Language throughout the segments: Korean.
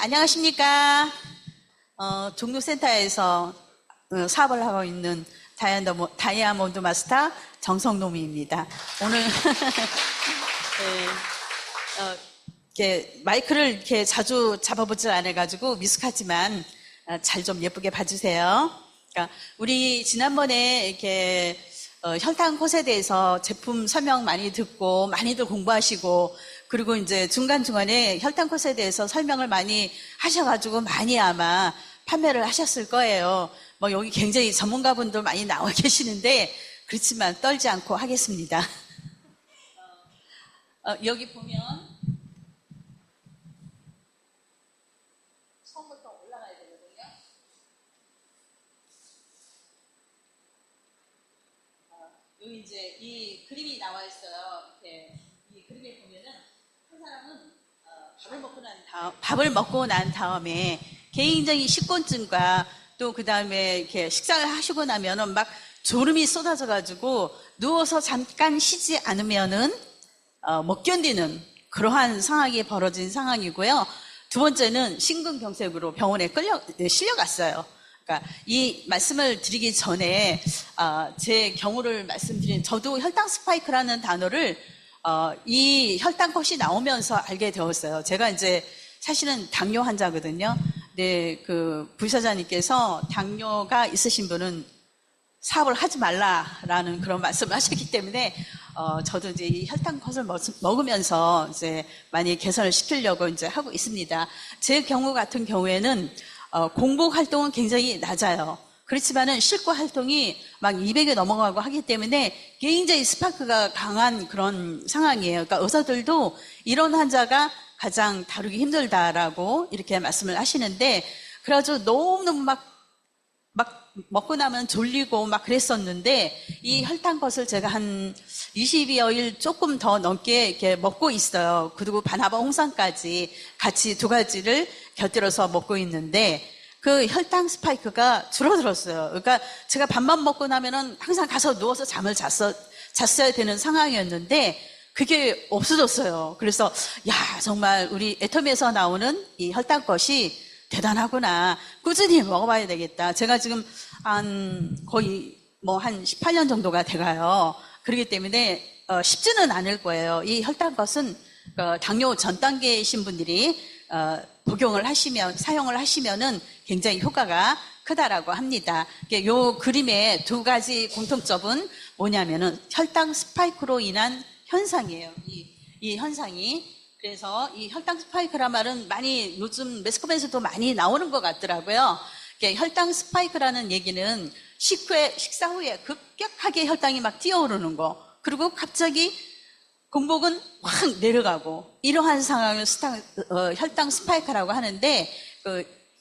안녕하십니까. 종로센터에서 사업을 하고 있는 다이아몬드 마스터 정성노미입니다. 오늘 이렇게 마이크를 이렇게 자주 잡아보지 않아가지고 미숙하지만 잘 좀 예쁘게 봐주세요. 그러니까 우리 지난번에 이렇게 혈당 컷에 대해서 제품 설명 많이 듣고 많이들 공부하시고, 그리고 이제 중간중간에 혈당 컷에 대해서 설명을 많이 하셔가지고 많이 아마 판매를 하셨을 거예요. 뭐 여기 굉장히 전문가분들 많이 나와 계시는데 그렇지만 떨지 않고 하겠습니다. 여기 보면 처음부터 올라가야 되거든요. 여기 이제 이 그림이 나와 있어요. 이렇게 이 그림에 보면은 한 사람은 밥을 먹고 난 다음에 굉장히 식곤증과 또 그 다음에 이렇게 식사를 하시고 나면은 막 졸음이 쏟아져가지고 누워서 잠깐 쉬지 않으면은 못 견디는 그러한 상황이 벌어진 상황이고요. 두 번째는 심근경색으로 병원에 실려갔어요. 그러니까 이 말씀을 드리기 전에 제 경우를 말씀드린, 저도 혈당 스파이크라는 단어를 이 혈당 컷이 나오면서 알게 되었어요. 제가 이제 사실은 당뇨 환자거든요. 네, 그 부사장님께서 당뇨가 있으신 분은 사업을 하지 말라라는 그런 말씀을 하셨기 때문에 저도 이제 이 혈당 컷을 먹으면서 이제 많이 개선을 시키려고 이제 하고 있습니다. 제 경우 같은 경우에는 공복 활동은 굉장히 낮아요. 그렇지만은 실고 활동이 막 200에 넘어가고 하기 때문에 굉장히 스파크가 강한 그런 상황이에요. 그러니까 의사들도 이런 환자가 가장 다루기 힘들다라고 이렇게 말씀을 하시는데, 그래가지고 너무너무 막 먹고 나면 졸리고 막 그랬었는데, 이 혈당 컷을 제가 한 20여일 조금 더 넘게 이렇게 먹고 있어요. 그리고 바나바 홍삼까지 같이 두 가지를 곁들여서 먹고 있는데, 그 혈당 스파이크가 줄어들었어요. 그러니까 제가 밥만 먹고 나면은 항상 가서 누워서 잠을 잤어야 되는 상황이었는데 그게 없어졌어요. 그래서 야, 정말 우리 애터미에서 나오는 이 혈당 컷이 대단하구나. 꾸준히 먹어봐야 되겠다. 제가 지금 거의 한 18년 정도가 돼가요. 그렇기 때문에 쉽지는 않을 거예요. 이 혈당 컷은 당뇨 전 단계이신 분들이 사용을 하시면은 굉장히 효과가 크다라고 합니다. 요 그림의 두 가지 공통점은 뭐냐면은 혈당 스파이크로 인한 현상이에요. 이 현상이. 그래서 이 혈당 스파이크란 말은 많이 요즘 매스컴에서도 많이 나오는 것 같더라고요. 혈당 스파이크라는 얘기는 식사 후에 급격하게 혈당이 막 뛰어오르는 거, 그리고 갑자기 공복은 확 내려가고, 이러한 상황을 혈당 스파이크라고 하는데,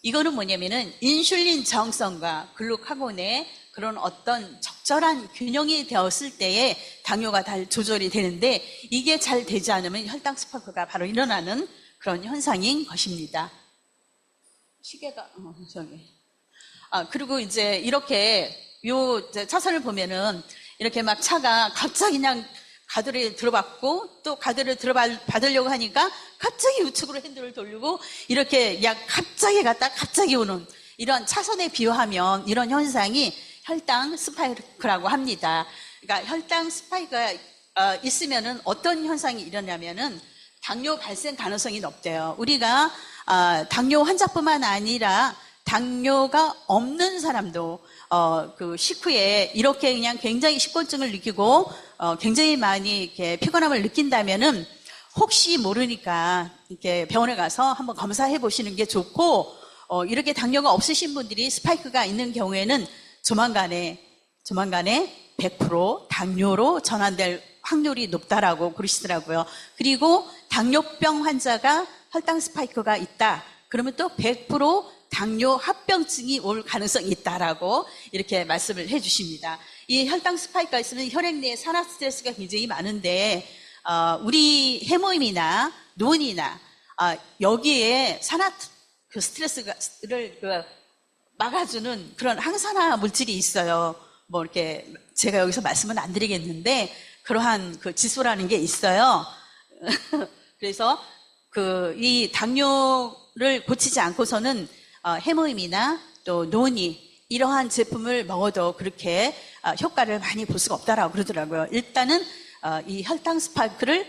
이거는 뭐냐면은 인슐린 저항성과 글루카곤의 그런 어떤 적절한 균형이 되었을 때에 당뇨가 잘 조절이 되는데, 이게 잘 되지 않으면 혈당 스파이크가 바로 일어나는 그런 현상인 것입니다. 시계가 그리고 이제 이렇게 요 차선을 보면은 이렇게 막 차가 갑자기 그냥 가드를 들어받고 또 가드를 들어받으려고 하니까 갑자기 우측으로 핸들을 돌리고 이렇게 갑자기 갔다 갑자기 오는, 이런 차선에 비유하면 이런 현상이 혈당 스파이크라고 합니다. 그러니까 혈당 스파이크가 있으면은 어떤 현상이 일어나면은 당뇨 발생 가능성이 높대요. 우리가 당뇨 환자뿐만 아니라 당뇨가 없는 사람도 그 식후에 이렇게 그냥 굉장히 식곤증을 느끼고 굉장히 많이 이렇게 피곤함을 느낀다면은 혹시 모르니까 이렇게 병원에 가서 한번 검사해 보시는 게 좋고, 이렇게 당뇨가 없으신 분들이 스파이크가 있는 경우에는 조만간에 100% 당뇨로 전환될 확률이 높다라고 그러시더라고요. 그리고 당뇨병 환자가 혈당 스파이크가 있다 그러면 또 100% 당뇨 합병증이 올 가능성이 있다라고 이렇게 말씀을 해주십니다. 이 혈당 스파이크가 있으면 혈액 내에 산화 스트레스가 굉장히 많은데, 우리 해모임이나 논이나 여기에 산화 스트레스를 막아주는 그런 항산화 물질이 있어요. 뭐 이렇게 제가 여기서 말씀은 안 드리겠는데 그러한 그 지수라는 게 있어요. 그래서 이 당뇨 당뇨를 고치지 않고서는 해모임이나 또 논이 이러한 제품을 먹어도 그렇게 효과를 많이 볼 수가 없다라고 그러더라고요. 일단은 이 혈당 스파이크를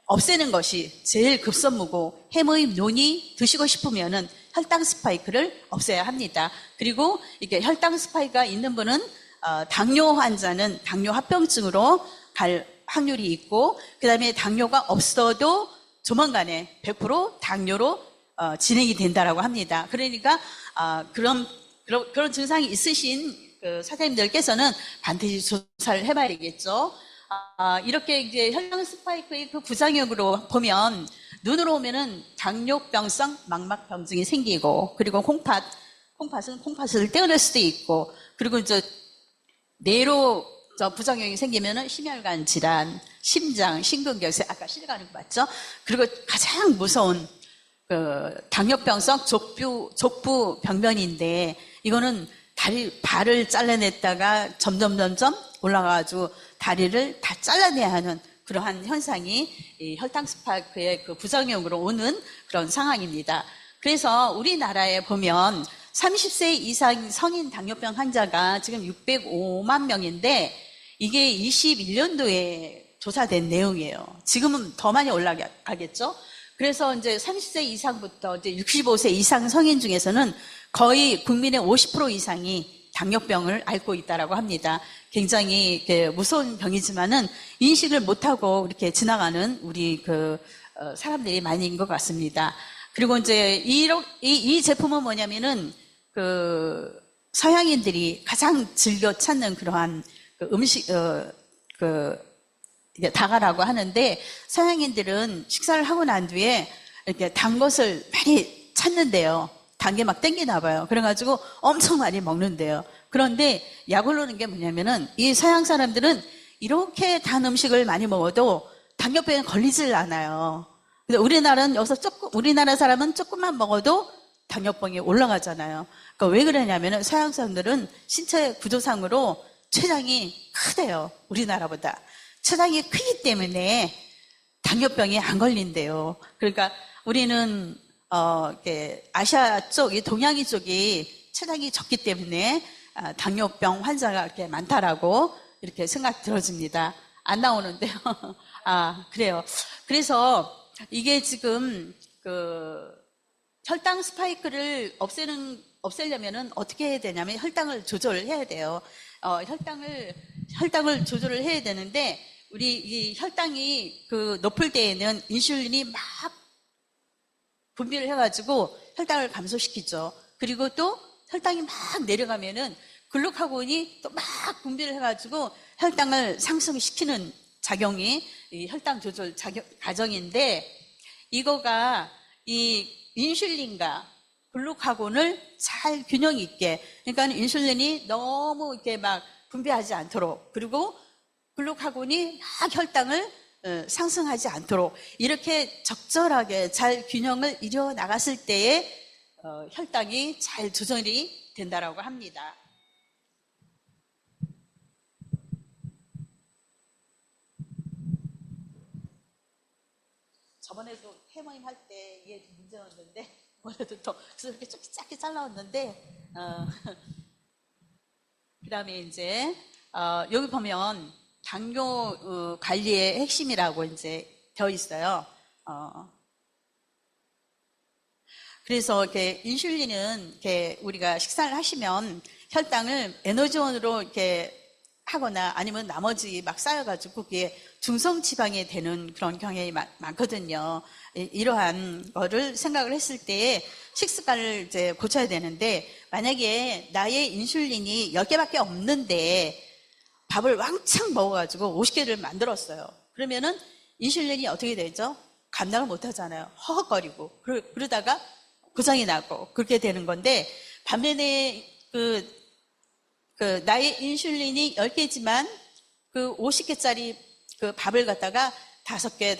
없애는 것이 제일 급선무고 해모임, 논이 드시고 싶으면은 혈당 스파이크를 없애야 합니다. 그리고 이게 혈당 스파이크가 있는 분은 당뇨 환자는 당뇨 합병증으로 갈 확률이 있고, 그 다음에 당뇨가 없어도 조만간에 100% 당뇨로 진행이 된다라고 합니다. 그러니까 그런 증상이 있으신 그 사장님들께서는 반드시 조사를 해봐야 되겠죠. 이렇게 이제 혈당 스파이크의 그 부작용으로 보면 눈으로 보면은 당뇨병성 망막병증이 생기고, 그리고 콩팥은 콩팥을 떼어낼 수도 있고, 그리고 이제 뇌로 부작용이 생기면은 심혈관 질환, 심장, 심근경색, 아까 실가는 거 맞죠? 그리고 가장 무서운 그 당뇨병성 족부 병변인데, 이거는 발을 잘라냈다가 점점 올라가가지고 다리를 다 잘라내야 하는 그러한 현상이 이 혈당 스파이크의 그 부작용으로 오는 그런 상황입니다. 그래서 우리나라에 보면 30세 이상 성인 당뇨병 환자가 지금 605만 명인데, 이게 21년도에 조사된 내용이에요. 지금은 더 많이 올라가겠죠? 그래서 이제 30세 이상부터 이제 65세 이상 성인 중에서는 거의 국민의 50% 이상이 당뇨병을 앓고 있다라고 합니다. 굉장히 무서운 병이지만은 인식을 못하고 이렇게 지나가는 우리 사람들이 많이 있는 것 같습니다. 그리고 이제 이 제품은 뭐냐면은 서양인들이 가장 즐겨 찾는 그러한 음식, 이게 다가라고 하는데, 서양인들은 식사를 하고 난 뒤에 이렇게 단 것을 많이 찾는데요. 단 게 막 땡기나 봐요. 그래가지고 엄청 많이 먹는데요. 그런데 약올르는 게 뭐냐면은, 이 서양 사람들은 이렇게 단 음식을 많이 먹어도 당뇨병에 걸리질 않아요. 근데 우리나라 사람은 조금만 먹어도 당뇨병이 올라가잖아요. 그러니까 왜 그러냐면은 서양 사람들은 신체 구조상으로 췌장이 크대요. 우리나라보다. 췌장이 크기 때문에 당뇨병이 안 걸린대요. 그러니까 우리는 아시아 쪽이, 동양이 쪽이 췌장이 적기 때문에 당뇨병 환자가 이렇게 많다라고 이렇게 생각 들어집니다. 안 나오는데요. 그래요. 그래서 이게 지금 혈당 스파이크를 없애려면은 어떻게 해야 되냐면 혈당을 조절을 해야 돼요. 혈당을 조절을 해야 되는데, 우리 이 혈당이 높을 때에는 인슐린이 막 분비를 해가지고 혈당을 감소시키죠. 그리고 또 혈당이 막 내려가면은 글루카곤이 또 막 분비를 해가지고 혈당을 상승시키는 작용이 이 혈당 조절 과정인데, 이거가 이 인슐린과 글루카곤을 잘 균형 있게, 그러니까 인슐린이 너무 이렇게 막 분비하지 않도록, 그리고 글루카곤이 막 혈당을 상승하지 않도록 이렇게 적절하게 잘 균형을 이루어 나갔을 때에 혈당이 잘 조절이 된다라고 합니다. 저번에도 해머임 할 때 이게 문제였는데, 이번에도 더 이렇게 좀 짧게 잘라왔는데, 그 다음에 이제 여기 보면 당뇨 관리의 핵심이라고 이제 되어 있어요. 그래서 이렇게 인슐린은 이렇게 우리가 식사를 하시면 혈당을 에너지원으로 이렇게 하거나 아니면 나머지 막 쌓여가지고 그게 중성지방이 되는 그런 경향이 많거든요. 이러한 거를 생각을 했을 때에 식습관을 이제 고쳐야 되는데, 만약에 나의 인슐린이 10개밖에 없는데 밥을 왕창 먹어가지고 50개를 만들었어요. 그러면은 인슐린이 어떻게 되죠? 감당을 못 하잖아요. 허헉거리고. 그러다가 고장이 나고 그렇게 되는 건데, 반면에 나의 인슐린이 10개지만 50개짜리 밥을 갖다가 5개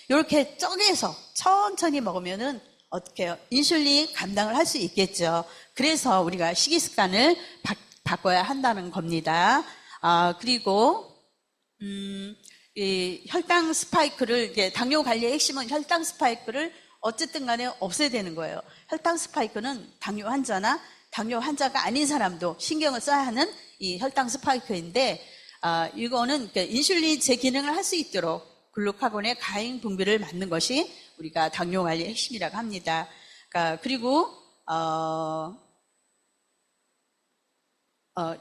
이렇게 쪼개서 천천히 먹으면은 어떻게 해요? 인슐린이 감당을 할 수 있겠죠. 그래서 우리가 식이습관을 바꿔야 한다는 겁니다. 그리고 이 혈당 스파이크를, 당뇨 관리의 핵심은 혈당 스파이크를 어쨌든 간에 없어야 되는 거예요. 혈당 스파이크는 당뇨 환자나 당뇨 환자가 아닌 사람도 신경을 써야 하는 이 혈당 스파이크인데, 이거는 인슐린이 제 기능을 할 수 있도록 글루카곤의 가행 분비를 막는 것이 우리가 당뇨 관리의 핵심이라고 합니다. 그리고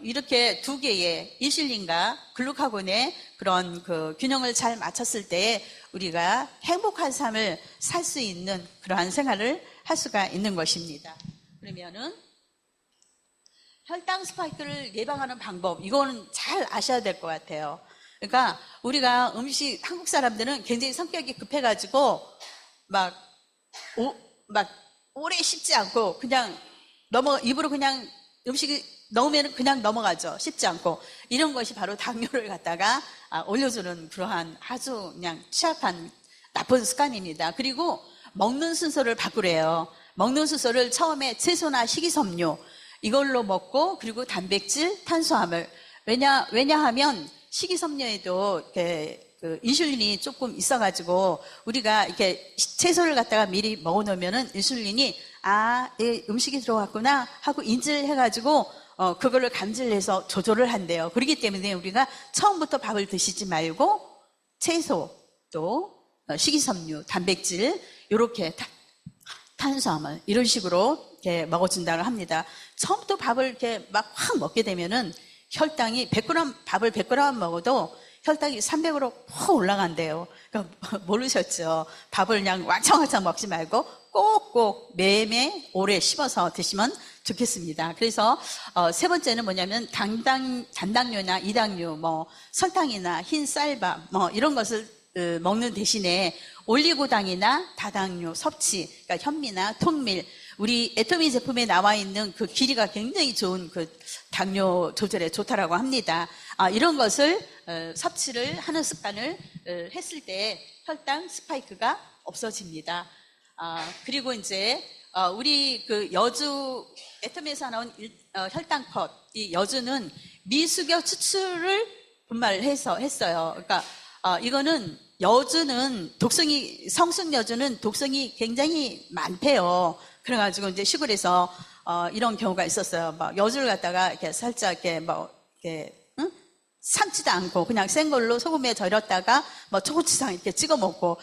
이렇게 두 개의 인슐린과 글루카곤의 그런 그 균형을 잘 맞췄을 때 우리가 행복한 삶을 살 수 있는 그러한 생활을 할 수가 있는 것입니다. 그러면은 혈당 스파이크를 예방하는 방법, 이거는 잘 아셔야 될 것 같아요. 그러니까 우리가 한국 사람들은 굉장히 성격이 급해가지고 막 오래 씹지 않고 그냥 입으로 그냥 음식이 넣으면 그냥 넘어가죠. 씹지 않고. 이런 것이 바로 당뇨를 갖다가 올려주는 그러한 아주 그냥 취약한 나쁜 습관입니다. 그리고 먹는 순서를 바꾸래요. 먹는 순서를 처음에 채소나 식이섬유 이걸로 먹고, 그리고 단백질, 탄수화물. 왜냐하면 식이섬유에도 그 인슐린이 조금 있어가지고 우리가 이렇게 채소를 갖다가 미리 먹어놓으면은 인슐린이 이 음식이 들어갔구나 하고 인지를 해가지고 그거를 감지를 해서 조절을 한대요. 그렇기 때문에 우리가 처음부터 밥을 드시지 말고 채소, 또 식이섬유, 단백질, 요렇게 탄수화물 이런 식으로 이렇게 먹어준다고 합니다. 처음부터 밥을 이렇게 막 확 먹게 되면은 혈당이 100g, 밥을 100g 먹어도 혈당이 300으로 확 올라간대요. 그러니까 모르셨죠? 밥을 그냥 왕창왕창 먹지 말고 꼭꼭 매매 오래 씹어서 드시면 좋겠습니다. 그래서 세 번째는 뭐냐면 단당류나 이당류, 설탕이나 흰 쌀밥 이런 것을 먹는 대신에 올리고당이나 다당류 섭취, 그러니까 현미나 통밀, 우리 애터미 제품에 나와 있는 그 길이가 굉장히 좋은 그 당뇨 조절에 좋다라고 합니다. 이런 것을 섭취를 하는 습관을 했을 때 혈당 스파이크가 없어집니다. 그리고 이제 우리 그 여주 애터미에서 나온 혈당컷, 이 여주는 미숙여 추출을 분말을 했어요. 그러니까 이거는 여주는 성숙 여주는 독성이 굉장히 많대요. 그래가지고 이제 시골에서 이런 경우가 있었어요. 막 여주를 갖다가 이렇게 살짝 이렇게 삶지도 않고 그냥 생 걸로 소금에 절였다가 초고추장 이렇게 찍어 먹고,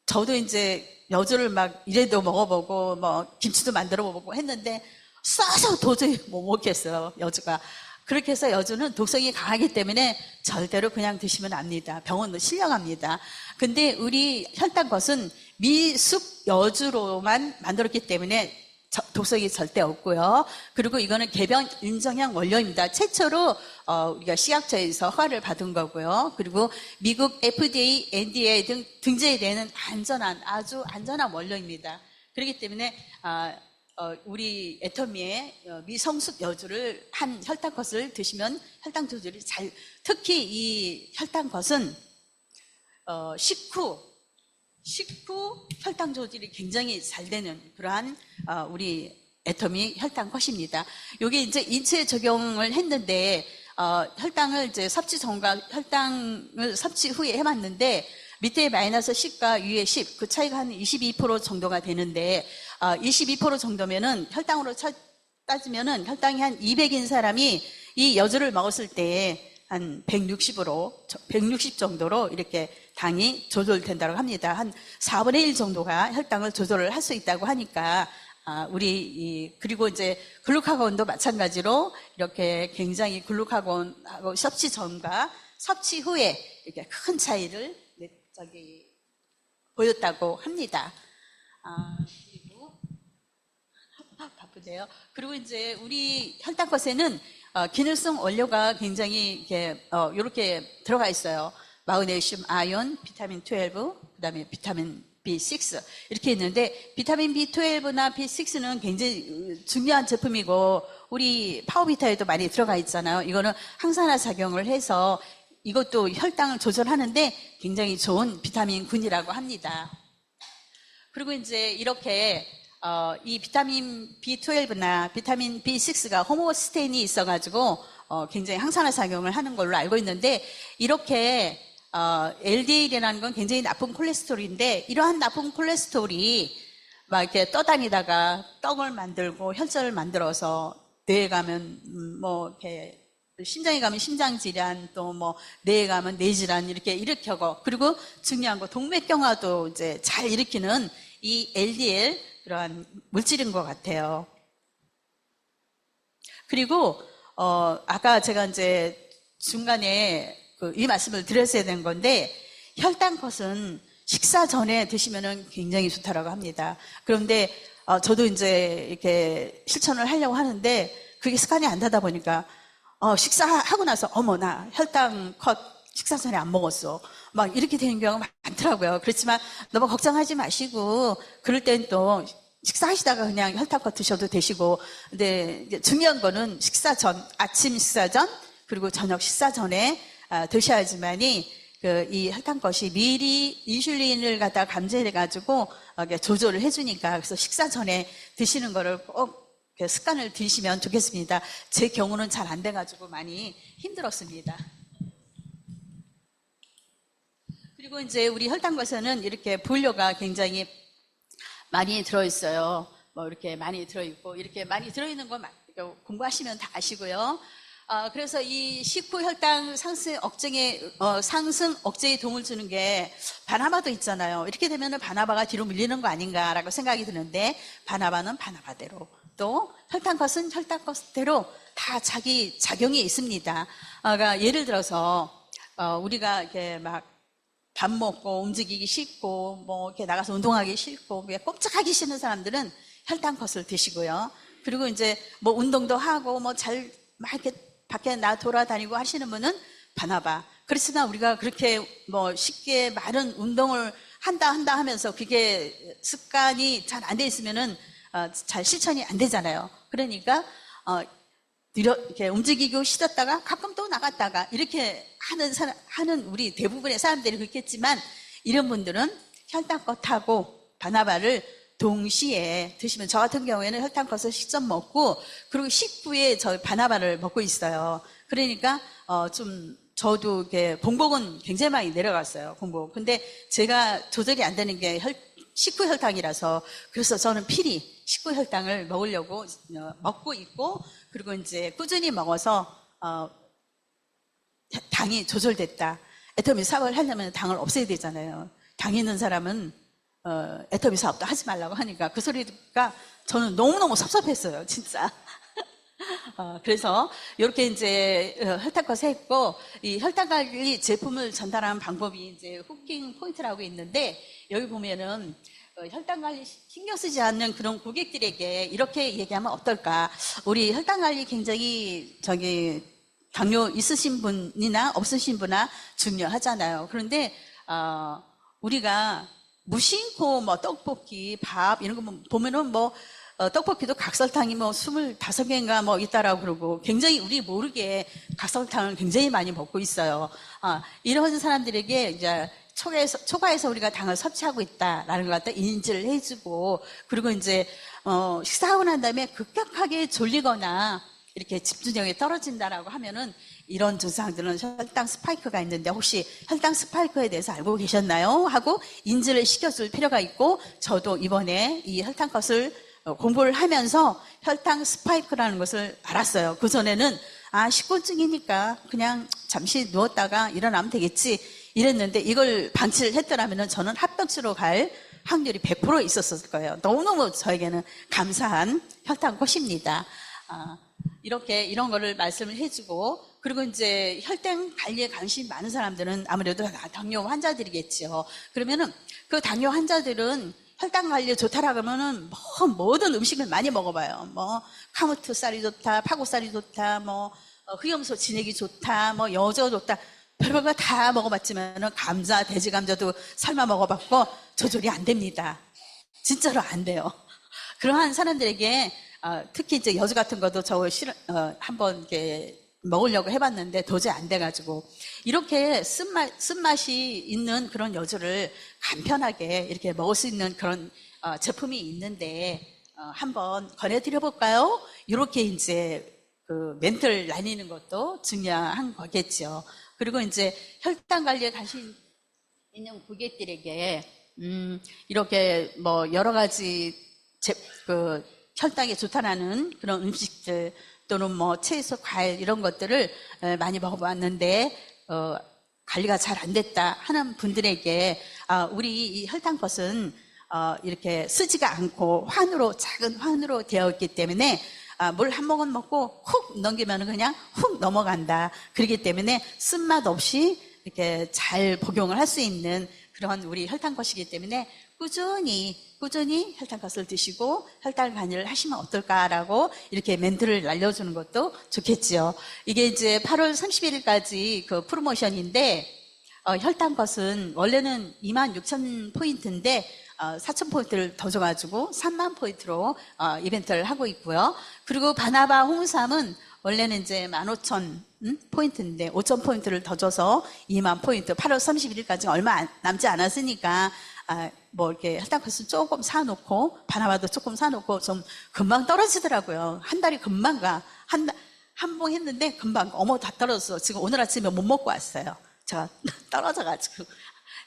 저도 이제 여주를 막 이래도 먹어보고 김치도 만들어 보고 했는데 싸서 도저히 못 먹겠어요, 여주가. 그렇게 해서 여주는 독성이 강하기 때문에 절대로 그냥 드시면 안 됩니다. 병원도 실려갑니다. 근데 우리 혈당것은 미숙 여주로만 만들었기 때문에 독성이 절대 없고요. 그리고 이거는 개변 인정형 원료입니다. 최초로 우리가 식약처에서 허가를 받은 거고요. 그리고 미국 FDA, NDA 등 등재되는 아주 안전한 원료입니다. 그렇기 때문에 우리 애터미의 미성숙 여주를 한 혈당컷을 드시면 혈당 조절이 특히 이 혈당컷은 식후 혈당 조절이 굉장히 잘 되는 그러한 우리 애터미 혈당컷입니다. 이게 이제 인체에 적용을 했는데 혈당을 이제 섭취 전과 혈당을 섭취 후에 해봤는데 밑에 마이너스 10과 위에 10, 그 차이가 한 22% 정도가 되는데 22% 정도면은 혈당으로 따지면은 혈당이 한 200인 사람이 이 여주를 먹었을 때 한 160 정도로 이렇게 당이 조절된다고 합니다. 한 4분의 1 정도가 혈당을 조절을 할 수 있다고 하니까 그리고 이제 글루카곤도 마찬가지로 이렇게 굉장히 글루카곤하고 섭취 전과 섭취 후에 이렇게 큰 차이를 보였다고 합니다. 그리고 바쁘네요. 그리고 이제 우리 혈당컷에는 기능성 원료가 굉장히 이렇게 들어가 있어요. 마그네슘, 아연, 비타민 12, 그다음에 비타민 B6 이렇게 있는데 비타민 B12나 B6는 굉장히 중요한 제품이고 우리 파워비타에도 많이 들어가 있잖아요. 이거는 항산화 작용을 해서 이것도 혈당을 조절하는데 굉장히 좋은 비타민군이라고 합니다. 그리고 이제 이렇게 이 비타민 B12나 비타민 B6가 호모스테인이 있어가지고 굉장히 항산화 작용을 하는 걸로 알고 있는데 이렇게 LDL이라는 건 굉장히 나쁜 콜레스테롤인데 이러한 나쁜 콜레스테롤이 막 이렇게 떠다니다가 떡을 만들고 혈전을 만들어서 뇌에 가면 뭐 이렇게 심장에 가면 심장 질환, 또 뭐 뇌에 가면 뇌 질환 이렇게 일으켜고, 그리고 중요한 거 동맥경화도 이제 잘 일으키는 이 LDL 그러한 물질인 것 같아요. 그리고 아까 제가 이제 중간에 이 말씀을 드렸어야 되는 건데, 혈당컷은 식사 전에 드시면은 굉장히 좋다라고 합니다. 그런데 저도 이제 이렇게 실천을 하려고 하는데 그게 습관이 안 되다 보니까 식사하고 나서 어머 나 혈당컷 식사 전에 안 먹었어 막 이렇게 되는 경우가 많더라고요. 그렇지만 너무 걱정하지 마시고, 그럴 땐 또 식사하시다가 그냥 혈당컷 드셔도 되시고, 근데 이제 중요한 거는 식사 전, 아침 식사 전 그리고 저녁 식사 전에 드셔야지만이 이 혈당컷이 미리 인슐린을 갖다가 감지해가지고 조절을 해주니까, 그래서 식사 전에 드시는 거를 꼭 습관을 들이시면 좋겠습니다. 제 경우는 잘 안 돼가지고 많이 힘들었습니다. 그리고 이제 우리 혈당컷에는 이렇게 보일러가 굉장히 많이 들어있어요. 뭐 이렇게 많이 들어있고, 이렇게 많이 들어있는 거 공부하시면 다 아시고요. 그래서 이 식후 혈당 상승 억제에 도움을 주는 게 바나바도 있잖아요. 이렇게 되면은 바나바가 뒤로 밀리는 거 아닌가라고 생각이 드는데, 바나바는 바나바대로, 또 혈당컷은 혈당컷대로 다 자기 작용이 있습니다. 그러니까 예를 들어서 우리가 이렇게 막 밥 먹고 움직이기 싫고 뭐 이렇게 나가서 운동하기 싫고 그냥 꼼짝하기 싫은 사람들은 혈당컷을 드시고요. 그리고 이제 뭐 운동도 하고 뭐 잘 막 이렇게 밖에 나 돌아다니고 하시는 분은 바나바. 그렇지만 우리가 그렇게 뭐 쉽게 많은 운동을 한다 하면서 그게 습관이 잘 안 돼 있으면은 잘 실천이 안 되잖아요. 그러니까 이렇게 움직이고 쉬었다가 가끔 또 나갔다가 이렇게 하는 우리 대부분의 사람들이 그렇겠지만, 이런 분들은 혈당컷하고 바나바를 동시에 드시면, 저 같은 경우에는 혈당컷을 직접 먹고 그리고 식후에 저 바나바를 먹고 있어요. 그러니까 저도 이렇게 공복은 굉장히 많이 내려갔어요. 공복. 근데 제가 조절이 안 되는 게 식후 혈당이라서, 그래서 저는 필히 식후 혈당을 먹으려고 먹고 있고, 그리고 이제 꾸준히 먹어서 당이 조절됐다. 애터미 사업을 하려면 당을 없애야 되잖아요. 당 있는 사람은 애터미 사업도 하지 말라고 하니까 그 소리가 저는 너무너무 섭섭했어요, 진짜. 그래서 이렇게 이제 혈당컷을 했고, 이 혈당관리 제품을 전달하는 방법이 이제 후킹 포인트라고 있는데, 여기 보면은 혈당관리 신경 쓰지 않는 그런 고객들에게 이렇게 얘기하면 어떨까? 우리 혈당관리 굉장히 당뇨 있으신 분이나 없으신 분이나 중요하잖아요. 그런데 우리가 무심코 뭐 떡볶이, 밥 이런 거 보면은 뭐 떡볶이도 각설탕이 뭐 25개인가 뭐 있다라고 그러고, 굉장히 우리 모르게 각설탕을 굉장히 많이 먹고 있어요. 이런 사람들에게 이제 초과해서 우리가 당을 섭취하고 있다라는 걸 갖다 인지를 해주고, 그리고 이제 식사하고 난 다음에 급격하게 졸리거나 이렇게 집중력이 떨어진다라고 하면은, 이런 증상들은 혈당 스파이크가 있는데 혹시 혈당 스파이크에 대해서 알고 계셨나요? 하고 인지를 시켜줄 필요가 있고, 저도 이번에 이 혈당컷을 공부를 하면서 혈당 스파이크라는 것을 알았어요. 그전에는 식곤증이니까 그냥 잠시 누웠다가 일어나면 되겠지 이랬는데, 이걸 방치를 했더라면 저는 합병치로 갈 확률이 100% 있었을 거예요. 너무너무 저에게는 감사한 혈당컷입니다. 이런 거를 말씀을 해주고, 그리고 이제 혈당 관리에 관심 많은 사람들은 아무래도 당뇨 환자들이겠죠. 그러면은 그 당뇨 환자들은 혈당 관리에 좋다라고 하면은 모든 음식을 많이 먹어봐요. 뭐 카무트 쌀이 좋다, 파고쌀이 좋다, 뭐 흑염소 진액이 좋다, 뭐 여저 좋다, 별거 다 먹어봤지만은 감자, 돼지 감자도 삶아 먹어봤고 조절이 안 됩니다. 진짜로 안 돼요. 그러한 사람들에게 특히 이제 여주 같은 것도 저 한번 이렇게 먹으려고 해봤는데 도저히 안 돼가지고, 이렇게 쓴맛이 있는 그런 여주를 간편하게 이렇게 먹을 수 있는 그런 제품이 있는데 한번 권해드려볼까요? 이렇게 이제 그 멘트를 나뉘는 것도 중요한 거겠죠. 그리고 이제 혈당 관리에 관심 있는 고객들에게 이렇게 뭐 여러 가지 그 혈당에 좋다라는 그런 음식들 또는 뭐 채소, 과일 이런 것들을 많이 먹어봤는데 관리가 잘 안 됐다 하는 분들에게 우리 이 혈당컷은 이렇게 쓰지가 않고 작은 환으로 되어 있기 때문에 물 한 모금 먹고 훅 넘기면 그냥 훅 넘어간다. 그렇기 때문에 쓴맛 없이 이렇게 잘 복용을 할 수 있는 그런 우리 혈당컷이기 때문에 꾸준히 혈당컷을 드시고 혈당 관리를 하시면 어떨까라고 이렇게 멘트를 날려주는 것도 좋겠지요. 이게 이제 8월 31일까지 그 프로모션인데 혈당컷은 원래는 26,000포인트인데 4,000포인트를 더 줘가지고 3만 포인트로 이벤트를 하고 있고요. 그리고 바나바 홍삼은 원래는 이제 15,000포인트인데 5,000포인트를 더 줘서 2만 포인트 8월 31일까지 얼마 남지 않았으니까 뭐 이렇게 혈당컷을 조금 사놓고 바나바도 조금 사놓고 좀 금방 떨어지더라고요. 한 달이 금방 가. 한 봉 했는데 금방 어머 다 떨어졌어. 지금 오늘 아침에 못 먹고 왔어요. 제가 떨어져가지고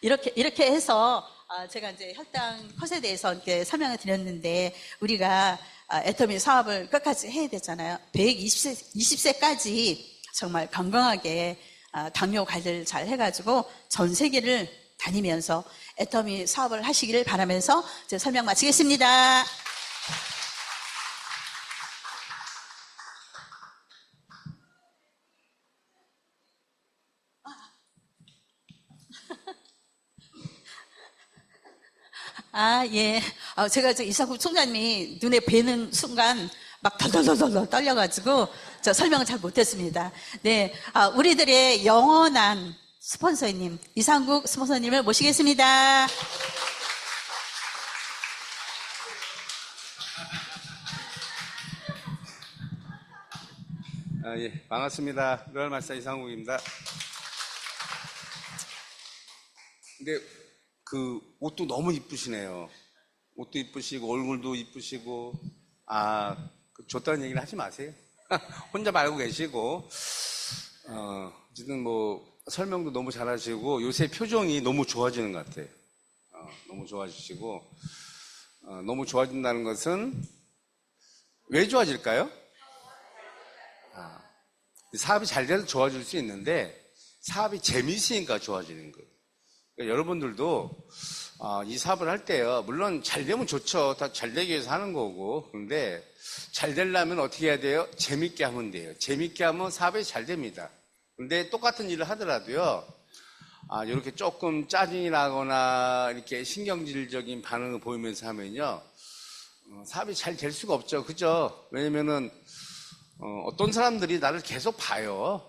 이렇게 해서 제가 이제 혈당컷에 대해서 이렇게 설명을 드렸는데 우리가 애터미 사업을 끝까지 해야 되잖아요. 120세까지 정말 건강하게 당뇨 관리를 잘 해가지고 전 세계를 다니면서 애터미 사업을 하시기를 바라면서 제 설명 마치겠습니다. 예. 제가 이상국 총장님이 눈에 뵈는 순간 막 덜덜덜덜 떨려가지고 저 설명을 잘 못했습니다. 네. 우리들의 영원한 스폰서님, 이상국 스폰서님을 모시겠습니다. 예, 반갑습니다. 로얄마스터 이상국입니다. 근데 그 옷도 너무 이쁘시네요. 옷도 이쁘시고 얼굴도 이쁘시고 좋다는 얘기를 하지 마세요. 혼자 말고 계시고 어쨌든 뭐 설명도 너무 잘하시고 요새 표정이 너무 좋아지는 것 같아요. 너무 좋아지시고 너무 좋아진다는 것은 왜 좋아질까요? 사업이 잘 돼서 좋아질 수 있는데 사업이 재미있으니까 좋아지는 거예요. 그러니까 여러분들도 이 사업을 할 때요, 물론 잘 되면 좋죠. 다 잘 되기 위해서 하는 거고. 그런데 잘 되려면 어떻게 해야 돼요? 재밌게 하면 돼요. 재밌게 하면 사업이 잘 됩니다. 근데 똑같은 일을 하더라도요, 이렇게 조금 짜증이 나거나 이렇게 신경질적인 반응을 보이면서 하면요, 사업이 잘 될 수가 없죠. 그죠? 왜냐면은 어떤 사람들이 나를 계속 봐요.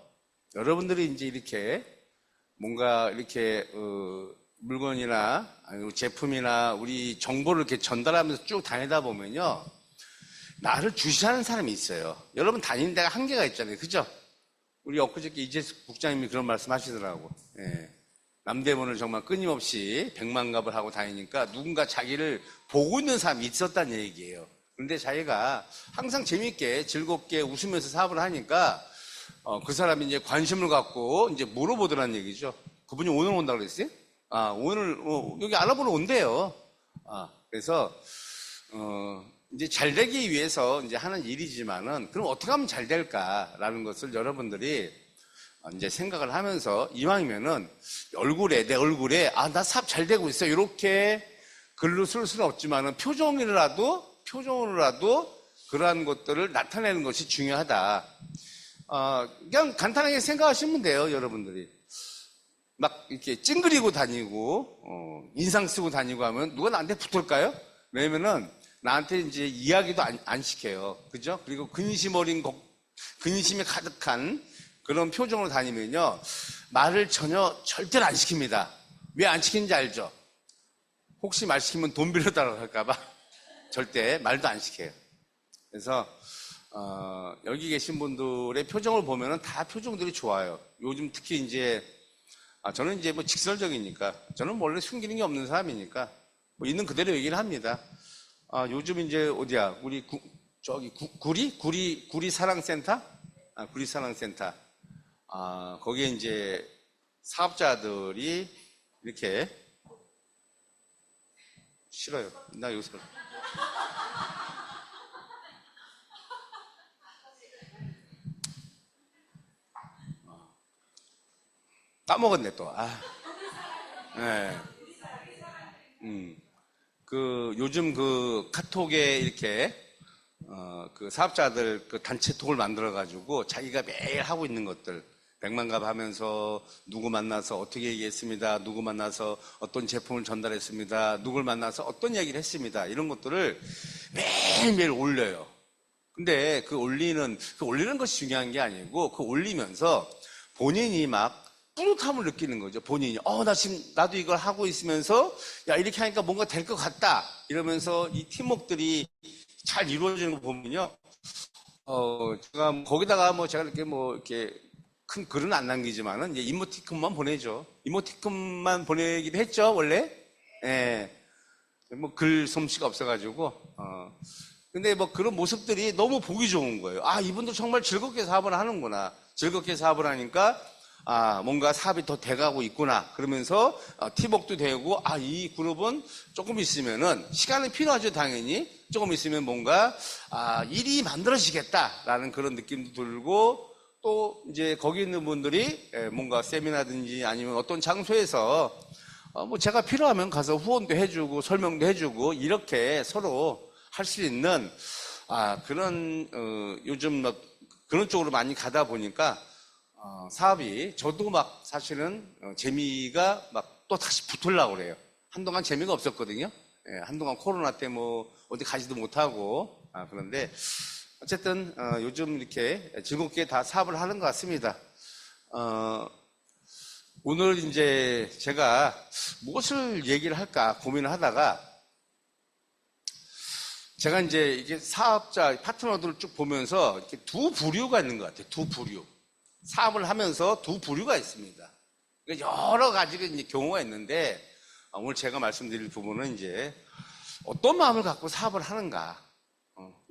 여러분들이 이제 이렇게 뭔가 이렇게 물건이나 제품이나 우리 정보를 이렇게 전달하면서 쭉 다니다 보면요, 나를 주시하는 사람이 있어요. 여러분 다니는 데가 한계가 있잖아요. 그죠? 우리 엊그저께 이재숙 국장님이 그런 말씀 하시더라고. 예. 남대문을 정말 끊임없이 백만갑을 하고 다니니까 누군가 자기를 보고 있는 사람이 있었다는 얘기예요. 그런데 자기가 항상 재밌게 즐겁게 웃으면서 사업을 하니까 그 사람이 이제 관심을 갖고 이제 물어보더라는 얘기죠. 그분이 오늘 온다고 그랬어요? 오늘 여기 알아보러 온대요. 그래서 이제 잘 되기 위해서 이제 하는 일이지만은 그럼 어떻게 하면 잘 될까라는 것을 여러분들이 이제 생각을 하면서 이왕이면은 내 얼굴에 나 사업 잘 되고 있어 이렇게 글로 쓸 수는 없지만은 표정으로라도 그러한 것들을 나타내는 것이 중요하다. 그냥 간단하게 생각하시면 돼요, 여러분들이. 막 이렇게 찡그리고 다니고 인상 쓰고 다니고 하면 누가 나한테 붙을까요? 왜냐면은 나한테 이제 이야기도 안 시켜요. 그죠? 그리고 근심이 가득한 그런 표정으로 다니면요, 말을 절대로 안 시킵니다. 왜 안 시키는지 알죠? 혹시 말 시키면 돈 빌려달라고 할까봐 절대 말도 안 시켜요. 그래서 여기 계신 분들의 표정을 보면은 다 표정들이 좋아요. 요즘 특히 이제 저는 이제 뭐 직설적이니까, 저는 원래 숨기는 게 없는 사람이니까 뭐 있는 그대로 얘기를 합니다. 요즘 이제 어디야? 우리 구리 사랑센터? 구리 사랑센터. 거기에 이제 사업자들이 이렇게 싫어요. 나 요새 까먹었네, 또. 네. 요즘 그 카톡에 이렇게, 그 사업자들 그 단체톡을 만들어가지고 자기가 매일 하고 있는 것들, 백만갑 하면서 누구 만나서 어떻게 얘기했습니다. 누구 만나서 어떤 제품을 전달했습니다. 누굴 만나서 어떤 얘기를 했습니다. 이런 것들을 매일매일 올려요. 근데 그 올리는 것이 중요한 게 아니고, 그 올리면서 본인이 막 뿌듯함을 느끼는 거죠. 본인이. 나도 이걸 하고 있으면서, 야, 이렇게 하니까 뭔가 될 것 같다. 이러면서 이 팀워크들이 잘 이루어지는 거 보면요. 제가 거기다가 제가 이렇게 큰 글은 안 남기지만은, 이제 이모티콘만 보내죠. 이모티콘만 보내기도 했죠, 원래. 예. 글 솜씨가 없어가지고, 근데 그런 모습들이 너무 보기 좋은 거예요. 이분들 정말 즐겁게 사업을 하는구나. 즐겁게 사업을 하니까, 뭔가 사업이 더 돼가고 있구나. 그러면서, 팀워크도 되고, 이 그룹은 조금 있으면은, 시간이 필요하죠, 당연히. 조금 있으면 뭔가, 일이 만들어지겠다라는 그런 느낌도 들고, 또, 이제 거기 있는 분들이 뭔가 세미나든지 아니면 어떤 장소에서, 제가 필요하면 가서 후원도 해주고, 설명도 해주고, 이렇게 서로, 할 수 있는 그런 요즘 그런 쪽으로 많이 가다 보니까 사업이 저도 사실은 재미가 또 다시 붙으려고 그래요. 한동안 재미가 없었거든요. 예, 한동안 코로나 때 어디 가지도 못하고 그런데 어쨌든 요즘 이렇게 즐겁게 다 사업을 하는 것 같습니다. 오늘 이제 제가 무엇을 얘기를 할까 고민을 하다가 제가 이제 이게 사업자, 파트너들을 쭉 보면서 이렇게 두 부류가 있는 것 같아요. 두 부류. 사업을 하면서 두 부류가 있습니다. 여러 가지가 이제 경우가 있는데, 오늘 제가 말씀드릴 부분은 이제 어떤 마음을 갖고 사업을 하는가.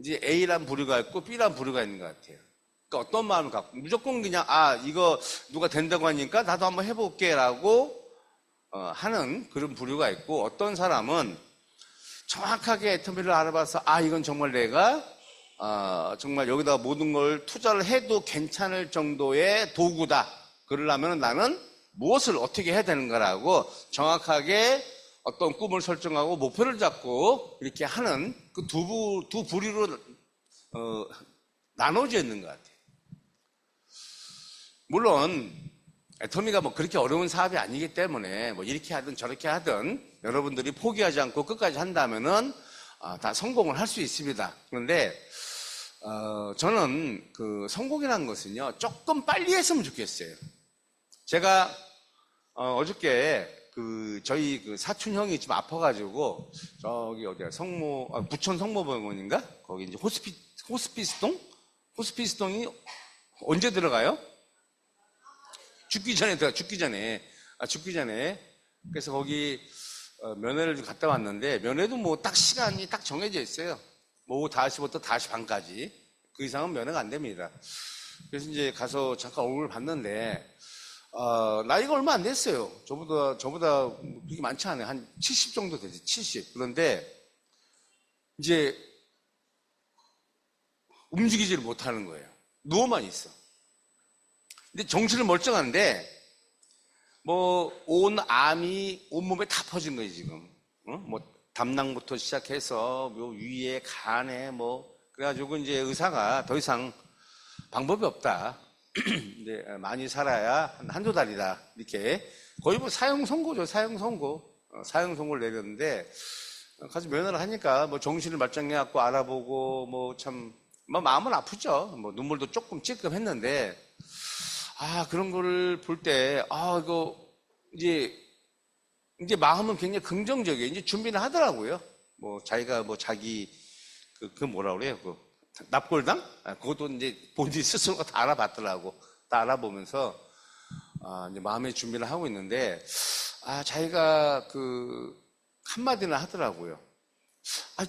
이제 A란 부류가 있고 B란 부류가 있는 것 같아요. 그러니까 어떤 마음을 갖고, 무조건 그냥, 이거 누가 된다고 하니까 나도 한번 해볼게 라고 하는 그런 부류가 있고, 어떤 사람은 정확하게 애터미를 알아봐서 이건 정말 내가 정말 여기다 모든 걸 투자를 해도 괜찮을 정도의 도구다. 그러려면 나는 무엇을 어떻게 해야 되는가라고 정확하게 어떤 꿈을 설정하고 목표를 잡고 이렇게 하는 그 두 부류로 나눠져 있는 것 같아요. 물론 애터미가 그렇게 어려운 사업이 아니기 때문에 이렇게 하든 저렇게 하든 여러분들이 포기하지 않고 끝까지 한다면은 다 성공을 할 수 있습니다. 그런데 저는 그 성공이라는 것은요 조금 빨리 했으면 좋겠어요. 제가 어저께 저희 그 사촌 형이 좀 아파가지고 저기 어디야 부천 성모병원인가 거기 이제 호스피스동이 언제 들어가요? 죽기 전에. 그래서 거기, 면회를 좀 갔다 왔는데, 면회도 딱 시간이 딱 정해져 있어요. 오후 5시부터 5시 반까지. 그 이상은 면회가 안 됩니다. 그래서 이제 가서 잠깐 얼굴을 봤는데, 나이가 얼마 안 됐어요. 저보다 그렇게 많지 않아요. 한 70 정도 되지, 70. 그런데, 이제, 움직이지를 못하는 거예요. 누워만 있어. 근데 정신은 멀쩡한데, 온몸에 다 퍼진 거예요, 지금. 담낭부터 시작해서, 위에, 간에, 그래가지고 이제 의사가 더 이상 방법이 없다. 근데 많이 살아야 한두 달이다. 이렇게. 거의 사형 선고죠, 사형 선고. 사형 선고를 내렸는데, 가서 면허를 하니까 정신을 말짱히 갖고 알아보고, 마음은 아프죠. 눈물도 조금 찔끔했는데, 그런 거를 볼 때, 이거, 이제 마음은 굉장히 긍정적이에요. 이제 준비를 하더라고요. 자기가 자기, 뭐라 그래요? 납골당? 그것도 이제 본인 스스로가 다 알아봤더라고. 다 알아보면서, 이제 마음의 준비를 하고 있는데, 자기가 한마디는 하더라고요.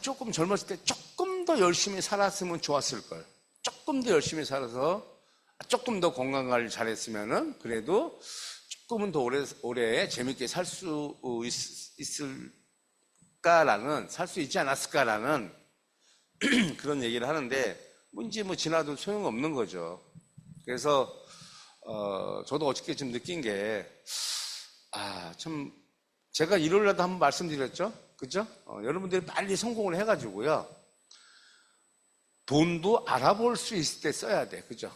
조금 젊었을 때 조금 더 열심히 살았으면 좋았을걸. 조금 더 열심히 살아서, 조금 더 건강관리를 잘했으면은 그래도 조금은 더 오래 재밌게 살 수 살 수 있지 않았을까라는 그런 얘기를 하는데 이제 지나도 소용없는 거죠. 그래서 저도 어저께 좀 느낀 게, 참, 제가 일요일날도 한번 말씀드렸죠? 그죠? 여러분들이 빨리 성공을 해가지고요. 돈도 알아볼 수 있을 때 써야 돼. 그죠?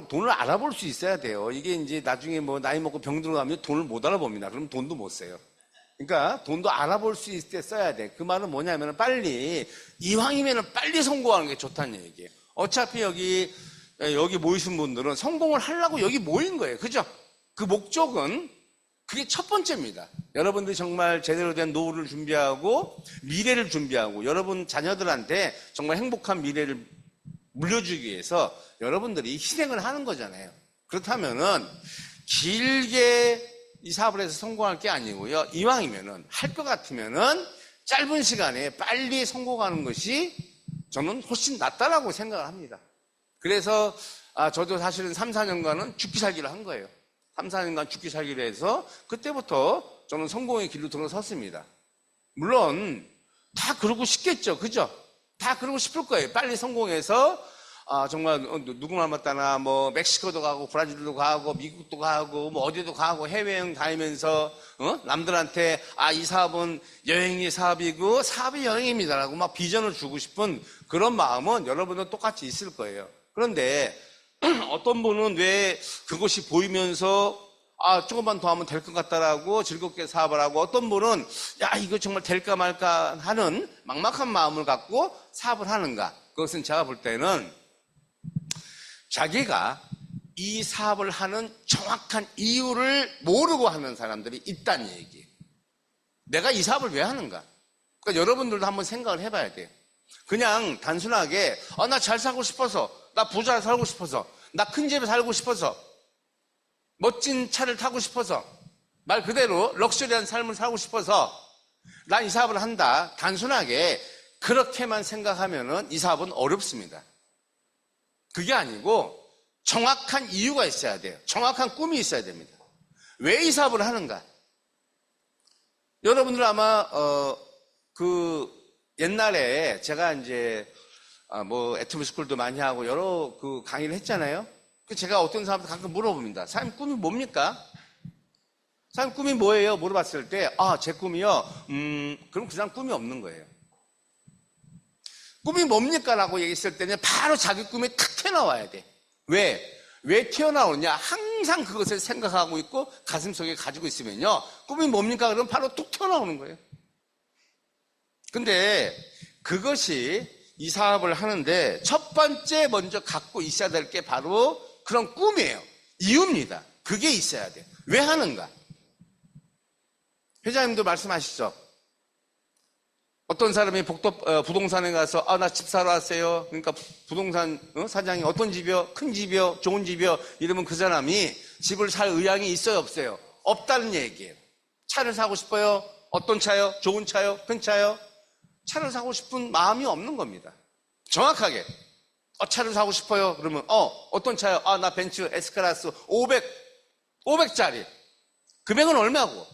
돈을 알아볼 수 있어야 돼요. 이게 이제 나중에 뭐 나이 먹고 병 들어가면 돈을 못 알아봅니다. 그럼 돈도 못 써요. 그러니까 돈도 알아볼 수 있을 때 써야 돼. 그 말은 뭐냐면 빨리, 이왕이면 빨리 성공하는 게 좋다는 얘기예요. 어차피 여기 모이신 분들은 성공을 하려고 여기 모인 거예요. 그죠? 그 목적은 그게 첫 번째입니다. 여러분들이 정말 제대로 된 노후를 준비하고 미래를 준비하고 여러분 자녀들한테 정말 행복한 미래를 물려주기 위해서 여러분들이 희생을 하는 거잖아요. 그렇다면은 길게 이 사업을 해서 성공할 게 아니고요. 이왕이면은 할 것 같으면은 짧은 시간에 빨리 성공하는 것이 저는 훨씬 낫다라고 생각을 합니다. 그래서 저도 사실은 3, 4년간은 죽기 살기를 한 거예요. 3, 4년간 죽기 살기를 해서 그때부터 저는 성공의 길로 들어섰습니다. 물론 다 그러고 싶겠죠. 그죠? 다 그러고 싶을 거예요. 빨리 성공해서 정말 누구나 맞다나 뭐 멕시코도 가고 브라질도 가고 미국도 가고 뭐 어디도 가고 해외여행 다니면서 남들한테 이 사업은 여행이 사업이고 사업이 여행입니다라고 막 비전을 주고 싶은 그런 마음은 여러분은 똑같이 있을 거예요. 그런데 어떤 분은 왜 그것이 보이면서 조금만 더 하면 될 것 같다라고 즐겁게 사업을 하고, 어떤 분은 이거 정말 될까 말까 하는 막막한 마음을 갖고 사업을 하는가. 그것은 제가 볼 때는 자기가 이 사업을 하는 정확한 이유를 모르고 하는 사람들이 있다는 얘기예요. 내가 이 사업을 왜 하는가? 그러니까 여러분들도 한번 생각을 해봐야 돼요. 그냥 단순하게 나 잘 살고 싶어서, 나 부자 살고 싶어서, 나 큰 집에 살고 싶어서, 멋진 차를 타고 싶어서, 말 그대로 럭셔리한 삶을 살고 싶어서 난 이 사업을 한다. 단순하게 그렇게만 생각하면은 이 사업은 어렵습니다. 그게 아니고 정확한 이유가 있어야 돼요. 정확한 꿈이 있어야 됩니다. 왜 이 사업을 하는가? 여러분들 아마 옛날에 제가 이제 뭐 애트브스쿨도 많이 하고 여러 강의를 했잖아요. 제가 어떤 사람한테 가끔 물어봅니다. 사장님 꿈이 뭡니까? 사장님 꿈이 뭐예요? 물어봤을 때 제 꿈이요. 그럼 그 사람 꿈이 없는 거예요. 꿈이 뭡니까? 라고 얘기했을 때는 바로 자기 꿈이 탁 튀어나와야 돼. 왜 튀어나오느냐? 항상 그것을 생각하고 있고 가슴속에 가지고 있으면요. 꿈이 뭡니까? 그러면 바로 툭 튀어나오는 거예요. 근데 그것이 이 사업을 하는데 첫 번째 먼저 갖고 있어야 될 게 바로 그런 꿈이에요. 이유입니다. 그게 있어야 돼요. 왜 하는가? 회장님도 말씀하시죠. 어떤 사람이 부동산에 가서 나 집 사러 왔어요. 그러니까 부동산 사장이 어떤 집이요? 큰 집이요? 좋은 집이요? 이러면 그 사람이 집을 살 의향이 있어요? 없어요? 없다는 얘기예요. 차를 사고 싶어요? 어떤 차요? 좋은 차요? 큰 차요? 차를 사고 싶은 마음이 없는 겁니다. 정확하게 차를 사고 싶어요? 그러면 어떤 차요? 나 벤츠 S클래스 500짜리. 금액은 얼마고?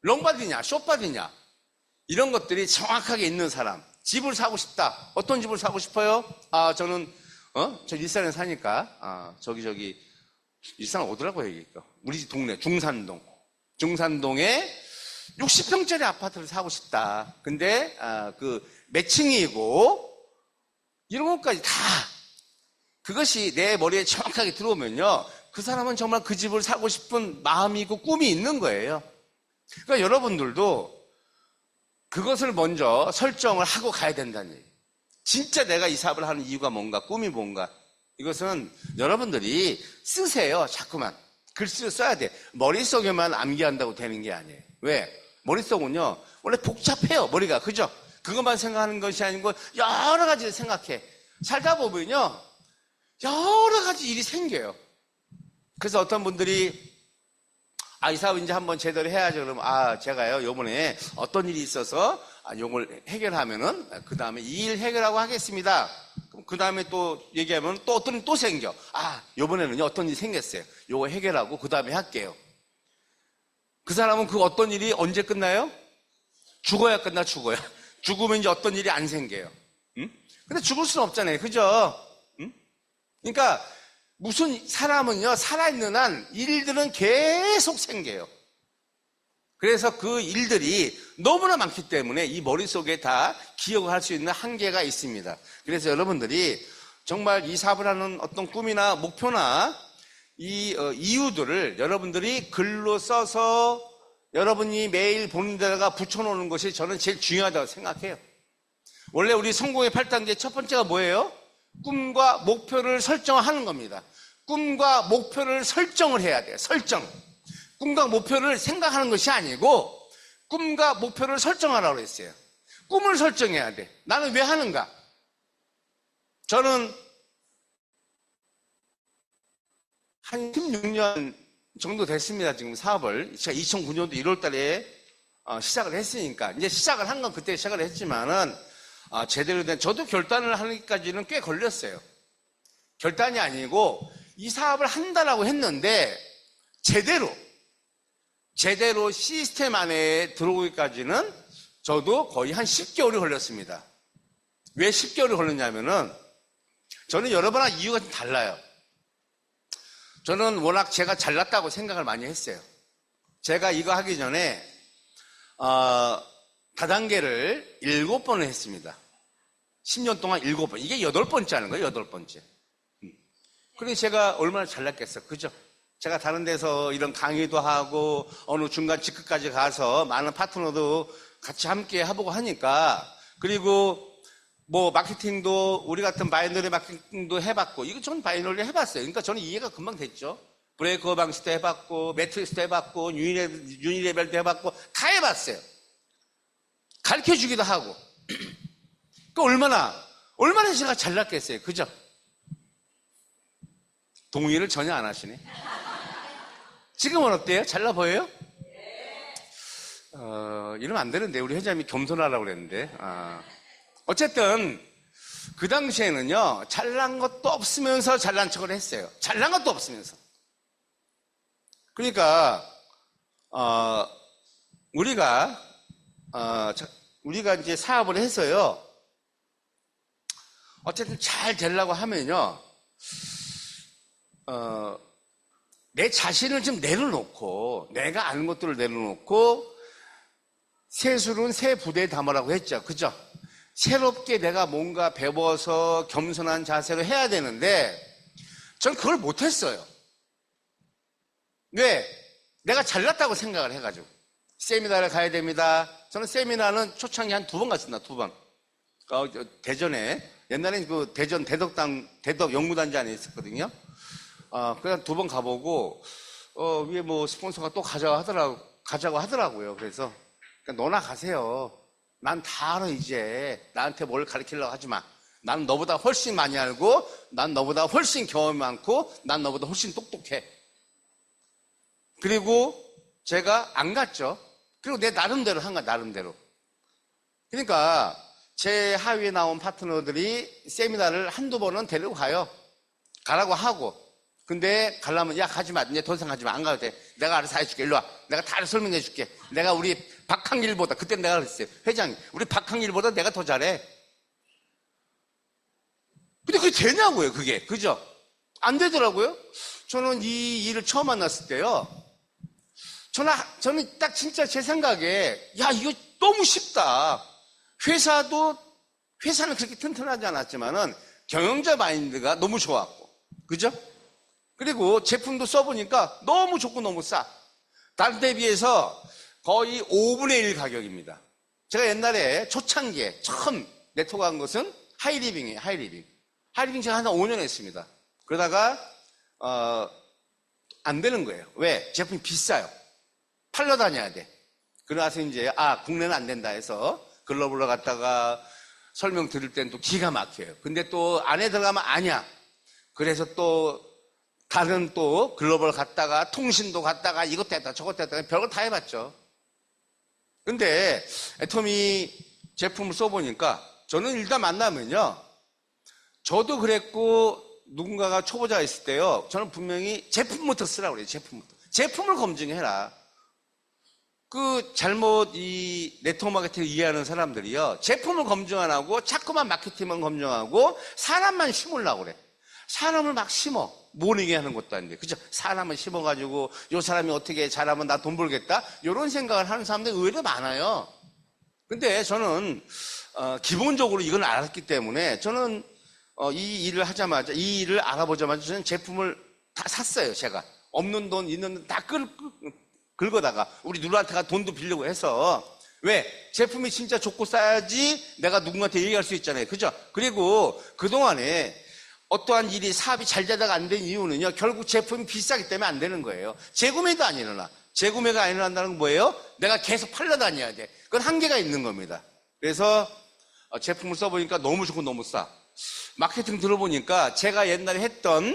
롱바디냐 숏바디냐 이런 것들이 정확하게 있는 사람. 집을 사고 싶다. 어떤 집을 사고 싶어요? 저는 저 일산에 사니까 저기 일산 어디라고 얘기할까? 우리 동네 중산동에 60평짜리 아파트를 사고 싶다. 근데 그 몇 층이고 이런 것까지 다 그것이 내 머리에 정확하게 들어오면요, 그 사람은 정말 그 집을 사고 싶은 마음이고 꿈이 있는 거예요. 그러니까 여러분들도 그것을 먼저 설정을 하고 가야 된다는 얘기예요. 진짜 내가 이 사업을 하는 이유가 뭔가, 꿈이 뭔가. 이것은 여러분들이 쓰세요. 자꾸만 글씨를 써야 돼. 머릿속에만 암기한다고 되는 게 아니에요. 왜? 머릿속은요 원래 복잡해요. 머리가. 그죠? 그것만 생각하는 것이 아니고 여러 가지를 생각해. 살다 보면요 여러 가지 일이 생겨요. 그래서 어떤 분들이 이 사업 이제 한번 제대로 해야죠. 그러면 제가요 요번에 어떤 일이 있어서 요걸 해결하면은 그 다음에 이 일 해결하고 하겠습니다. 그럼 그 다음에 또 얘기하면 또 어떤 일이 또 생겨. 요번에는요 어떤 일이 생겼어요. 요거 해결하고 그 다음에 할게요. 그 사람은 그 어떤 일이 언제 끝나요? 죽어야 끝나. 죽으면 이제 어떤 일이 안 생겨요. 근데 죽을 수는 없잖아요. 그죠? 그러니까 무슨 사람은요, 살아있는 한 일들은 계속 생겨요. 그래서 그 일들이 너무나 많기 때문에 이 머릿속에 다 기억을 할 수 있는 한계가 있습니다. 그래서 여러분들이 정말 이 사업을 하는 어떤 꿈이나 목표나 이 이유들을 여러분들이 글로 써서 여러분이 매일 보는 데다가 붙여놓는 것이 저는 제일 중요하다고 생각해요. 원래 우리 성공의 8단계 첫 번째가 뭐예요? 꿈과 목표를 설정하는 겁니다. 꿈과 목표를 설정을 해야 돼요. 설정. 꿈과 목표를 생각하는 것이 아니고 꿈과 목표를 설정하라고 했어요. 꿈을 설정해야 돼. 나는 왜 하는가? 저는 한 16년 정도 됐습니다. 지금 사업을. 제가 2009년도 1월 달에 시작을 했으니까. 이제 시작을 한 건 그때 시작을 했지만은 제대로 된, 저도 결단을 하기까지는 꽤 걸렸어요. 결단이 아니고 이 사업을 한다라고 했는데 제대로 시스템 안에 들어오기까지는 저도 거의 한 10개월이 걸렸습니다. 왜 10개월이 걸렸냐면은 저는 여러 번 한 이유가 좀 달라요. 저는 워낙 제가 잘났다고 생각을 많이 했어요. 제가 이거 하기 전에 다단계를 7번을 했습니다. 10년 동안 7번. 이게 8번째 하는 거예요. 8번째. 그러니 제가 얼마나 잘났겠어. 그죠? 제가 다른 데서 이런 강의도 하고 어느 중간 직급까지 가서 많은 파트너도 같이 함께 해보고 하니까, 그리고 뭐 마케팅도 우리 같은 바이너리 마케팅도 해봤고, 이거 전 바이너리 해봤어요. 그러니까 저는 이해가 금방 됐죠. 브레이커 방식도 해봤고 매트릭스도 해봤고 유니레벨도 해봤고 다 해봤어요. 가르쳐주기도 하고. 그 얼마나 제가 잘났겠어요. 그죠? 동의를 전혀 안 하시네. 지금은 어때요? 잘나 보여요? 이러면 안 되는데, 우리 회장님이 겸손하라고 그랬는데. 어쨌든 그 당시에는요, 잘난 것도 없으면서 잘난 척을 했어요. 잘난 것도 없으면서. 그러니까 우리가 이제 사업을 해서요, 어쨌든 잘 되려고 하면요, 내 자신을 좀 내려놓고, 내가 아는 것들을 내려놓고, 세술은 새 부대에 담으라고 했죠. 그죠? 새롭게 내가 뭔가 배워서 겸손한 자세로 해야 되는데, 전 그걸 못했어요. 왜? 내가 잘났다고 생각을 해가지고. 세미나를 가야 됩니다. 저는 세미나는 초창기 한 2번 갔습니다. 2번. 대전에, 옛날엔 그 대전 대덕 연구단지 안에 있었거든요. 그냥 2번 가보고, 위에 뭐 스폰서가 또 가자고 하더라고요. 그래서, 그러니까 너나 가세요. 난 다 알아, 이제. 나한테 뭘 가르치려고 하지 마. 난 너보다 훨씬 많이 알고, 난 너보다 훨씬 경험이 많고, 난 너보다 훨씬 똑똑해. 그리고 제가 안 갔죠. 그리고 내 나름대로 한 거야, 나름대로. 그러니까 제 하위에 나온 파트너들이 세미나를 한두 번은 데리고 가요. 가라고 하고. 근데 가려면, 야, 가지 마. 이제 더 이상 가지 마. 안 가도 돼. 내가 알아서 해줄게. 일로 와. 내가 다 설명해 줄게. 내가 우리 박항일보다, 그때 내가 그랬어요. 회장님, 우리 박항일보다 내가 더 잘해. 근데 그게 되냐고요, 그게. 그죠? 안 되더라고요. 저는 이 일을 처음 만났을 때요, 저는 딱 진짜 제 생각에, 야, 이거 너무 쉽다. 회사는 그렇게 튼튼하지 않았지만은 경영자 마인드가 너무 좋았고. 그죠? 그리고 제품도 써보니까 너무 좋고 너무 싸. 다른 데 비해서 거의 5분의 1 가격입니다. 제가 옛날에 초창기에 처음 네트워크 한 것은 하이리빙이에요. 하이리빙 제가 한 5년 했습니다. 그러다가 안 되는 거예요. 왜? 제품이 비싸요. 팔러 다녀야 돼. 그러나서 이제 국내는 안 된다 해서 글로벌로 갔다가 설명 드릴 땐 또 기가 막혀요. 근데 또 안에 들어가면 아니야. 그래서 또 다른 또 글로벌 갔다가 통신도 갔다가 이것도 했다 저것도 했다 별걸 다 해봤죠. 근데 애토미 제품을 써보니까 저는 일단 만나면요, 저도 그랬고 누군가가 초보자가 있을 때요, 저는 분명히 제품부터 쓰라고 그래요. 제품을 검증해라. 잘못 이 네트워크 마케팅을 이해하는 사람들이요, 제품을 검증 안 하고 자꾸만 마케팅만 검증하고 사람만 심으려고 그래. 사람을 막 심어. 모르게 하는 것도 아닌데. 그죠? 사람을 심어가지고, 요 사람이 어떻게 잘하면 나 돈 벌겠다? 이런 생각을 하는 사람들이 의외로 많아요. 근데 저는, 기본적으로 이걸 알았기 때문에, 저는, 이 일을 하자마자, 이 일을 알아보자마자 저는 제품을 다 샀어요, 제가. 없는 돈, 있는 돈 다 긁어다가, 우리 누나한테가 돈도 빌려고 해서, 왜? 제품이 진짜 좋고 싸야지 내가 누군가한테 얘기할 수 있잖아요. 그죠? 그리고 그동안에 어떠한 일이 사업이 잘 되다가 안 된 이유는요, 결국 제품이 비싸기 때문에 안 되는 거예요. 재구매도 안 일어나. 재구매가 안 일어난다는 건 뭐예요? 내가 계속 팔려다녀야 돼. 그건 한계가 있는 겁니다. 그래서 제품을 써보니까 너무 좋고 너무 싸. 마케팅 들어보니까 제가 옛날에 했던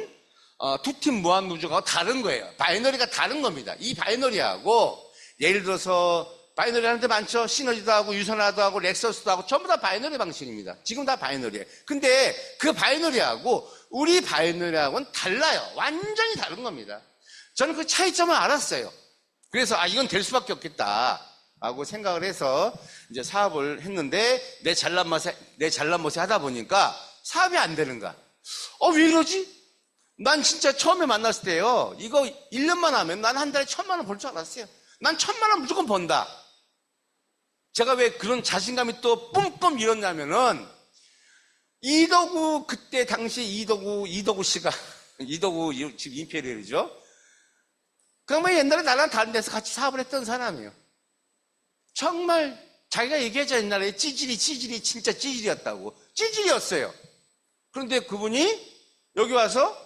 두 팀 무한누적하고 다른 거예요. 바이너리가 다른 겁니다. 이 바이너리하고 예를 들어서 바이너리 하는데 많죠? 시너지도 하고 유선화도 하고 렉서스도 하고 전부 다 바이너리 방식입니다. 지금 다 바이너리예요. 근데 그 바이너리하고 우리 바이너리하고는 달라요. 완전히 다른 겁니다. 저는 그 차이점을 알았어요. 그래서 이건 될 수밖에 없겠다 하고 생각을 해서 이제 사업을 했는데 내 잘난 멋에 하다 보니까 사업이 안 되는 거야. 왜 이러지? 난 진짜 처음에 만났을 때요, 이거 1년만 하면 난 한 달에 1,000만 원 벌 줄 알았어요. 난 1,000만 원 무조건 번다. 제가 왜 그런 자신감이 또 뿜뿜 일었냐면은, 그때 당시 이덕우 씨가, 지금 임페리얼이죠? 그러면 옛날에 나랑 다른 데서 같이 사업을 했던 사람이에요. 정말 자기가 얘기하자 옛날에 찌질이 진짜 찌질이었다고. 찌질이었어요. 그런데 그분이 여기 와서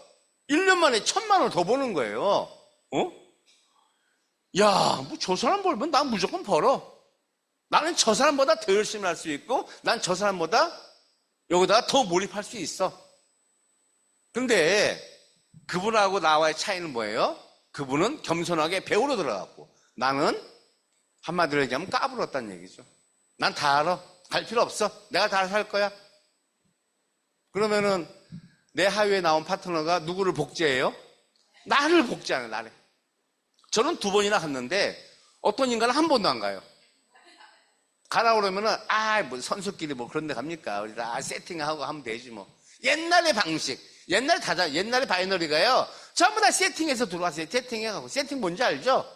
1년 만에 1,000만 원을 더 버는 거예요. 야, 뭐 저 사람 벌면 난 무조건 벌어. 나는 저 사람보다 더 열심히 할 수 있고, 난 저 사람보다 여기다가 더 몰입할 수 있어. 근데 그분하고 나와의 차이는 뭐예요? 그분은 겸손하게 배우러 들어갔고, 나는 한마디로 얘기하면 까불었다는 얘기죠. 난 다 알아. 갈 필요 없어. 내가 다 할 거야. 그러면은 내 하위에 나온 파트너가 누구를 복제해요? 나를 복제하는, 나를. 저는 2번이나 갔는데 어떤 인간은 한 번도 안 가요. 가라 그러면은 뭐 선수끼리 뭐 그런 데 갑니까? 우리 다 세팅하고 하면 되지 뭐. 옛날의 방식, 옛날에 바이너리가요, 전부 다 세팅해서 들어왔어요. 세팅해가고. 세팅 뭔지 알죠?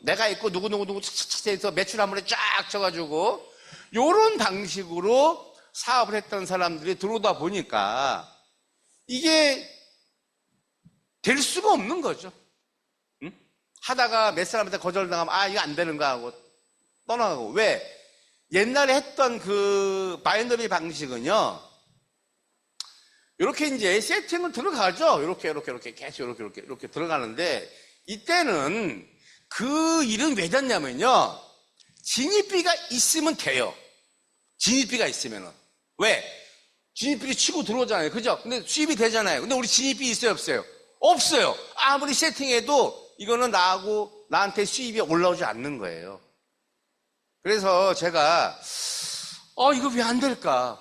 내가 있고 누구 착착 해서 매출 한 번에 쫙 쳐가지고 요런 방식으로 사업을 했던 사람들이 들어오다 보니까 이게 될 수가 없는 거죠. 하다가 몇 사람한테 거절당하면 이거 안 되는 거 하고 떠나가고. 왜? 옛날에 했던 그 바이너리 방식은요, 이렇게 이제 세팅을 들어가죠. 이렇게 계속 이렇게 들어가는데, 이때는 그 일은 왜 됐냐면요, 진입비가 있으면 돼요. 진입비가 있으면은. 왜? 진입비를 치고 들어오잖아요. 그죠? 근데 수입이 되잖아요. 근데 우리 진입비 있어요, 없어요? 없어요. 아무리 세팅해도 이거는 나한테 수입이 올라오지 않는 거예요. 그래서 제가 이거 왜 안 될까?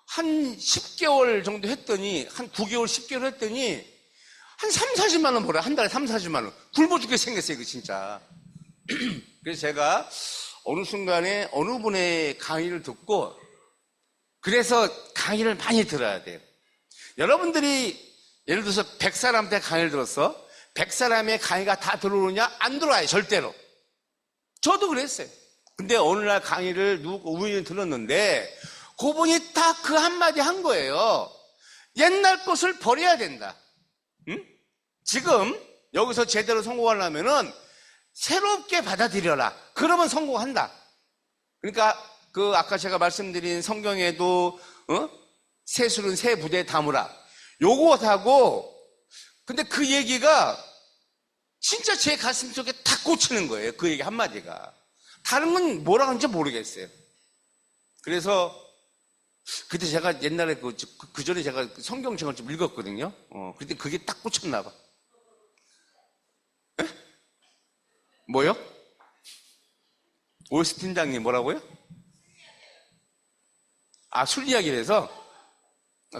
한 10개월 정도 했더니, 한 9개월, 10개월 했더니 한 3, 40만 원 벌어요. 한 달에 3, 40만 원. 굶어 죽게 생겼어요, 이거 진짜. 그래서 제가 어느 순간에 어느 분의 강의를 듣고, 그래서 강의를 많이 들어야 돼요. 여러분들이 예를 들어서 100사람한테 강의를 들었어. 100사람의 강의가 다 들어오느냐? 안 들어와요, 절대로. 저도 그랬어요. 근데 어느 날 강의를 우연히 들었는데, 그분이 딱 그 한마디 한 거예요. 옛날 것을 버려야 된다. 지금 여기서 제대로 성공하려면은 새롭게 받아들여라. 그러면 성공한다. 그러니까 아까 제가 말씀드린 성경에도 새술은 새 부대에 담으라. 요것하고, 근데 그 얘기가 진짜 제 가슴 속에 탁 꽂히는 거예요. 그 얘기 한마디가. 다른 건 뭐라 하는지 모르겠어요. 그래서 그때 제가 옛날에 그 전에 제가 성경책을 좀 읽었거든요. 그때 그게 딱 꽂혔나 봐. 에? 뭐요? 오스 팀장님 뭐라고요? 술 이야기를 해서?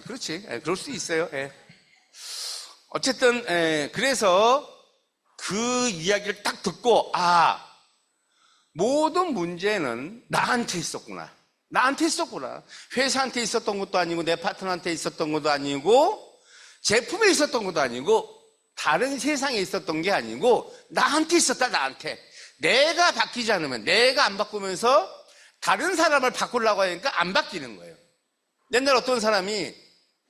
그렇지. 그럴 수 있어요. 어쨌든, 그래서 그 이야기를 딱 듣고, 모든 문제는 나한테 있었구나. 회사한테 있었던 것도 아니고, 내 파트너한테 있었던 것도 아니고, 제품에 있었던 것도 아니고 다른 세상에 있었던 게 아니고 나한테 있었다. 나한테. 내가 바뀌지 않으면, 내가 안 바꾸면서 다른 사람을 바꾸려고 하니까 안 바뀌는 거예요. 옛날 어떤 사람이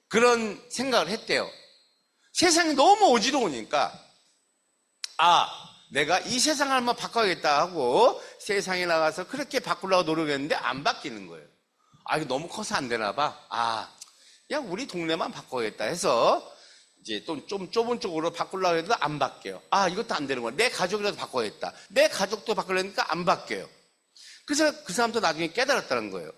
그런 생각을 했대요. 세상이 너무 어지러우니까 내가 이 세상을 한번 바꿔야겠다 하고 세상에 나가서 그렇게 바꾸려고 노력했는데 안 바뀌는 거예요. 이거 너무 커서 안 되나 봐. 그냥 우리 동네만 바꿔야겠다 해서 이제 또 좀 좁은 쪽으로 바꾸려고 해도 안 바뀌어요. 이것도 안 되는 거야. 내 가족이라도 바꿔야겠다. 내 가족도 바꾸려니까 안 바뀌어요. 그래서 그 사람도 나중에 깨달았다는 거예요.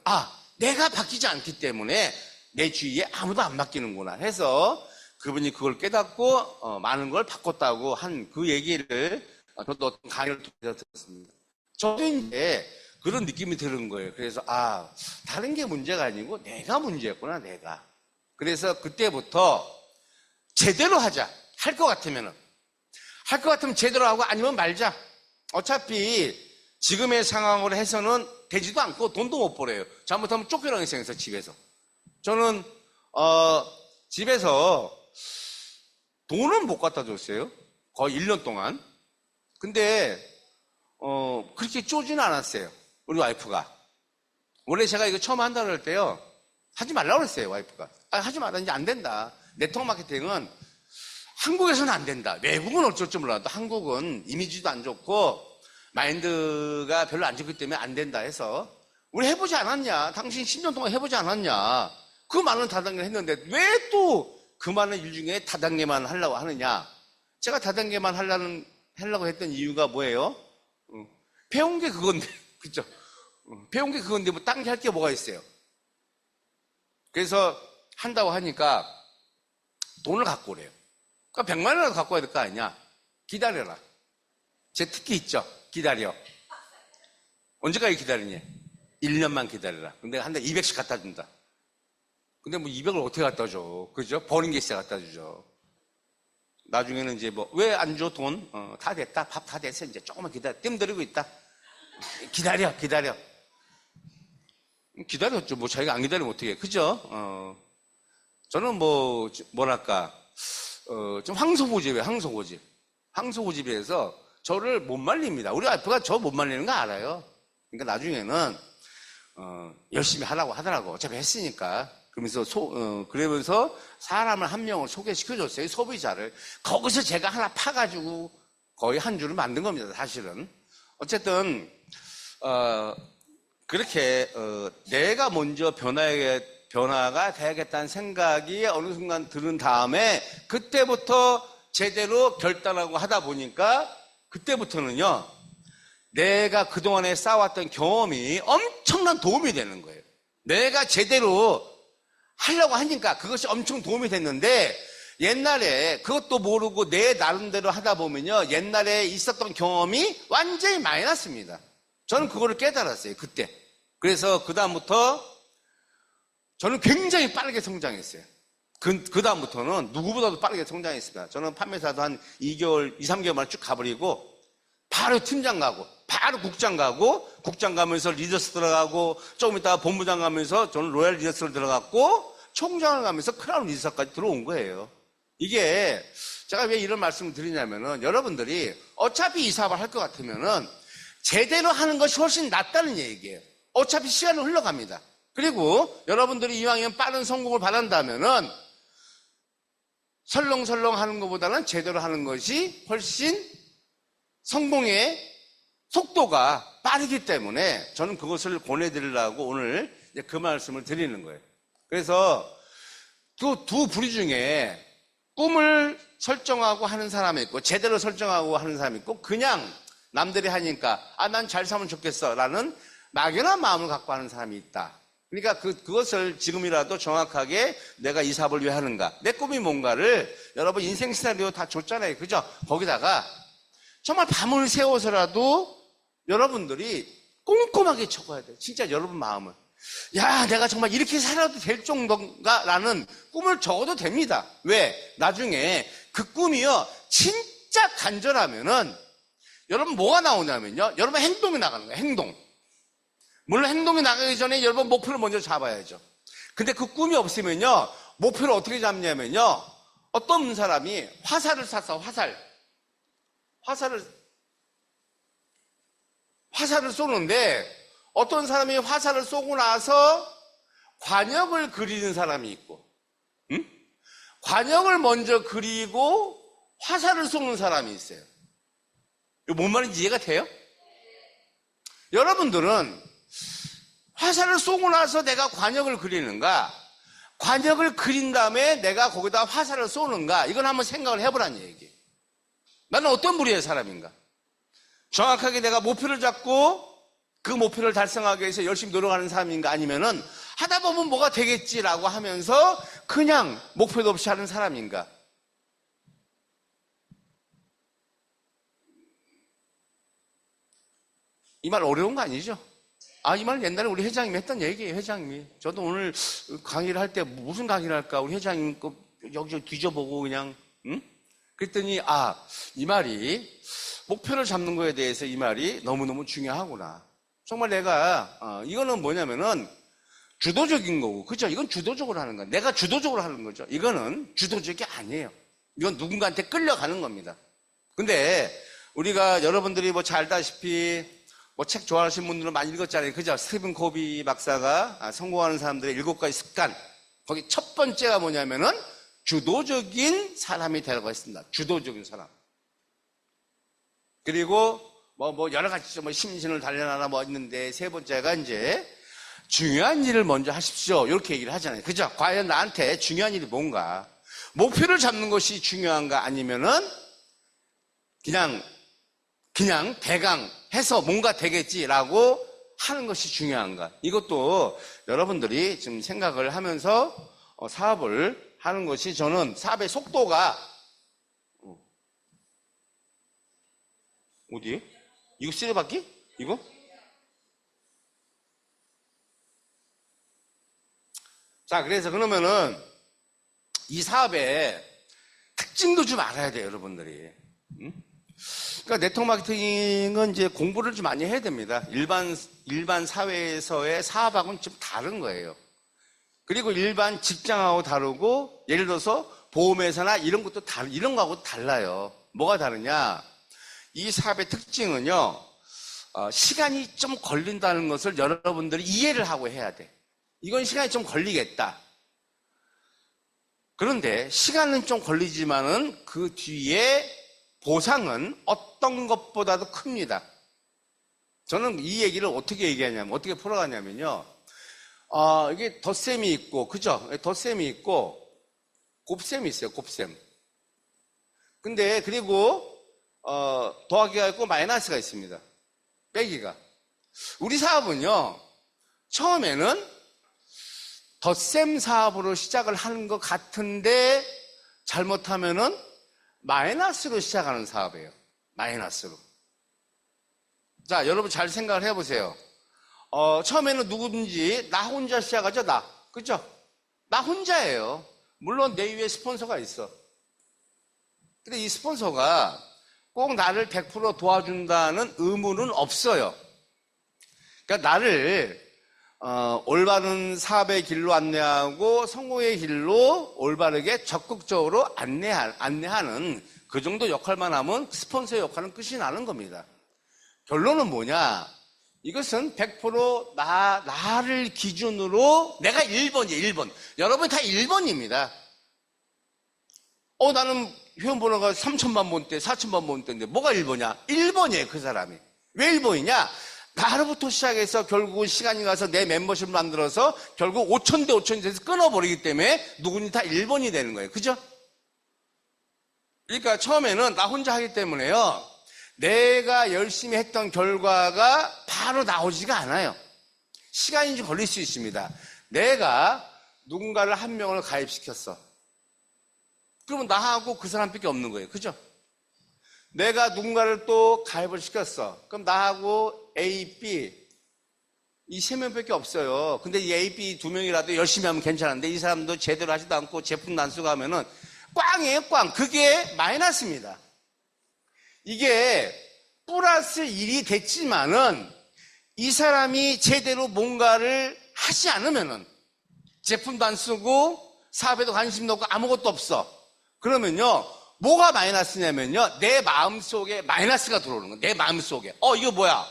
내가 바뀌지 않기 때문에 내 주위에 아무도 안 바뀌는구나 해서 그분이 그걸 깨닫고 많은 걸 바꿨다고 한 그 얘기를 저도 어떤 강의를 통해서 들었습니다. 저도 이제 그런 느낌이 드는 거예요. 그래서 다른 게 문제가 아니고 내가 문제였구나. 내가. 그래서 그때부터 제대로 하자. 할 것 같으면 제대로 하고 아니면 말자. 어차피 지금의 상황으로 해서는 되지도 않고 돈도 못 벌어요. 잘못하면 쫓겨나게 생겨서 집에서. 저는 집에서 돈은 못 갖다 줬어요. 거의 1년 동안. 근데 그렇게 쪼지는 않았어요. 우리 와이프가. 원래 제가 이거 처음 한다고 할 때요. 하지 말라고 그랬어요. 와이프가. 하지 마라. 이제 안 된다. 네트워크 마케팅은 한국에서는 안 된다. 외국은 어쩔 줄 몰라도 한국은 이미지도 안 좋고 마인드가 별로 안 좋기 때문에 안 된다 해서 우리 해보지 않았냐? 당신 10년 동안 해보지 않았냐? 그 많은 다단계를 했는데 왜 또 그 많은 일 중에 다단계만 하려고 하느냐? 제가 다단계만 하려고 했던 이유가 뭐예요? 배운 게 그건데, 그죠? 배운 게 그건데 뭐 딴 게 할 게 뭐가 있어요? 그래서 한다고 하니까 돈을 갖고 오래요. 그러니까 100만 원이라도 갖고 와야 될 거 아니냐? 기다려라. 제 특기 있죠? 기다려. 언제까지 기다리니? 1년만 기다려라. 근데 한 달에 200씩 갖다 준다. 근데 뭐 200을 어떻게 갖다 줘? 그죠? 버는 게 있어야 갖다 주죠. 나중에는 이제 뭐, 왜 안 줘, 돈? 다 됐다. 밥 다 됐어. 이제 조금만 기다려. 뜸들이고 있다. 기다려. 기다렸죠. 뭐 자기가 안 기다리면 어떻게 해. 그죠? 저는 뭐랄까, 좀 항소고집이에요. 항소고집에서 저를 못 말립니다. 우리 와이프가 저 못 말리는 거 알아요. 그러니까 나중에는, 열심히 하라고 하더라고. 어차피 했으니까. 그러면서 사람을 한 명을 소개시켜줬어요. 소비자를. 거기서 제가 하나 파가지고 거의 한 줄을 만든 겁니다. 사실은. 어쨌든, 그렇게, 내가 먼저 변화가 돼야겠다는 생각이 어느 순간 들은 다음에 그때부터 제대로 결단하고 하다 보니까 그때부터는요, 내가 그동안에 쌓아왔던 경험이 엄청난 도움이 되는 거예요. 내가 제대로 하려고 하니까 그것이 엄청 도움이 됐는데 옛날에 그것도 모르고 내 나름대로 하다 보면요, 옛날에 있었던 경험이 완전히 마이너스입니다. 저는 그거를 깨달았어요. 그때. 그래서 그 다음부터 저는 굉장히 빠르게 성장했어요. 그 다음부터는 누구보다도 빠르게 성장했습니다. 저는 판매사도 한 2개월, 2, 3개월 만에 쭉 가버리고 바로 팀장 가고 바로 국장 가고 국장 가면서 리더스 들어가고 조금 있다가 본부장 가면서 저는 로얄 리더스로 들어갔고 총장을 가면서 크라운 리더스까지 들어온 거예요. 이게 제가 왜 이런 말씀을 드리냐면은 여러분들이 어차피 이 사업을 할 것 같으면은 제대로 하는 것이 훨씬 낫다는 얘기예요. 어차피 시간은 흘러갑니다. 그리고 여러분들이 이왕이면 빠른 성공을 바란다면은 설렁설렁 하는 것보다는 제대로 하는 것이 훨씬 성공의 속도가 빠르기 때문에 저는 그것을 권해드리려고 오늘 그 말씀을 드리는 거예요. 그래서 두 부류 중에 꿈을 설정하고 하는 사람이 있고 제대로 설정하고 하는 사람이 있고 그냥 남들이 하니까 난 잘 살면 좋겠어 라는 막연한 마음을 갖고 하는 사람이 있다. 그러니까 그것을 지금이라도 정확하게 내가 이 사업을 왜 하는가, 내 꿈이 뭔가를 여러분 인생 시나리오 다 줬잖아요. 그죠? 거기다가 정말 밤을 새워서라도 여러분들이 꼼꼼하게 적어야 돼요. 진짜 여러분 마음을. 야, 내가 정말 이렇게 살아도 될 정도인가라는 꿈을 적어도 됩니다. 왜? 나중에 그 꿈이요, 진짜 간절하면은 여러분 뭐가 나오냐면요, 여러분 행동이 나가는 거예요. 행동. 물론 행동이 나가기 전에 여러분 목표를 먼저 잡아야죠. 근데 그 꿈이 없으면요, 목표를 어떻게 잡냐면요, 어떤 사람이 화살을 쐈어, 화살을 쏘는데 어떤 사람이 화살을 쏘고 나서 관역을 그리는 사람이 있고, 응? 관역을 먼저 그리고 화살을 쏘는 사람이 있어요. 이거 뭔 말인지 이해가 돼요? 여러분들은 화살을 쏘고 나서 내가 관역을 그리는가, 관역을 그린 다음에 내가 거기다 화살을 쏘는가, 이건 한번 생각을 해보라는 얘기예요. 나는 어떤 부류의 사람인가? 정확하게 내가 목표를 잡고 그 목표를 달성하기 위해서 열심히 노력하는 사람인가, 아니면은 하다 보면 뭐가 되겠지라고 하면서 그냥 목표도 없이 하는 사람인가? 이 말 어려운 거 아니죠? 이 말은 옛날에 우리 회장님이 했던 얘기예요, 회장님이. 저도 오늘 강의를 할 때 무슨 강의를 할까? 우리 회장님 거 여기저기 뒤져보고 그냥, 응? 그랬더니, 이 말이, 목표를 잡는 거에 대해서 이 말이 너무너무 중요하구나. 정말 내가, 이거는 뭐냐면은, 주도적인 거고, 그죠? 이건 주도적으로 하는 거야. 내가 주도적으로 하는 거죠. 이거는 주도적이 아니에요. 이건 누군가한테 끌려가는 겁니다. 근데, 우리가 여러분들이 뭐 잘 알다시피, 뭐 책 좋아하시는 분들은 많이 읽었잖아요. 그죠? 스티븐 코비 박사가 성공하는 사람들의 7가지 습관. 거기 첫 번째가 뭐냐면은 주도적인 사람이 되라고 했습니다. 주도적인 사람. 그리고 뭐 여러 가지 뭐 심신을 단련하나 뭐 있는데 세 번째가 이제 중요한 일을 먼저 하십시오. 이렇게 얘기를 하잖아요. 그죠? 과연 나한테 중요한 일이 뭔가? 목표를 잡는 것이 중요한가? 아니면은 그냥 대강 해서 뭔가 되겠지라고 하는 것이 중요한가? 이것도 여러분들이 지금 생각을 하면서 사업을 하는 것이, 저는 사업의 속도가 어디에? 이거 쓰레받기? 이거? 자, 그래서 그러면은 이 사업의 특징도 좀 알아야 돼요, 여러분들이. 응? 그러니까 네트워크 마케팅은 이제 공부를 좀 많이 해야 됩니다. 일반 사회에서의 사업하고는 좀 다른 거예요. 그리고 일반 직장하고 다르고, 예를 들어서 보험회사나 이런 거하고 달라요. 뭐가 다르냐? 이 사업의 특징은요, 시간이 좀 걸린다는 것을 여러분들이 이해를 하고 해야 돼. 이건 시간이 좀 걸리겠다. 그런데 시간은 좀 걸리지만은 그 뒤에 보상은 어떤 것보다도 큽니다. 저는 이 얘기를 어떻게 풀어가냐면요. 이게 덧셈이 있고, 그죠? 덧셈이 있고, 곱셈이 있어요, 곱셈. 근데, 그리고, 더하기가 있고, 마이너스가 있습니다. 빼기가. 우리 사업은요, 처음에는 덧셈 사업으로 시작을 하는 것 같은데, 잘못하면은, 마이너스로 시작하는 사업이에요. 마이너스로. 자, 여러분 잘 생각을 해보세요. 처음에는 누구든지 나 혼자 시작하죠, 나. 그죠? 나 혼자예요. 물론 내 위에 스폰서가 있어. 근데 이 스폰서가 꼭 나를 100% 도와준다는 의무는 없어요. 그러니까 나를 올바른 사업의 길로 안내하고 성공의 길로 올바르게 적극적으로 안내하는 그 정도 역할만 하면 스폰서의 역할은 끝이 나는 겁니다. 결론은 뭐냐? 이것은 100% 나를 기준으로 내가 1번이에요, 1번. 여러분 다 1번입니다. 나는 회원번호가 3,000만 번대, 4,000만 번대인데 뭐가 1번이야? 1번이에요, 그 사람이. 왜 1번이냐? 나로부터 시작해서 결국은 시간이 가서 내 멤버십을 만들어서 결국 5,000대 5,000대 돼서 끊어버리기 때문에 누구니 다 1번이 되는 거예요. 그죠? 그러니까 처음에는 나 혼자 하기 때문에요. 내가 열심히 했던 결과가 바로 나오지가 않아요. 시간이 좀 걸릴 수 있습니다. 내가 누군가를 한 명을 가입시켰어. 그러면 나하고 그 사람밖에 없는 거예요. 그죠? 내가 누군가를 또 가입을 시켰어. 그럼 나하고 A, B 이 세 명밖에 없어요. 근데 이 A, B 두 명이라도 열심히 하면 괜찮은데 이 사람도 제대로 하지도 않고 제품 난수가 하면은 꽝이에요, 꽝. 그게 마이너스입니다. 이게 플러스 1이 됐지만은 이 사람이 제대로 뭔가를 하지 않으면은 제품도 안 쓰고 사업에도 관심도 없고 아무것도 없어. 그러면요, 뭐가 마이너스냐면요, 내 마음속에 마이너스가 들어오는 거예요. 내 마음속에. 이거 뭐야?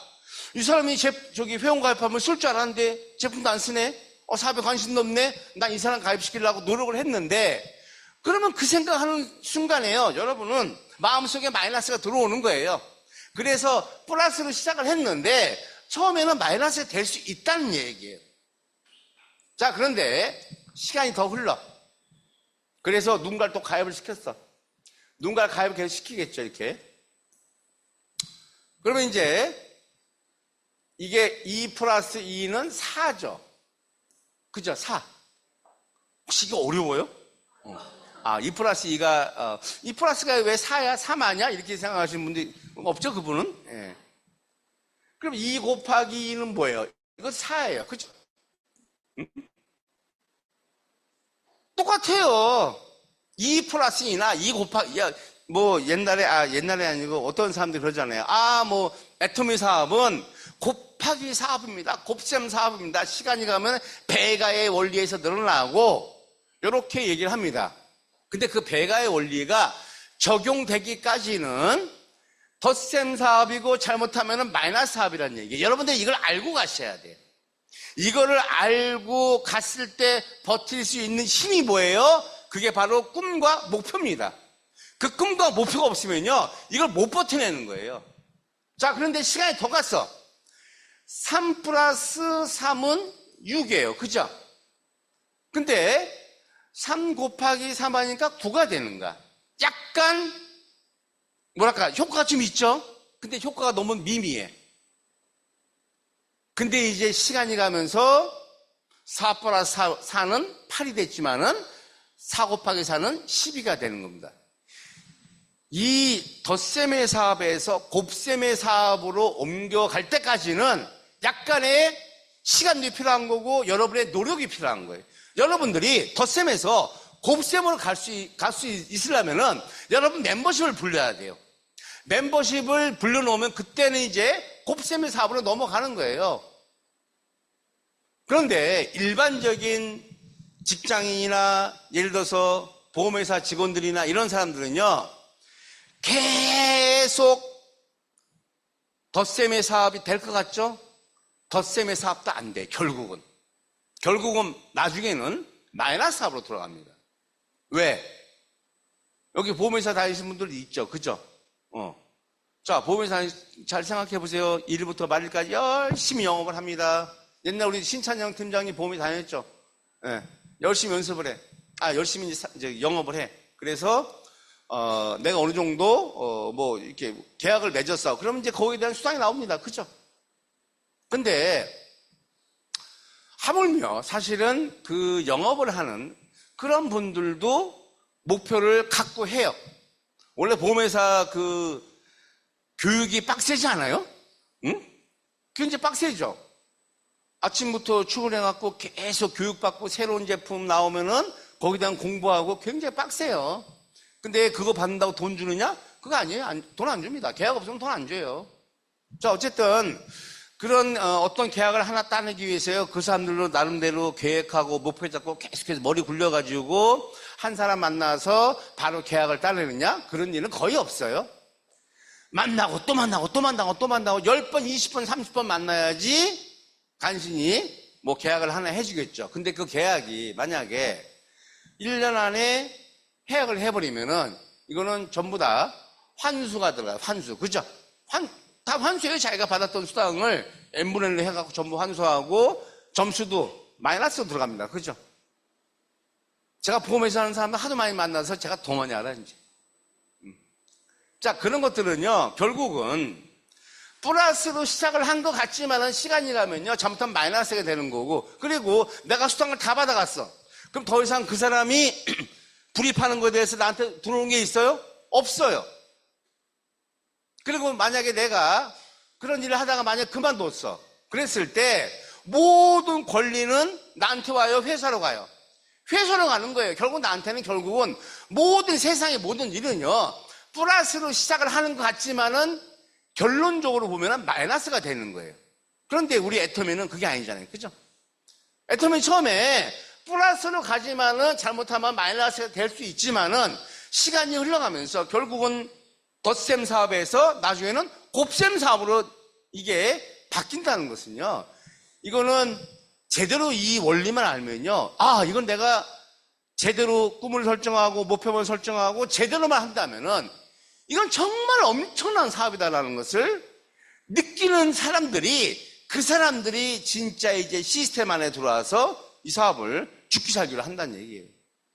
이 사람이 저기 회원 가입하면 쓸 줄 알았는데 제품도 안 쓰네? 사업에 관심도 없네? 난 이 사람 가입시키려고 노력을 했는데, 그러면 그 생각하는 순간에요, 여러분은 마음속에 마이너스가 들어오는 거예요. 그래서 플러스로 시작을 했는데 처음에는 마이너스가 될 수 있다는 얘기예요. 자, 그런데 시간이 더 흘러. 그래서 누군가를 또 가입을 시켰어. 누군가를 가입을 계속 시키겠죠, 이렇게. 그러면 이제 이게 2 플러스 2는 4죠. 그죠? 4. 혹시 이거 어려워요? 2 플러스 2가, 2 플러스가 왜 4야? 3 아니야? 이렇게 생각하시는 분들이 없죠, 그분은? 예. 그럼 2 곱하기 2는 뭐예요? 이거 4예요. 그죠? 응? 똑같아요. 2 플러스 2나 2 곱하기, 옛날에 아니고 어떤 사람들이 그러잖아요. 애토미 사업은 곱하기 사업입니다. 곱셈 사업입니다. 시간이 가면 배가의 원리에서 늘어나고, 이렇게 얘기를 합니다. 근데 그 배가의 원리가 적용되기까지는 덧셈 사업이고 잘못하면 마이너스 사업이라는 얘기예요. 여러분들 이걸 알고 가셔야 돼요. 이거를 알고 갔을 때 버틸 수 있는 힘이 뭐예요? 그게 바로 꿈과 목표입니다. 그 꿈과 목표가 없으면요, 이걸 못 버텨내는 거예요. 자, 그런데 시간이 더 갔어. 3 플러스 3은 6이에요. 그죠? 근데 3 곱하기 3 하니까 9가 되는 거야. 약간 효과가 좀 있죠? 근데 효과가 너무 미미해. 근데 이제 시간이 가면서 4 플러스 4는 8이 됐지만은 4 곱하기 4는 12가 되는 겁니다. 이 덧셈의 사업에서 곱셈의 사업으로 옮겨갈 때까지는 약간의 시간도 필요한 거고 여러분의 노력이 필요한 거예요. 여러분들이 덧셈에서 곱셈으로 갈 수 있으려면은 여러분 멤버십을 불러야 돼요. 멤버십을 불러놓으면 그때는 이제 곱셈의 사업으로 넘어가는 거예요. 그런데 일반적인 직장인이나 예를 들어서 보험회사 직원들이나 이런 사람들은요, 계속 덧셈의 사업이 될 것 같죠? 덧셈의 사업도 안 돼, 결국은 나중에는 마이너스 사업으로 돌아갑니다. 왜? 여기 보험회사 다니시는 분들도 있죠, 그죠? 자, 보험회사 잘 생각해 보세요. 1일부터 말일까지 열심히 영업을 합니다. 옛날 우리 신찬영 팀장님 보험에 다녔죠? 예, 열심히 연습을 해. 열심히 이제 영업을 해. 그래서 내가 어느 정도 이렇게 계약을 맺었어. 그러면 이제 거기에 대한 수당이 나옵니다. 그죠? 근데 하물며 사실은 그 영업을 하는 그런 분들도 목표를 갖고 해요. 원래 보험회사 그 교육이 빡세지 않아요? 응? 굉장히 빡세죠? 아침부터 출근해갖고 계속 교육받고 새로운 제품 나오면은 거기에 대한 공부하고 굉장히 빡세요. 근데 그거 받는다고 돈 주느냐? 그거 아니에요. 돈 안 줍니다. 계약 없으면 돈 안 줘요. 자, 어쨌든 그런 어떤 계약을 하나 따내기 위해서요, 그 사람들로 나름대로 계획하고 목표 잡고 계속해서 머리 굴려가지고 한 사람 만나서 바로 계약을 따내느냐? 그런 일은 거의 없어요. 만나고 또 만나고 또 만나고 또 만나고 10번, 20번, 30번 만나야지 간신히 계약을 하나 해주겠죠. 근데 그 계약이 만약에 1년 안에 해약을 해버리면은 이거는 전부 다 환수가 들어가요. 환수. 그죠? 다 환수해요. 자기가 받았던 수당을 n분의 1로 해갖고 전부 환수하고 점수도 마이너스로 들어갑니다. 그죠? 제가 보험회사 하는 사람들 하도 많이 만나서 제가 더 많이 알아요, 이제. 자, 그런 것들은요, 결국은 플러스로 시작을 한 것 같지만은 시간이 가면요, 잘못하면 마이너스가 되는 거고, 그리고 내가 수당을 다 받아갔어. 그럼 더 이상 그 사람이 불입하는 거에 대해서 나한테 들어오는 게 있어요? 없어요. 그리고 만약에 내가 그런 일을 하다가 만약에 그만뒀어. 그랬을 때 모든 권리는 나한테 와요? 회사로 가요? 회사로 가는 거예요. 결국 나한테는 결국은 모든 세상의 모든 일은요, 플러스로 시작을 하는 것 같지만은 결론적으로 보면은 마이너스가 되는 거예요. 그런데 우리 애터미는 그게 아니잖아요. 그죠? 애터미 처음에 플러스로 가지만은 잘못하면 마이너스가 될 수 있지만은 시간이 흘러가면서 결국은 덧셈 사업에서 나중에는 곱셈 사업으로 이게 바뀐다는 것은요, 이거는 제대로 이 원리만 알면요, 이건 내가 제대로 꿈을 설정하고 목표를 설정하고 제대로만 한다면은 이건 정말 엄청난 사업이다라는 것을 느끼는 사람들이, 그 사람들이 진짜 이제 시스템 안에 들어와서 이 사업을 죽기 살기로 한다는 얘기예요.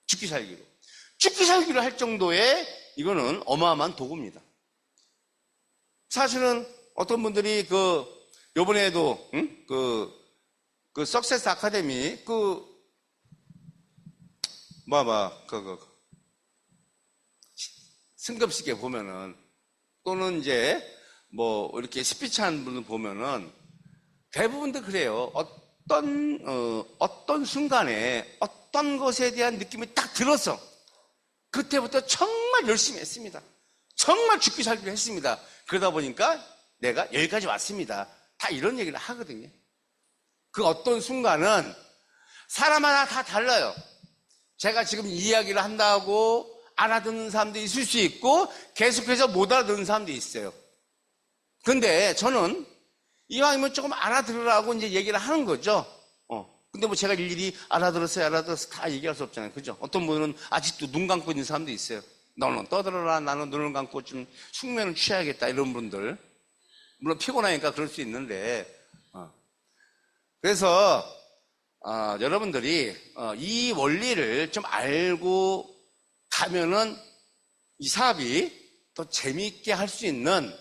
죽기 살기로. 죽기 살기로 할 정도의 이거는 어마어마한 도구입니다. 사실은 어떤 분들이 요번에도, 석세스 아카데미, 승급식에 보면은, 또는 이제, 이렇게 스피치 하는 분들 보면은, 대부분도 그래요. 어떤 순간에 어떤 것에 대한 느낌이 딱 들어서, 그때부터 정말 열심히 했습니다. 정말 죽기 살기로 했습니다. 그러다 보니까 내가 여기까지 왔습니다. 다 이런 얘기를 하거든요. 그 어떤 순간은 사람마다 다 달라요. 제가 지금 이야기를 한다고 알아듣는 사람도 있을 수 있고 계속해서 못 알아듣는 사람도 있어요. 근데 저는 이왕이면 조금 알아들으라고 이제 얘기를 하는 거죠. 근데 제가 일일이 알아들었어요 다 얘기할 수 없잖아요. 그죠? 어떤 분은 아직도 눈 감고 있는 사람도 있어요. 너는 떠들어라, 나는 눈을 감고 좀 숙면을 취해야겠다, 이런 분들. 물론 피곤하니까 그럴 수 있는데, 그래서 여러분들이 이 원리를 좀 알고 가면은 이 사업이 더 재미있게 할 수 있는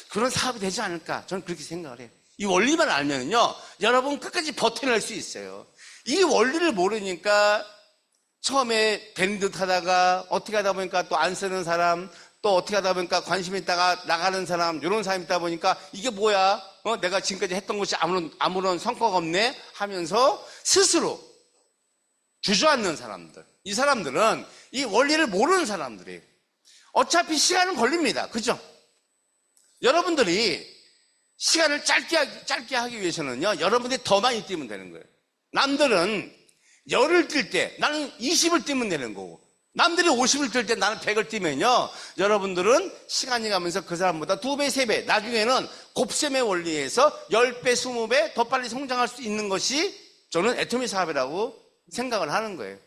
그런 사업이 되지 않을까, 저는 그렇게 생각을 해요. 이 원리만 알면요, 여러분 끝까지 버텨낼 수 있어요. 이 원리를 모르니까 처음에 된 듯 하다가 어떻게 하다 보니까 또 안 쓰는 사람, 또 어떻게 하다 보니까 관심 있다가 나가는 사람, 이런 사람이 있다 보니까 이게 뭐야? 내가 지금까지 했던 것이 아무런 성과가 없네? 하면서 스스로 주저앉는 사람들. 이 사람들은 이 원리를 모르는 사람들이에요. 어차피 시간은 걸립니다. 그죠? 여러분들이 시간을 짧게 하기 위해서는요, 여러분들이 더 많이 뛰면 되는 거예요. 남들은 열을 뛸 때 나는 20을 뛰면 되는 거고, 남들이 50을 뛸 때 나는 100을 뛰면요, 여러분들은 시간이 가면서 그 사람보다 2배, 3배, 나중에는 곱셈의 원리에서 10배, 20배 더 빨리 성장할 수 있는 것이 저는 애토미 사업이라고 생각을 하는 거예요.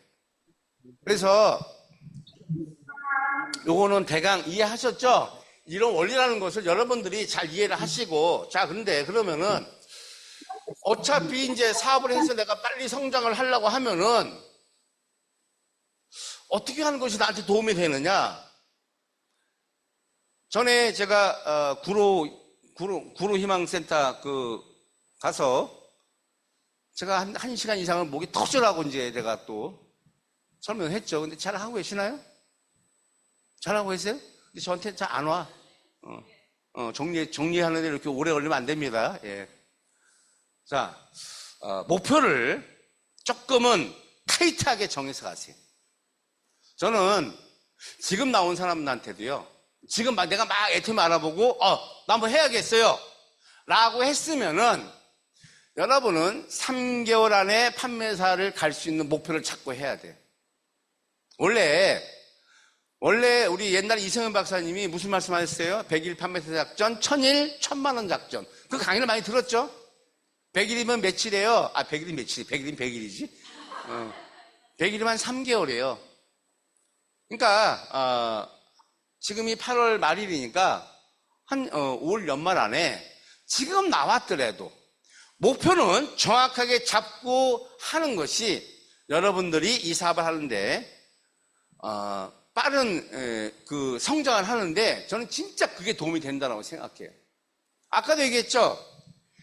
그래서 요거는 대강 이해하셨죠? 이런 원리라는 것을 여러분들이 잘 이해를 하시고, 자, 근데 그러면은 어차피 이제 사업을 해서 내가 빨리 성장을 하려고 하면은 어떻게 하는 것이 나한테 도움이 되느냐? 전에 제가 구로 희망센터 가서 제가 한 시간 이상을 목이 터져라고 이제 내가 또 설명했죠. 근데 잘 하고 계시나요? 잘 하고 계세요? 근데 저한테 잘 안 와. 정리하는데 이렇게 오래 걸리면 안 됩니다. 예. 자, 목표를 조금은 타이트하게 정해서 가세요. 저는 지금 나온 사람들한테도요, 지금 내가 막 애템 알아보고, 나 한번 해야겠어요 라고 했으면은, 여러분은 3개월 안에 판매사를 갈 수 있는 목표를 찾고 해야 돼요. 원래 우리 옛날에 이성현 박사님이 무슨 말씀 하셨어요? 100일 판매사 작전, 1000일 1000만원 작전. 그 강의를 많이 들었죠? 100일이면 며칠이에요? 100일이 며칠이? 100일이면 100일이지? 100일이면 3개월이에요. 그러니까, 지금이 8월 말일이니까, 한, 5월 연말 안에, 지금 나왔더라도, 목표는 정확하게 잡고 하는 것이, 여러분들이 이 사업을 하는데, 빠른, 성장을 하는데, 저는 진짜 그게 도움이 된다고 생각해요. 아까도 얘기했죠?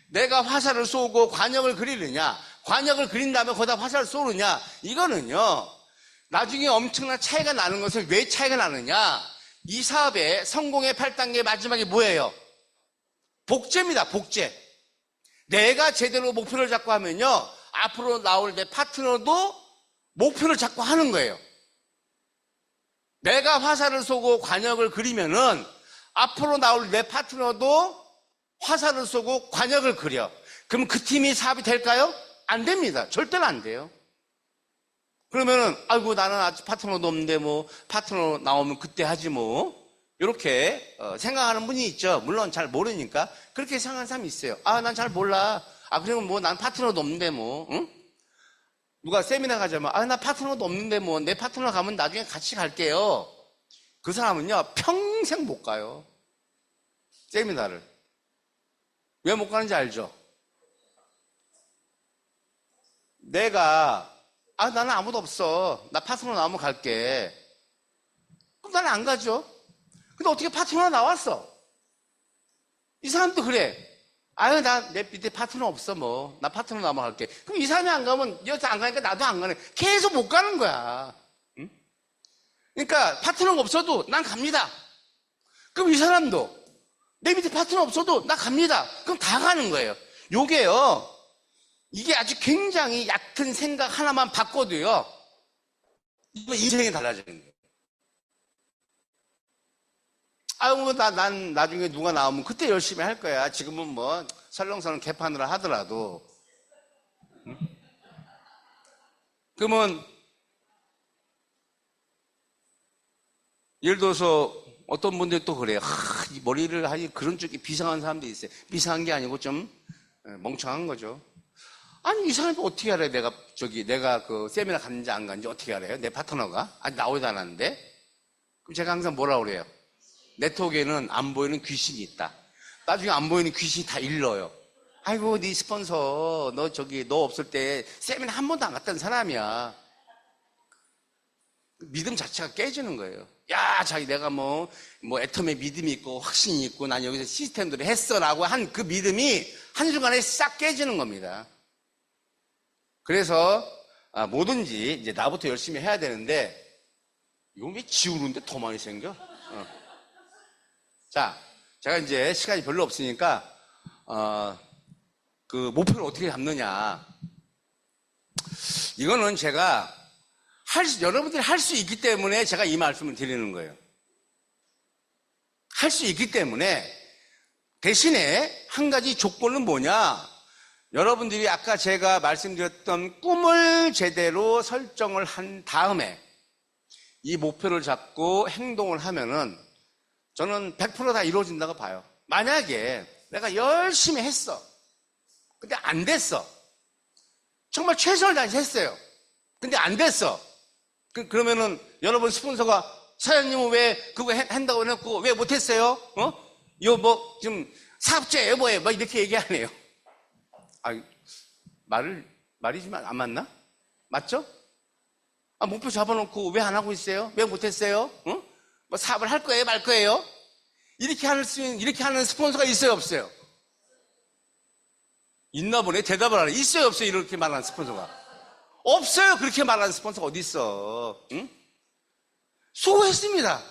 내가 화살을 쏘고 관역을 그리느냐, 관역을 그린 다음에 거기다 화살을 쏘느냐, 이거는요, 나중에 엄청난 차이가 나는 것은 왜 차이가 나느냐? 이 사업의 성공의 8단계 마지막에 뭐예요? 복제입니다, 복제. 내가 제대로 목표를 잡고 하면요, 앞으로 나올 내 파트너도 목표를 잡고 하는 거예요. 내가 화살을 쏘고 관역을 그리면은 앞으로 나올 내 파트너도 화살을 쏘고 관역을 그려. 그럼 그 팀이 사업이 될까요? 안 됩니다. 절대로 안 돼요. 그러면은, 아이고, 나는 아직 파트너도 없는데 뭐, 파트너 나오면 그때 하지 뭐. 이렇게 생각하는 분이 있죠. 물론 잘 모르니까. 그렇게 생각하는 사람이 있어요. 아, 난 잘 몰라. 아, 그러면 뭐, 난 파트너도 없는데 뭐, 응? 누가 세미나 가자면, 아, 나 파트너도 없는데 뭐, 내 파트너 가면 나중에 같이 갈게요. 그 사람은요, 평생 못 가요. 세미나를. 왜 못 가는지 알죠? 아, 나는 아무도 없어. 나 파트너 나오면 갈게. 그럼 나는 안 가죠. 근데 어떻게 파트너가 나왔어? 이 사람도 그래. 아유, 내 밑에 파트너 없어, 뭐. 나 파트너 나오면 갈게. 그럼 이 사람이 안 가면, 여기서 안 가니까 나도 안 가네. 계속 못 가는 거야. 응? 그러니까 파트너가 없어도 난 갑니다. 그럼 이 사람도 내 밑에 파트너 없어도 나 갑니다. 그럼 다 가는 거예요. 요게요. 이게 아주 굉장히 얕은 생각 하나만 바꿔도요. 인생이 달라지는 거예요. 아유, 난 나중에 누가 나오면 그때 열심히 할 거야. 지금은 뭐 설렁설렁 개판으로 하더라도. 응? 그러면 예를 들어서 어떤 분들이 또 그래요. 이 머리를 하니 그런 쪽이 비상한 사람도 있어요. 비상한 게 아니고 좀 멍청한 거죠. 아니, 이 사람이 어떻게 알아요? 내가 그 세미나 갔는지 안 갔는지 어떻게 알아요? 내 파트너가? 아직 나오지도 않았는데? 그럼 제가 항상 뭐라 그래요? 네트워크에는 안 보이는 귀신이 있다. 나중에 안 보이는 귀신이 다 일러요. 아이고, 네 스폰서, 너 없을 때 세미나 한 번도 안 갔던 사람이야. 믿음 자체가 깨지는 거예요. 야, 내가 뭐 애텀에 믿음이 있고 확신이 있고 난 여기서 시스템들을 했어라고 한 그 믿음이 한순간에 싹 깨지는 겁니다. 그래서 뭐든지 이제 나부터 열심히 해야 되는데 이건 왜 지우는데 더 많이 생겨? 자, 제가 이제 시간이 별로 없으니까 그 목표를 어떻게 잡느냐. 이거는 제가 여러분들이 할 수 있기 때문에 제가 이 말씀을 드리는 거예요. 할 수 있기 때문에 대신에 한 가지 조건은 뭐냐? 여러분들이 아까 제가 말씀드렸던 꿈을 제대로 설정을 한 다음에 이 목표를 잡고 행동을 하면은 저는 100% 다 이루어진다고 봐요. 만약에 내가 열심히 했어. 근데 안 됐어. 정말 최선을 다해서 했어요. 근데 안 됐어. 그러면은 여러분 스폰서가 사장님은 왜 그거 한다고 해놓고 왜 못했어요? 이거 뭐 지금 사업자예요 뭐예요? 막 이렇게 얘기 안 해요. 말이 좀 안 맞나? 맞죠? 목표 잡아놓고 왜 안 하고 있어요? 왜 못했어요? 뭐 사업을 할 거예요 말 거예요? 이렇게 하는 스폰서가 있어요 없어요? 있나 보네. 대답을 안 해. 있어요 없어요? 이렇게 말하는 스폰서가 없어요. 그렇게 말하는 스폰서가 어디 있어? 응? 수고했습니다.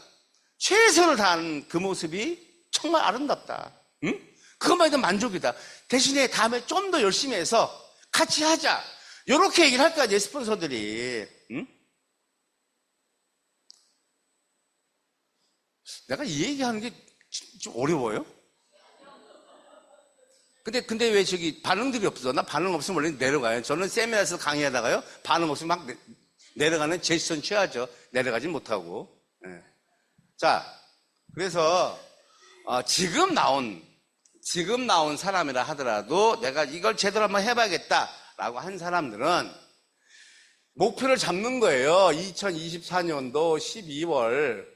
최선을 다하는 그 모습이 정말 아름답다. 응? 그것만 해도 만족이다. 대신에 다음에 좀 더 열심히 해서 같이 하자. 이렇게 얘기를 할 거야, 내 스폰서들이. 응? 내가 이 얘기하는 게 좀 어려워요? 근데 왜 반응들이 없어? 나 반응 없으면 원래 내려가요. 저는 세미나에서 강의하다가요, 반응 없으면 막 내려가는 제스처는 취하죠. 내려가지 못하고. 네. 자, 그래서, 지금 나온 사람이라 하더라도 내가 이걸 제대로 한번 해봐야겠다라고 한 사람들은 목표를 잡는 거예요. 2024년도 12월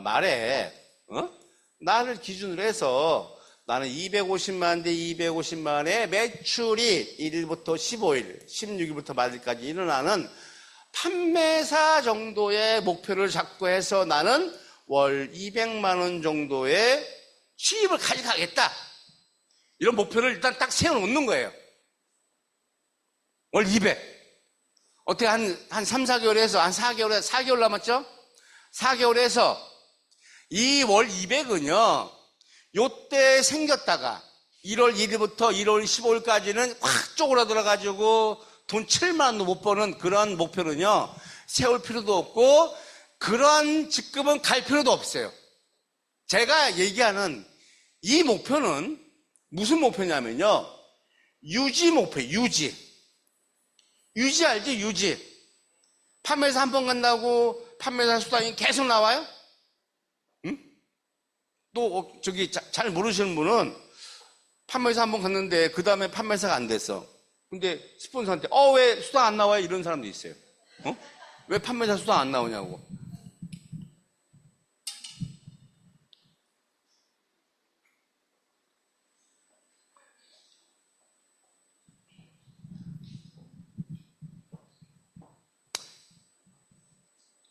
말에, 나를 기준으로 해서 나는 250만 대 250만의 매출이 1일부터 15일, 16일부터 말일까지 일어나는 판매사 정도의 목표를 잡고 해서 나는 월 200만 원 정도의 수입을 가져가겠다. 이런 목표를 일단 딱 세워놓는 거예요. 월 200. 어떻게 한 3, 4개월 해서, 한 4개월 남았죠? 4개월 해서 이 월 200은요, 요때 생겼다가 1월 1일부터 1월 15일까지는 확 쪼그라들어가지고 돈 7만 원도 못 버는 그런 목표는요, 세울 필요도 없고 그런 직급은 갈 필요도 없어요. 제가 얘기하는 이 목표는 무슨 목표냐면요, 유지 목표예요. 유지 알지? 유지. 판매사 한 번 간다고 판매사 수당이 계속 나와요? 응? 또 잘 모르시는 분은 판매사 한 번 갔는데 그 다음에 판매사가 안 됐어. 근데 스폰서한테 왜 수당 안 나와요? 이런 사람도 있어요. 왜 판매사 수당 안 나오냐고.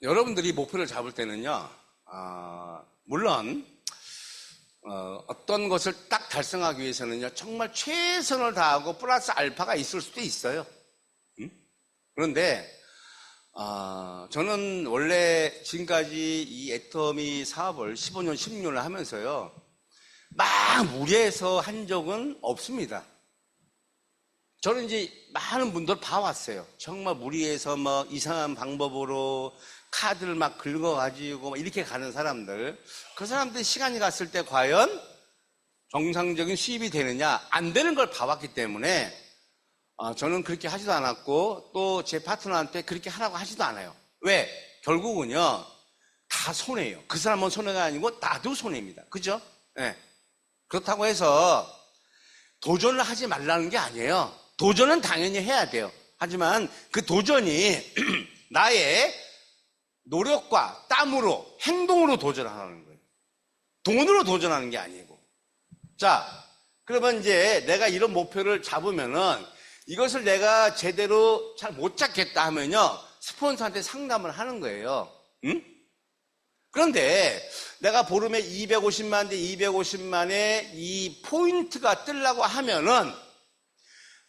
여러분들이 목표를 잡을 때는요, 물론 어떤 것을 딱 달성하기 위해서는요, 정말 최선을 다하고 플러스 알파가 있을 수도 있어요. 그런데 저는 원래 지금까지 이 애터미 사업을 15년, 16년을 하면서요, 막 무리해서 한 적은 없습니다. 저는 이제 많은 분들 봐왔어요. 정말 무리해서 뭐 이상한 방법으로 카드를 막 긁어가지고 이렇게 가는 사람들. 그 사람들 시간이 갔을 때 과연 정상적인 수입이 되느냐, 안 되는 걸 봐왔기 때문에 저는 그렇게 하지도 않았고 또 제 파트너한테 그렇게 하라고 하지도 않아요. 왜? 결국은요, 다 손해예요. 그 사람은 손해가 아니고 나도 손해입니다. 그죠? 네. 그렇다고 해서 도전을 하지 말라는 게 아니에요. 도전은 당연히 해야 돼요. 하지만 그 도전이 나의 노력과 땀으로, 행동으로 도전하는 거예요. 돈으로 도전하는 게 아니고. 자, 그러면 이제 내가 이런 목표를 잡으면은 이것을 내가 제대로 잘 못 잡겠다 하면요, 스폰서한테 상담을 하는 거예요. 응? 그런데 내가 보름에 250만 대 250만에 이 포인트가 뜨려고 하면은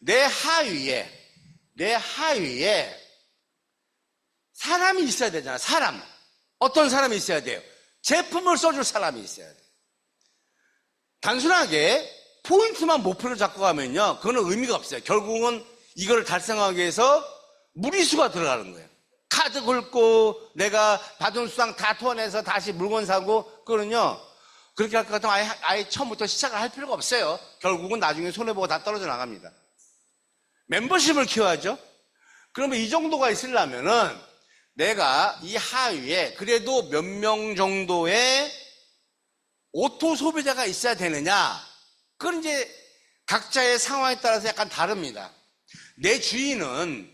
내 하위에 사람이 있어야 되잖아. 사람. 어떤 사람이 있어야 돼요? 제품을 써줄 사람이 있어야 돼요. 단순하게 포인트만 목표를 잡고 가면요, 그거는 의미가 없어요. 결국은 이걸 달성하기 위해서 무리수가 들어가는 거예요. 카드 긁고 내가 받은 수당 다 토해내서 다시 물건 사고, 그거는요, 그렇게 할 것 같으면 아예 처음부터 시작을 할 필요가 없어요. 결국은 나중에 손해보고 다 떨어져 나갑니다. 멤버십을 키워야죠. 그러면 이 정도가 있으려면은 내가 이 하위에 그래도 몇 명 정도의 오토 소비자가 있어야 되느냐? 그건 이제 각자의 상황에 따라서 약간 다릅니다. 내 주위는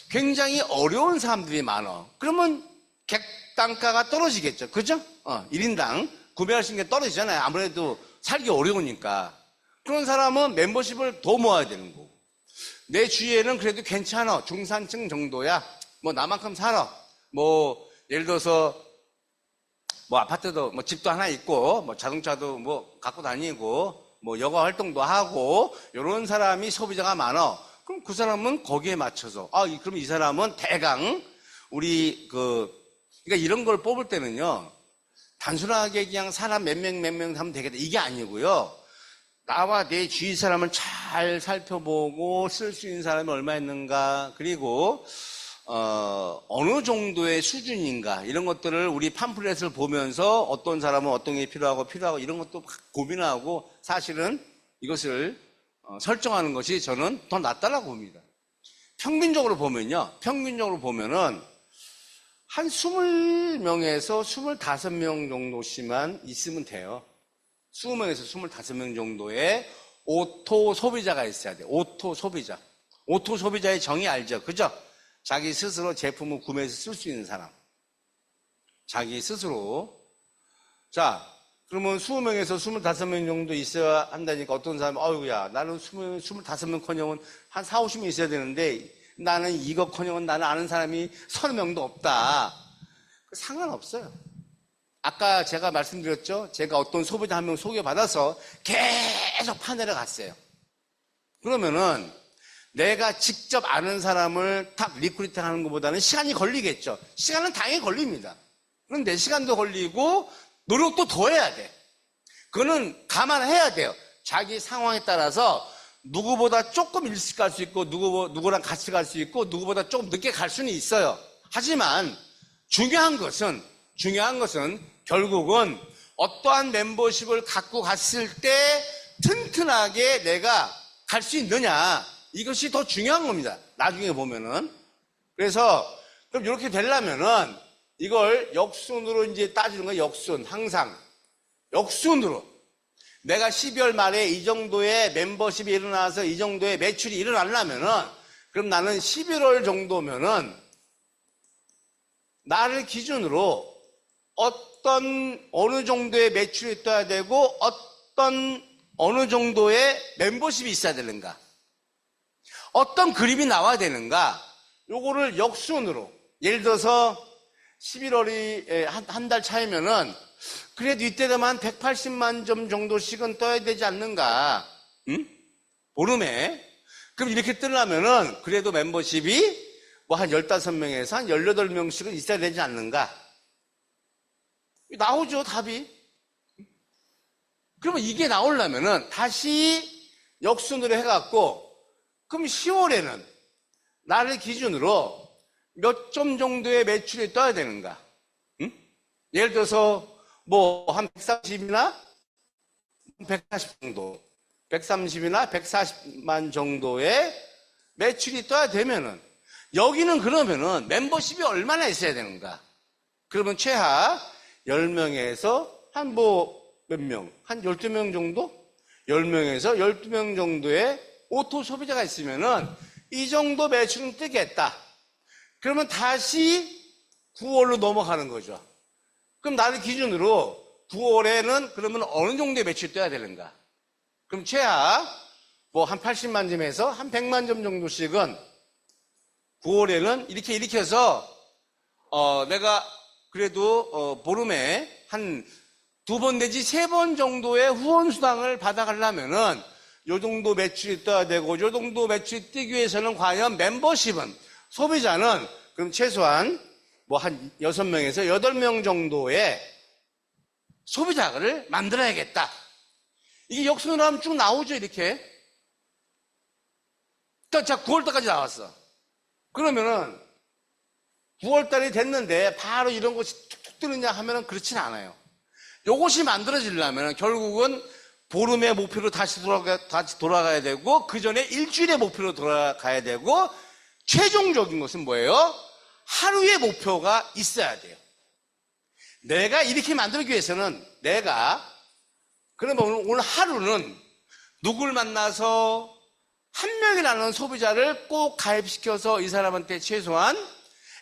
굉장히 어려운 사람들이 많아. 그러면 객단가가 떨어지겠죠. 그죠? 1인당 구매할 수 있는 게 떨어지잖아요. 아무래도 살기 어려우니까. 그런 사람은 멤버십을 더 모아야 되는 거고. 내 주위에는 그래도 괜찮아. 중산층 정도야. 뭐 나만큼 살아. 뭐 예를 들어서 뭐 아파트도 뭐 집도 하나 있고 뭐 자동차도 뭐 갖고 다니고 뭐 여가 활동도 하고 이런 사람이 소비자가 많아. 그럼 그 사람은 거기에 맞춰서 그럼 이 사람은 대강 우리 그러니까 이런 걸 뽑을 때는요, 단순하게 그냥 사람 몇 명 하면 되겠다 이게 아니고요. 나와 내 주위 사람을 잘 살펴보고 쓸 수 있는 사람이 얼마 있는가, 그리고 어느 정도의 수준인가, 이런 것들을 우리 팜플렛을 보면서 어떤 사람은 어떤 게 필요하고 이런 것도 고민하고 사실은 이것을 설정하는 것이 저는 더 낫다라고 봅니다. 평균적으로 보면은 한 20명에서 25명 정도씩만 있으면 돼요. 20명에서 25명 정도의 오토 소비자가 있어야 돼요. 오토 소비자. 오토 소비자의 정의 알죠? 그죠? 자기 스스로 제품을 구매해서 쓸 수 있는 사람. 자기 스스로. 자, 그러면 20명에서 25명 정도 있어야 한다니까 어떤 사람은, 어이구야, 나는 25명 커녕은 한 4, 50명 있어야 되는데 나는 이거 커녕은 나는 아는 사람이 30명도 없다. 상관없어요. 아까 제가 말씀드렸죠? 제가 어떤 소비자 한 명 소개받아서 계속 파내려 갔어요. 그러면은 내가 직접 아는 사람을 탁 리크루팅 하는 것보다는 시간이 걸리겠죠. 시간은 당연히 걸립니다. 그런데 시간도 걸리고 노력도 더 해야 돼. 그거는 감안해야 돼요. 자기 상황에 따라서 누구보다 조금 일찍 갈 수 있고 누구랑 같이 갈 수 있고 누구보다 조금 늦게 갈 수는 있어요. 하지만 중요한 것은 결국은 어떠한 멤버십을 갖고 갔을 때 튼튼하게 내가 갈 수 있느냐, 이것이 더 중요한 겁니다. 나중에 보면은. 그래서 그럼 이렇게 되려면은 이걸 역순으로 이제 따지는 거예요. 역순. 항상. 역순으로. 내가 12월 말에 이 정도의 멤버십이 일어나서 이 정도의 매출이 일어나려면은 그럼 나는 11월 정도면은 나를 기준으로 어느 정도의 매출이 떠야 되고 어느 정도의 멤버십이 있어야 되는가? 어떤 그림이 나와야 되는가? 요거를 역순으로. 예를 들어서 11월이 한 달 차이면은 그래도 이때되면 180만 점 정도씩은 떠야 되지 않는가? 응? 보름에. 그럼 이렇게 뜨려면은 그래도 멤버십이 뭐 한 15명에서 한 18명씩은 있어야 되지 않는가? 나오죠, 답이. 그러면 이게 나오려면은 다시 역순으로 해갖고 그럼 10월에는 나를 기준으로 몇 점 정도의 매출이 떠야 되는가? 응? 예를 들어서 뭐 한 130이나 140 정도, 130이나 140만 정도의 매출이 떠야 되면은 여기는 그러면은 멤버십이 얼마나 있어야 되는가? 그러면 최하 10명에서 한 몇 명? 한 12명 정도? 10명에서 12명 정도의 오토 소비자가 있으면은 이 정도 매출은 뜨겠다. 그러면 다시 9월로 넘어가는 거죠. 그럼 나를 기준으로 9월에는 그러면 어느 정도의 매출이 떠야 되는가? 그럼 최하 뭐 한 80만 점에서 한 100만 점 정도씩은 9월에는 이렇게 해서 내가 그래도 보름에 한 2번 내지 3번 정도의 후원 수당을 받아가려면은 요 정도 매출이 떠야 되고 요 정도 매출이 뜨기 위해서는 과연 멤버십은 소비자는 그럼 최소한 뭐 한 6명에서 8명 정도의 소비자를 만들어야겠다. 이게 역순으로 하면 쭉 나오죠, 이렇게. 자, 9월달까지 나왔어. 그러면은 9월달이 됐는데 바로 이런 것이 툭툭 뜨느냐 하면은 그렇진 않아요. 요것이 만들어지려면 결국은 보름의 목표로 다시 돌아가야 되고 그 전에 일주일의 목표로 돌아가야 되고 최종적인 것은 뭐예요? 하루의 목표가 있어야 돼요. 내가 이렇게 만들기 위해서는 그러면 오늘 하루는 누굴 만나서 한 명이라는 소비자를 꼭 가입시켜서 이 사람한테 최소한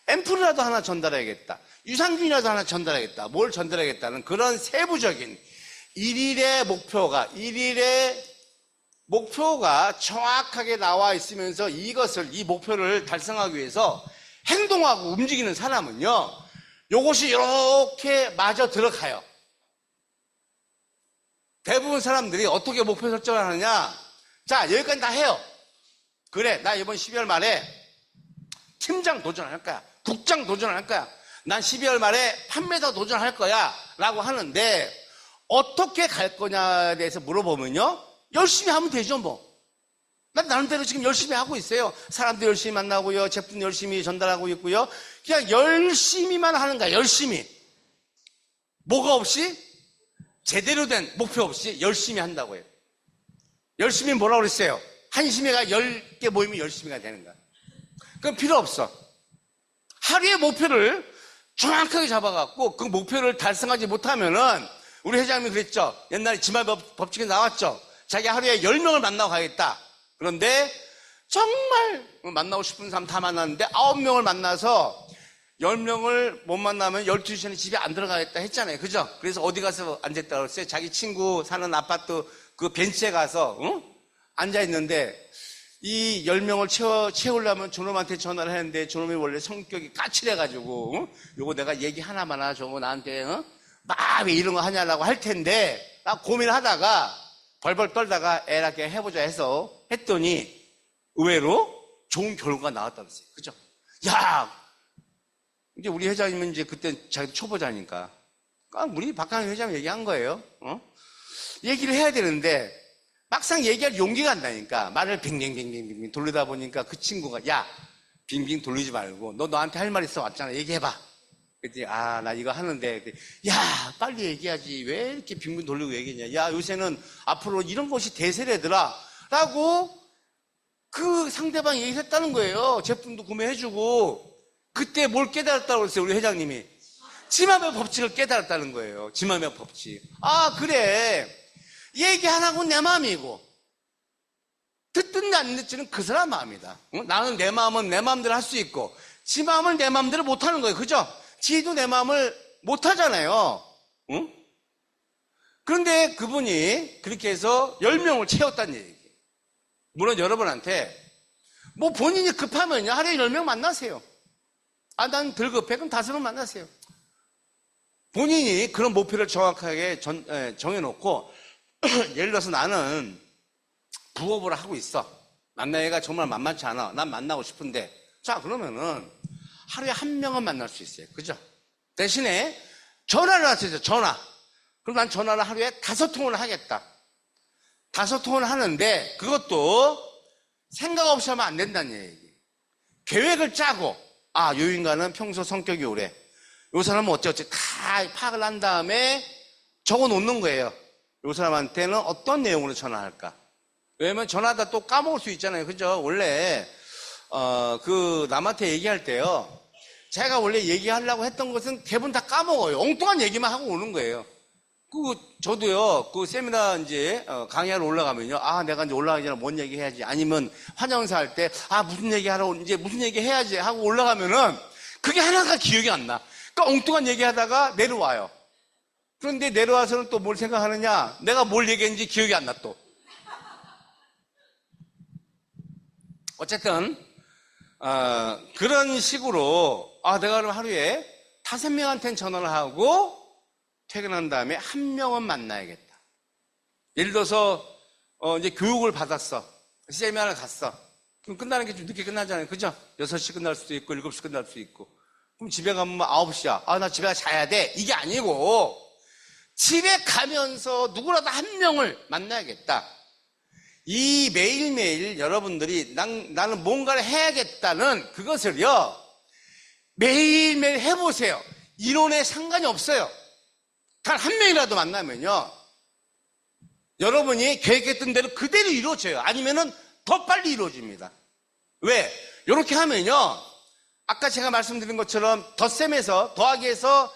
앰플이라도 하나 전달해야겠다. 유산균이라도 하나 전달해야겠다. 뭘 전달해야겠다는 그런 세부적인 일일의 목표가 정확하게 나와 있으면서 이 목표를 달성하기 위해서 행동하고 움직이는 사람은요, 요것이 이렇게 마저 들어가요. 대부분 사람들이 어떻게 목표 설정을 하느냐? 자, 여기까지 다 해요. 그래, 나 이번 12월 말에 팀장 도전할 거야. 국장 도전할 거야. 난 12월 말에 판매자 도전할 거야. 라고 하는데, 어떻게 갈 거냐에 대해서 물어보면요, 열심히 하면 되죠, 뭐. 난 나름대로 지금 열심히 하고 있어요. 사람도 열심히 만나고요. 제품 열심히 전달하고 있고요. 그냥 열심히만 하는 거야, 열심히. 뭐가 없이? 제대로 된 목표 없이 열심히 한다고 해요. 열심히 뭐라고 그랬어요? 한심해가 10개 모이면 열심히가 되는 거야. 그건 필요 없어. 하루의 목표를 정확하게 잡아갖고 그 목표를 달성하지 못하면은 우리 회장님이 그랬죠. 옛날에 지말 법칙에 나왔죠. 자기 하루에 10명을 만나고 가겠다. 그런데 정말 만나고 싶은 사람 다 만났는데 9명을 만나서 10명을 못 만나면 12시 전에 집에 안 들어가겠다 했잖아요. 그죠? 그래서 어디 가서 앉았다고 그랬어요? 자기 친구 사는 아파트 그 벤치에 가서 앉아있는데 이 10명을 채우려면 저놈한테 전화를 했는데 저놈이 원래 성격이 까칠해가지고 요거 내가 얘기 하나마나 저거 나한테 막 왜 이런 거 하냐라고 할 텐데 나 고민하다가 벌벌 떨다가 애라게 해보자 해서 했더니 의외로 좋은 결과가 나왔다면서요. 그죠? 야, 이제 우리 회장님은 이제 그때 자기도 초보자니까 우리 박강현 회장님 얘기한 거예요. 얘기를 해야 되는데 막상 얘기할 용기가 안 나니까 말을 빙빙빙빙 돌리다 보니까 그 친구가 야, 빙빙 돌리지 말고 너 너한테 할 말 있어 왔잖아. 얘기해봐. 그랬더니 나 이거 하는데 야, 빨리 얘기하지. 왜 이렇게 빙빙 돌리고 얘기했냐. 야, 요새는 앞으로 이런 것이 대세래더라 라고 그 상대방이 얘기했다는 거예요. 제품도 구매해주고. 그때 뭘 깨달았다고 그랬어요, 우리 회장님이? 지맘의 법칙을 깨달았다는 거예요. 지맘의 법칙. 아, 그래. 얘기 안 하고 내 마음이고, 듣든 안 듣지는 그 사람 마음이다. 나는 내 마음은 내 마음대로 할 수 있고, 지 마음을 내 마음대로 못 하는 거예요. 그죠? 지도 내 마음을 못 하잖아요. 응? 그런데 그분이 그렇게 해서 10명을 채웠다는 얘기. 물론 여러분한테, 뭐 본인이 급하면요, 하루에 10명 만나세요. 아, 난 덜 급해. 그럼 5명 만나세요. 본인이 그런 목표를 정확하게 정해놓고, 예를 들어서 나는 부업을 하고 있어. 만나기가 정말 만만치 않아. 난 만나고 싶은데. 자, 그러면은 하루에 1명은 만날 수 있어요. 그죠? 대신에 전화를 하세요. 전화. 그럼 난 전화를 하루에 5통을 하겠다. 5통을 하는데 그것도 생각 없이 하면 안 된다는 얘기. 계획을 짜고, 아, 요 인간은 평소 성격이 오래. 요 사람은 어쩌지 다 파악을 한 다음에 적어 놓는 거예요. 요 사람한테는 어떤 내용으로 전화할까? 왜냐면 전화하다 또 까먹을 수 있잖아요. 그죠? 원래, 남한테 얘기할 때요. 제가 원래 얘기하려고 했던 것은 대부분 다 까먹어요. 엉뚱한 얘기만 하고 오는 거예요. 저도요, 세미나 이제, 강의하러 올라가면요. 아, 내가 이제 올라가기 전에 뭔 얘기 해야지. 아니면 환영사 할 때, 아, 무슨 얘기 하러, 이제 무슨 얘기 해야지 하고 올라가면은 그게 하나가 기억이 안 나. 그러니까 엉뚱한 얘기 하다가 내려와요. 그런데 내려와서는 또 뭘 생각하느냐? 내가 뭘 얘기했는지 기억이 안 나 또. 어쨌든 그런 식으로 내가 그럼 하루에 5명한테는 전화를 하고 퇴근한 다음에 1명은 만나야겠다. 예를 들어서 이제 교육을 받았어. 세미나를 갔어. 그럼 끝나는 게 좀 늦게 끝나잖아요. 그죠? 6시 끝날 수도 있고 7시 끝날 수도 있고. 그럼 집에 가면 9시야. 아, 나 집에 자야 돼. 이게 아니고 집에 가면서 누구라도 1명을 만나야겠다. 이 매일매일 여러분들이 나는 뭔가를 해야겠다는 그것을요, 매일매일 해보세요. 이론에 상관이 없어요. 단 1명이라도 만나면요, 여러분이 계획했던 대로 그대로 이루어져요. 아니면은 더 빨리 이루어집니다. 왜? 이렇게 하면요, 아까 제가 말씀드린 것처럼 덧셈에서, 더하기에서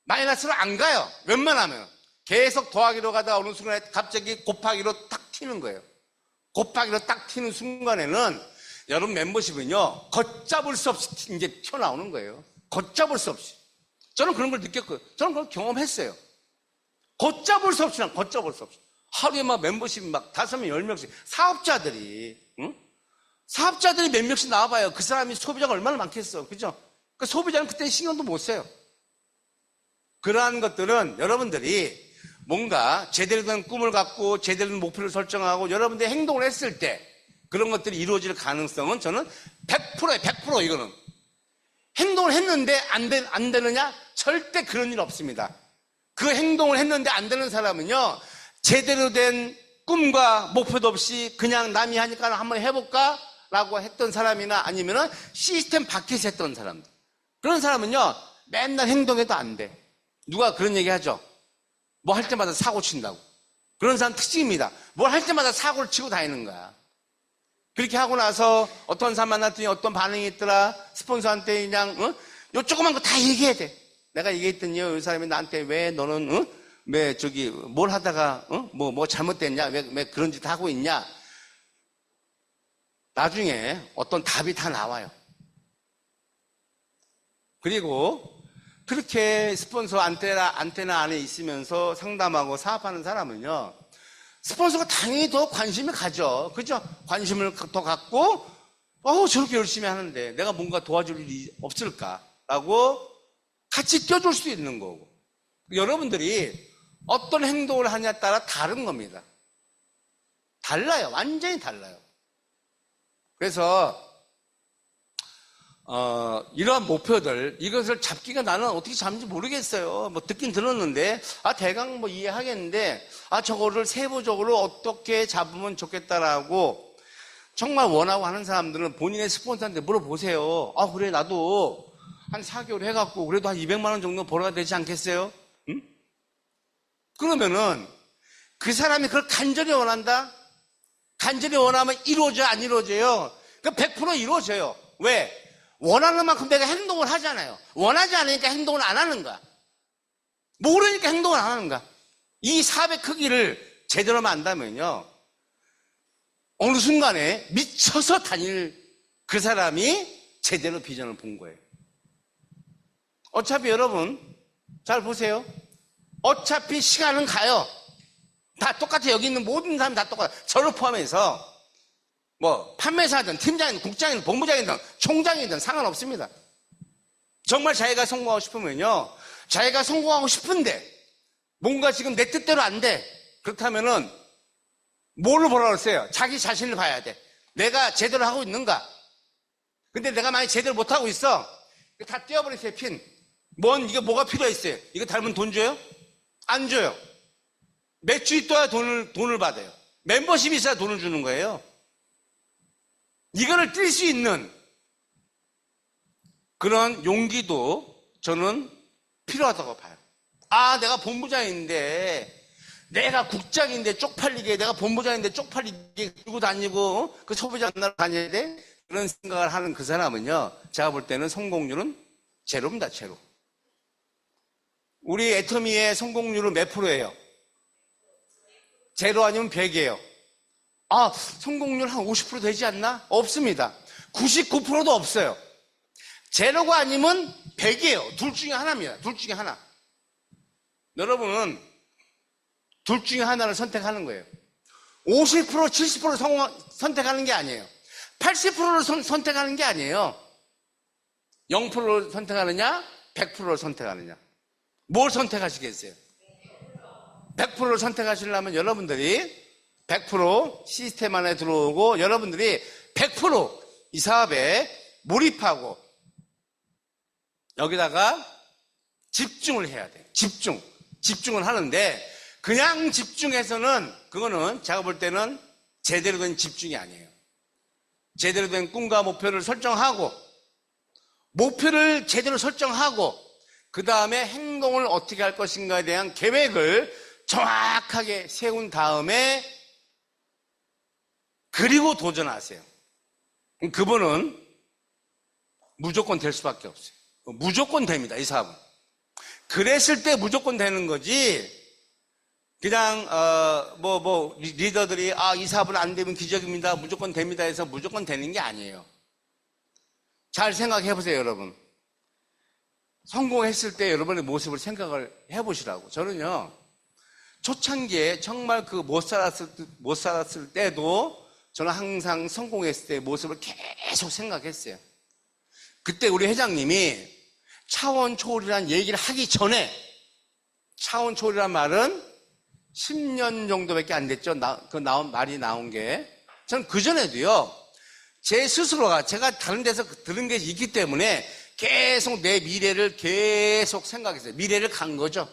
마이너스로 안 가요. 웬만하면. 계속 더하기로 가다가 어느 순간에 갑자기 곱하기로 딱 튀는 거예요. 곱하기로 딱 튀는 순간에는 여러분 멤버십은요, 걷잡을 수 없이 이제 튀어나오는 거예요. 걷잡을 수 없이. 저는 그런 걸 느꼈고요. 저는 그걸 경험했어요. 걷잡을 수 없이, 걷잡을 수 없이. 하루에 막 멤버십이 막 5명, 10명씩. 사업자들이, 응? 사업자들이 몇 명씩 나와봐요. 그 사람이 소비자가 얼마나 많겠어. 그죠? 그 소비자는 그때 신경도 못 써요. 그러한 것들은 여러분들이 뭔가 제대로 된 꿈을 갖고 제대로 된 목표를 설정하고 여러분들이 행동을 했을 때 그런 것들이 이루어질 가능성은 저는 100%예요. 100% 이거는. 행동을 했는데 안 되느냐? 절대 그런 일 없습니다. 그 행동을 했는데 안 되는 사람은요, 제대로 된 꿈과 목표도 없이 그냥 남이 하니까 한번 해볼까? 라고 했던 사람이나 아니면은 시스템 밖에서 했던 사람들. 그런 사람은요, 맨날 행동해도 안 돼. 누가 그런 얘기 하죠? 뭐 할 때마다 사고 친다고. 그런 사람 특징입니다. 뭘 할 때마다 사고를 치고 다니는 거야. 그렇게 하고 나서 어떤 사람 만났더니 어떤 반응이 있더라. 스폰서한테 그냥 요 조그만 거 다 얘기해야 돼. 내가 얘기했더니요, 이 사람이 나한테 왜 너는 왜 뭘 하다가 뭐 잘못됐냐? 왜 그런 짓 하고 있냐? 나중에 어떤 답이 다 나와요. 그리고 그렇게 스폰서 안테나 안에 있으면서 상담하고 사업하는 사람은요, 스폰서가 당연히 더 관심을 가져. 그죠? 관심을 더 갖고, 저렇게 열심히 하는데 내가 뭔가 도와줄 일이 없을까라고 같이 뛰어줄 수도 있는 거고. 여러분들이 어떤 행동을 하냐에 따라 다른 겁니다. 달라요. 완전히 달라요. 그래서 이러한 목표들, 이것을 잡기가 나는 어떻게 잡는지 모르겠어요. 뭐 듣긴 들었는데, 대강 뭐 이해하겠는데, 저거를 세부적으로 어떻게 잡으면 좋겠다라고 정말 원하고 하는 사람들은 본인의 스폰서한테 물어보세요. 그래, 나도 한 4개월 해갖고 그래도 한 200만 원 정도 벌어야 되지 않겠어요? 응? 그러면은 그 사람이 그걸 간절히 원한다? 간절히 원하면 이루어져, 안 이루어져요? 그 100% 이루어져요. 왜? 원하는 만큼 내가 행동을 하잖아요. 원하지 않으니까 행동을 안 하는 거야. 모르니까 행동을 안 하는 거야. 이 사업의 크기를 제대로만 안다면요, 어느 순간에 미쳐서 다닐 그 사람이 제대로 비전을 본 거예요. 어차피 여러분 잘 보세요. 어차피 시간은 가요. 다 똑같아. 여기 있는 모든 사람이 다 똑같아. 저를 포함해서 뭐 판매사든 팀장이든 국장이든 본부장이든 총장이든 상관없습니다. 정말 자기가 성공하고 싶으면요, 자기가 성공하고 싶은데 뭔가 지금 내 뜻대로 안 돼. 그렇다면은 뭐를 보라고 했어요? 자기 자신을 봐야 돼. 내가 제대로 하고 있는가? 근데 내가 만약 제대로 못하고 있어, 다 떼어버리세요. 핀. 이게 뭐가 필요했어요? 이거 닮으면 돈 줘요? 안 줘요. 매출 있어야 돈을 받아요. 멤버십이 있어야 돈을 주는 거예요. 이거를 뛸 수 있는 그런 용기도 저는 필요하다고 봐요. 내가 본부장인데, 내가 국장인데 쪽팔리게, 내가 본부장인데 쪽팔리게 들고 다니고 그 소비자 만나러 다녀야 돼? 그런 생각을 하는 그 사람은요, 제가 볼 때는 성공률은 제로입니다. 제로. 우리 애터미의 성공률은 몇 프로예요? 제로 아니면 100이에요. 성공률 한 50% 되지 않나? 없습니다. 99%도 없어요. 제로가 아니면 100이에요. 둘 중에 하나입니다. 둘 중에 하나. 여러분은 둘 중에 하나를 선택하는 거예요. 50%, 70% 선택하는 게 아니에요. 80%를 선택하는 게 아니에요. 0%를 선택하느냐, 100%를 선택하느냐. 뭘 선택하시겠어요? 100%를 선택하시려면 여러분들이 100% 시스템 안에 들어오고, 여러분들이 100% 이 사업에 몰입하고 여기다가 집중을 해야 돼요. 집중을 하는데, 그냥 집중해서는, 그거는 제가 볼 때는 제대로 된 집중이 아니에요. 제대로 된 꿈과 목표를 설정하고, 목표를 제대로 설정하고, 그 다음에 행동을 어떻게 할 것인가에 대한 계획을 정확하게 세운 다음에, 그리고 도전하세요. 그분은 무조건 될 수밖에 없어요. 무조건 됩니다, 이 사업은. 그랬을 때 무조건 되는 거지, 그냥 리더들이 이 사업은 안 되면 기적입니다, 무조건 됩니다 해서 무조건 되는 게 아니에요. 잘 생각해 보세요, 여러분. 성공했을 때 여러분의 모습을 생각을 해보시라고. 저는요, 초창기에 정말 그 못 살았을 때도 저는 항상 성공했을 때의 모습을 계속 생각했어요. 그때 우리 회장님이 차원 초월이라는 얘기를 하기 전에, 차원 초월이라는 말은 10년 정도밖에 안 됐죠. 말이 나온 게. 저는 그전에도요, 제 스스로가, 제가 다른 데서 들은 게 있기 때문에 계속 내 미래를 계속 생각했어요. 미래를 간 거죠.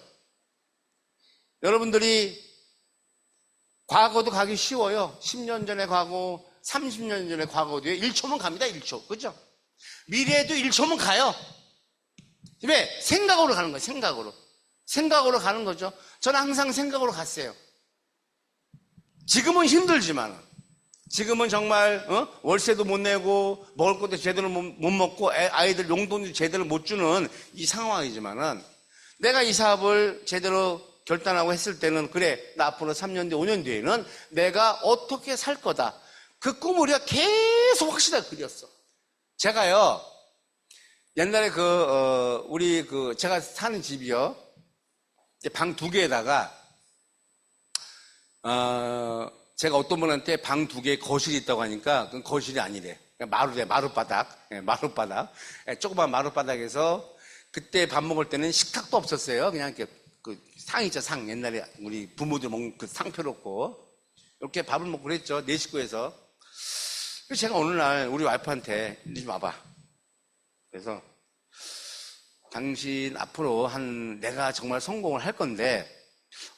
여러분들이 과거도 가기 쉬워요. 10년 전의 과거, 30년 전의 과거도요, 1초면 갑니다. 1초. 그죠? 미래에도 1초면 가요. 왜? 생각으로 가는 거예요. 생각으로 가는 거죠. 저는 항상 생각으로 갔어요. 지금은 힘들지만, 지금은 정말 월세도 못 내고 먹을 것도 제대로 못 먹고 아이들 용돈도 제대로 못 주는 이 상황이지만은, 내가 이 사업을 제대로 결단하고 했을 때는, 그래, 나 앞으로 3년 뒤, 5년 뒤에는 내가 어떻게 살 거다. 그 꿈을 우리가 계속 확실하게 그렸어. 제가요, 옛날에 제가 사는 집이요, 방 2개에다가, 제가 어떤 분한테 방 2개에 거실이 있다고 하니까, 그건 거실이 아니래. 마룻바닥. 마룻바닥. 조그만 마룻바닥에서, 그때 밥 먹을 때는 식탁도 없었어요. 그냥 이렇게, 상 있죠, 상. 옛날에 우리 부모들 먹는 그 상표 놓고, 이렇게 밥을 먹고 그랬죠. 4식구에서. 그래서 제가 어느 날 우리 와이프한테, 이리 좀 와봐. 그래서, 당신 앞으로 내가 정말 성공을 할 건데,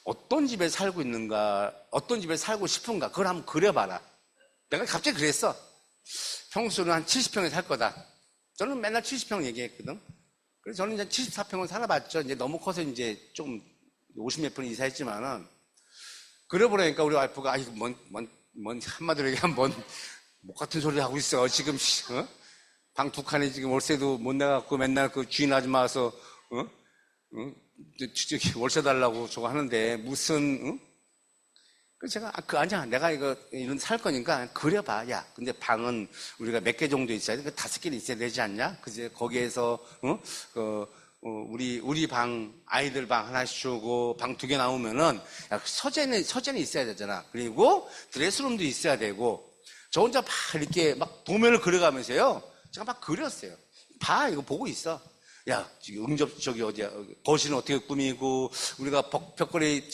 어떤 집에 살고 있는가, 어떤 집에 살고 싶은가, 그걸 한번 그려봐라. 내가 갑자기 그랬어. 평수는 한 70평에 살 거다. 저는 맨날 70평 얘기했거든. 그래서 저는 이제 74평을 살아봤죠. 이제 너무 커서 이제 좀 50몇 평 이사했지만은, 그려보라니까 우리 와이프가, 이거 한마디로 얘기하면 목 같은 소리 하고 있어. 지금, 방 두 칸에 지금 월세도 못 내갖고 맨날 그 주인 아줌마 와서, 저기 월세 달라고 저거 하는데, 무슨, 그래서 제가, 아니야. 내가 이런 살 거니까 그려봐. 야, 근데 방은 우리가 몇 개 정도 있어야 돼? 5개는 있어야 되지 않냐? 그제 거기에서, 우리 방, 아이들 방 하나씩 주고, 방 2개 나오면은, 야, 서재는 있어야 되잖아. 그리고 드레스룸도 있어야 되고, 저 혼자 막 이렇게 막 도면을 그려가면서요. 제가 막 그렸어요. 봐, 이거 보고 있어. 야, 저기 어디야. 거실은 어떻게 꾸미고, 우리가 벽걸이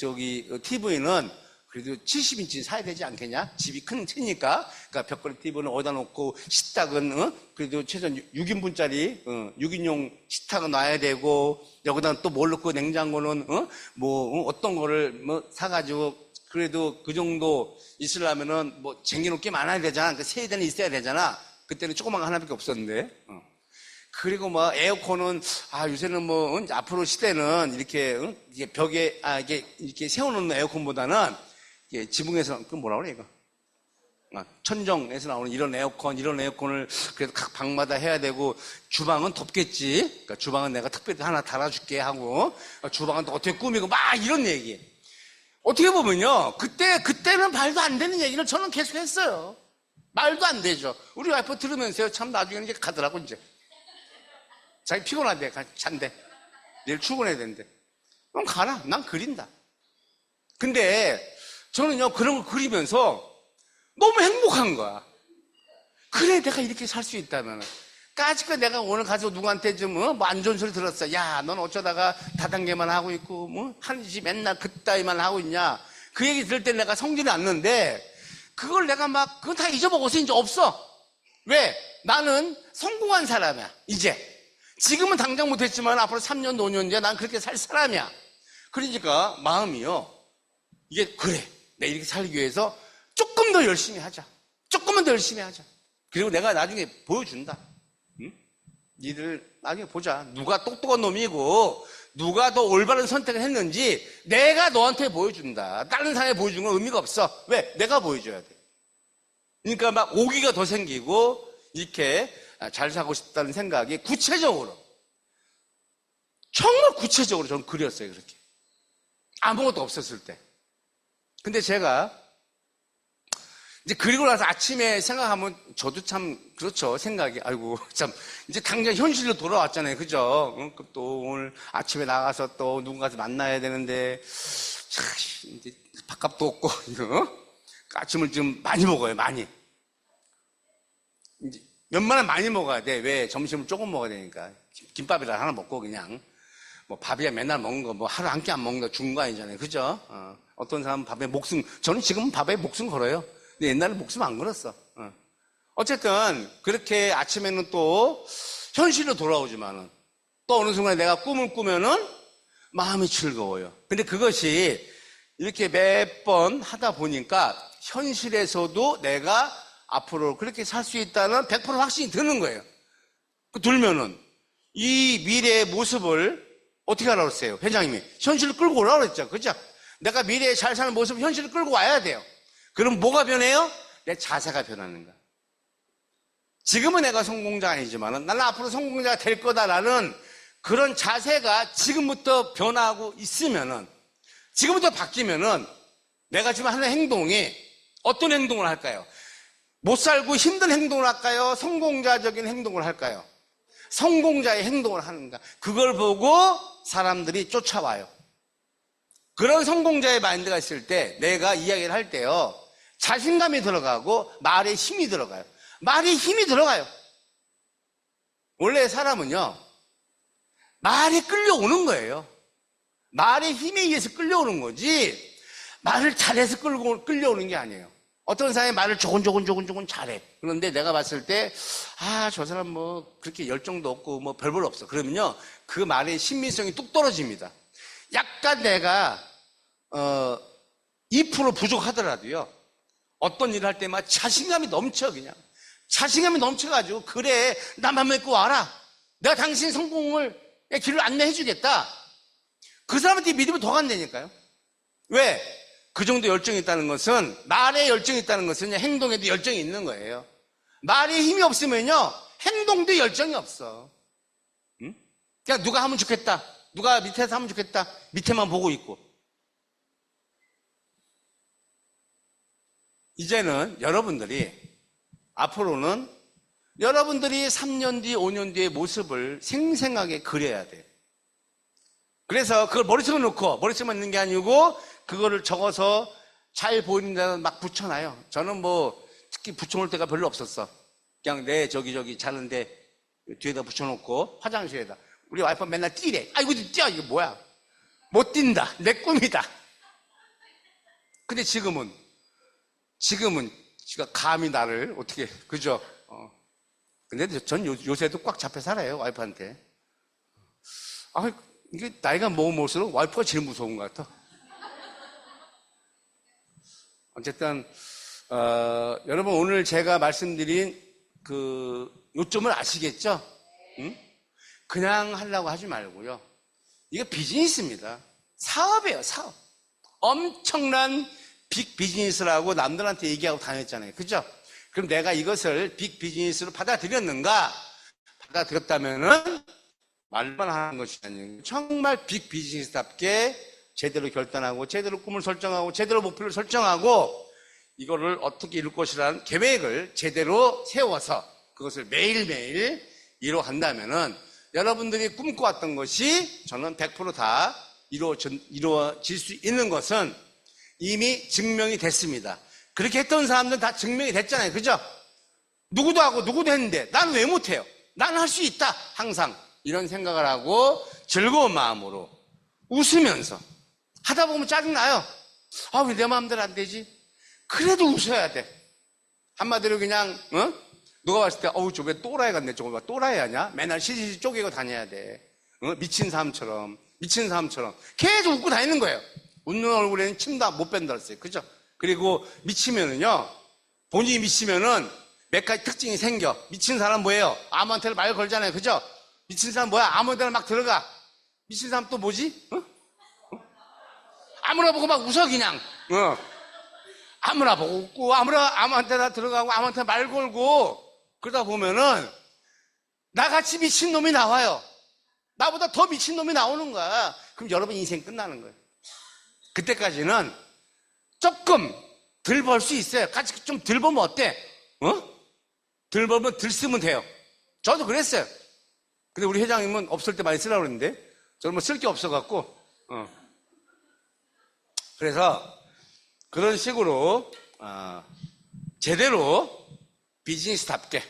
TV는 그래도 70인치 사야 되지 않겠냐? 집이 크니까. 그러니까 벽걸이 TV는 어디다 놓고, 식탁은, 그래도 최소한 6인분짜리, 6인용 식탁은 놔야 되고, 여기다 또 뭘 넣고, 냉장고는, 어떤 거를 사가지고, 그래도 그 정도 있으려면은 쟁여놓을 게 많아야 되잖아. 그 세대는 있어야 되잖아. 그때는 조그만 거 하나밖에 없었는데. 그리고 에어컨은, 요새는 앞으로 시대는 이렇게, 이게 벽에, 이렇게 세워놓는 에어컨보다는, 지붕에서, 뭐라 그래, 이거? 천정에서 나오는 이런 에어컨을 그래도 각 방마다 해야 되고, 주방은 덥겠지. 그러니까 주방은 내가 특별히 하나 달아줄게 하고, 주방은 또 어떻게 꾸미고, 막 이런 얘기. 어떻게 보면요, 그때는 말도 안 되는 얘기를 저는 계속 했어요. 말도 안 되죠. 우리 와이프 들으면서요, 참 나중에는 이제 가더라고, 이제. 자기 피곤하대, 잔대. 내일 출근해야 되는데. 그럼 가라. 난 그린다. 근데 저는요, 그런 거 그리면서 너무 행복한 거야. 그래, 내가 이렇게 살 수 있다면. 까짓거 내가 오늘 가서 누구한테 좀, 안 좋은 소리 들었어. 야, 넌 어쩌다가 다단계만 하고 있고, 한지 맨날 그따위만 하고 있냐. 그 얘기 들을 때 내가 성질이 났는데, 그걸 내가 그건 다 잊어먹어서 이제 없어. 왜? 나는 성공한 사람이야, 이제. 지금은 당장 못했지만 앞으로 3년, 5년 뒤에 난 그렇게 살 사람이야. 그러니까 마음이요. 이게 그래. 내가 이렇게 살기 위해서 조금 더 열심히 하자. 조금만 더 열심히 하자. 그리고 내가 나중에 보여준다. 응? 니들 나중에 보자. 누가 똑똑한 놈이고 누가 더 올바른 선택을 했는지 내가 너한테 보여준다. 다른 사람이 보여주는 건 의미가 없어. 왜? 내가 보여줘야 돼. 그러니까 오기가 더 생기고 이렇게 잘 살고 싶다는 생각이 구체적으로 정말 구체적으로 저는 그렸어요. 그렇게 아무것도 없었을 때. 근데 제가 이제 그리고 나서 아침에 생각하면 저도 참 그렇죠. 생각이 아이고 참 이제 당장 현실로 돌아왔잖아요. 그죠? 또 오늘 아침에 나가서 또 누군가서 만나야 되는데 참 이제 밥값도 없고 아침을 좀 많이 먹어요. 많이. 이제 웬만하면 많이 먹어야 돼. 왜? 점심을 조금 먹어야 되니까. 김밥이라 하나 먹고 그냥 밥이야 맨날 먹는 거 하루 한 끼 안 먹는 거 죽은 거 아니잖아요. 그죠? 어떤 사람은 밥에 목숨, 저는 지금은 밥에 목숨 걸어요. 근데 옛날에 목숨 안 걸었어. 어쨌든 그렇게 아침에는 또 현실로 돌아오지만은 또 어느 순간에 내가 꿈을 꾸면은 마음이 즐거워요. 근데 그것이 이렇게 몇 번 하다 보니까 현실에서도 내가 앞으로 그렇게 살 수 있다는 100% 확신이 드는 거예요. 들면은 이 미래의 모습을 어떻게 하라고 했어요? 회장님이 현실을 끌고 오라고 했죠. 그죠? 내가 미래에 잘 사는 모습을 현실을 끌고 와야 돼요. 그럼 뭐가 변해요? 내 자세가 변하는 거야. 지금은 내가 성공자가 아니지만 나는 앞으로 성공자가 될 거다라는 그런 자세가 지금부터 변하고 있으면은 지금부터 바뀌면은 내가 지금 하는 행동이 어떤 행동을 할까요? 못 살고 힘든 행동을 할까요? 성공자적인 행동을 할까요? 성공자의 행동을 하는가? 그걸 보고 사람들이 쫓아와요. 그런 성공자의 마인드가 있을 때 내가 이야기를 할 때요. 자신감이 들어가고 말에 힘이 들어가요. 말에 힘이 들어가요. 원래 사람은요. 말에 끌려오는 거예요. 말의 힘에 의해서 끌려오는 거지 말을 잘해서 끌려오는 게 아니에요. 어떤 사람이 말을 조곤조곤 잘해. 그런데 내가 봤을 때 저 사람 그렇게 열정도 없고 별볼 없어. 그러면요. 그 말의 신빙성이 뚝 떨어집니다. 약간 내가 2% 부족하더라도요. 어떤 일을 할 때마다 자신감이 넘쳐 그냥. 자신감이 넘쳐가지고 그래 나만 믿고 와라. 내가 당신 성공을 길을 안내해 주겠다. 그 사람한테 믿으면 더 간다니까요. 왜? 그 정도 열정이 있다는 것은 말에 열정이 있다는 것은 행동에도 열정이 있는 거예요. 말에 힘이 없으면요. 행동도 열정이 없어. 응? 그냥 누가 하면 좋겠다. 누가 밑에서 하면 좋겠다. 밑에만 보고 있고. 이제는 여러분들이 앞으로는 여러분들이 3년 뒤, 5년 뒤의 모습을 생생하게 그려야 돼. 그래서 그걸 머릿속에 놓고 머릿속에만 있는 게 아니고 그거를 적어서 잘 보이는 데다 막 붙여놔요. 저는 뭐 특히 붙여놓을 때가 별로 없었어. 그냥 내 저기 자는데 뒤에다 붙여놓고 화장실에다. 우리 와이프 맨날 뛰래. 아이고 뛰어. 이거 뭐야. 못 뛴다. 내 꿈이다. 근데 지금은 지가 감히 나를 어떻게 그죠? 근데 전 요새도 꽉 잡혀 살아요. 와이프한테. 아, 이게 나이가 먹을수록 와이프가 제일 무서운 것 같아. 어쨌든 여러분 오늘 제가 말씀드린 그 요점을 아시겠죠? 응? 그냥 하려고 하지 말고요. 이거 비즈니스입니다. 사업이에요, 사업. 엄청난 빅 비즈니스라고 남들한테 얘기하고 다녔잖아요. 그죠? 그럼 내가 이것을 빅 비즈니스로 받아들였는가? 받아들였다면은 말만 하는 것이 아니고 정말 빅 비즈니스답게 제대로 결단하고 제대로 꿈을 설정하고 제대로 목표를 설정하고 이거를 어떻게 이룰 것이라는 계획을 제대로 세워서 그것을 매일매일 이뤄간다면은 여러분들이 꿈꿔왔던 것이 저는 100% 다 이루어질 수 있는 것은 이미 증명이 됐습니다. 그렇게 했던 사람들은 다 증명이 됐잖아요. 그죠? 누구도 하고 누구도 했는데 나는 왜 못해요? 나는 할 수 있다. 항상 이런 생각을 하고 즐거운 마음으로 웃으면서 하다 보면 짜증나요. 아, 왜 내 마음대로 안 되지? 그래도 웃어야 돼. 한마디로 그냥 누가 봤을 때 어우 저 왜 또라이 같네. 저거 왜 또라이 하냐? 맨날 시시시 쪼개고 다녀야 돼. 미친 사람처럼 계속 웃고 다니는 거예요. 웃는 얼굴에는 침도 못 뺀다 그랬어요. 그죠? 그리고 미치면은요, 본인이 미치면은 몇 가지 특징이 생겨. 미친 사람 뭐예요? 아무한테나 말 걸잖아요. 그죠? 미친 사람 뭐야? 아무데나 막 들어가. 미친 사람 또 뭐지? 아무나 보고 막 웃어 그냥. 아무나 보고 웃고 아무한테나 들어가고 아무한테나 말 걸고 그러다 보면은 나같이 미친 놈이 나와요. 나보다 더 미친 놈이 나오는 거야. 그럼 여러분 인생 끝나는 거예요. 그때까지는 조금 덜 벌 수 있어요. 같이 좀 덜 벌면 어때? 덜 벌면 덜 쓰면 돼요. 저도 그랬어요. 근데 우리 회장님은 없을 때 많이 쓰라고 그랬는데 저는 뭐 쓸 게 없어갖고 그래서 그런 식으로 제대로 비즈니스답게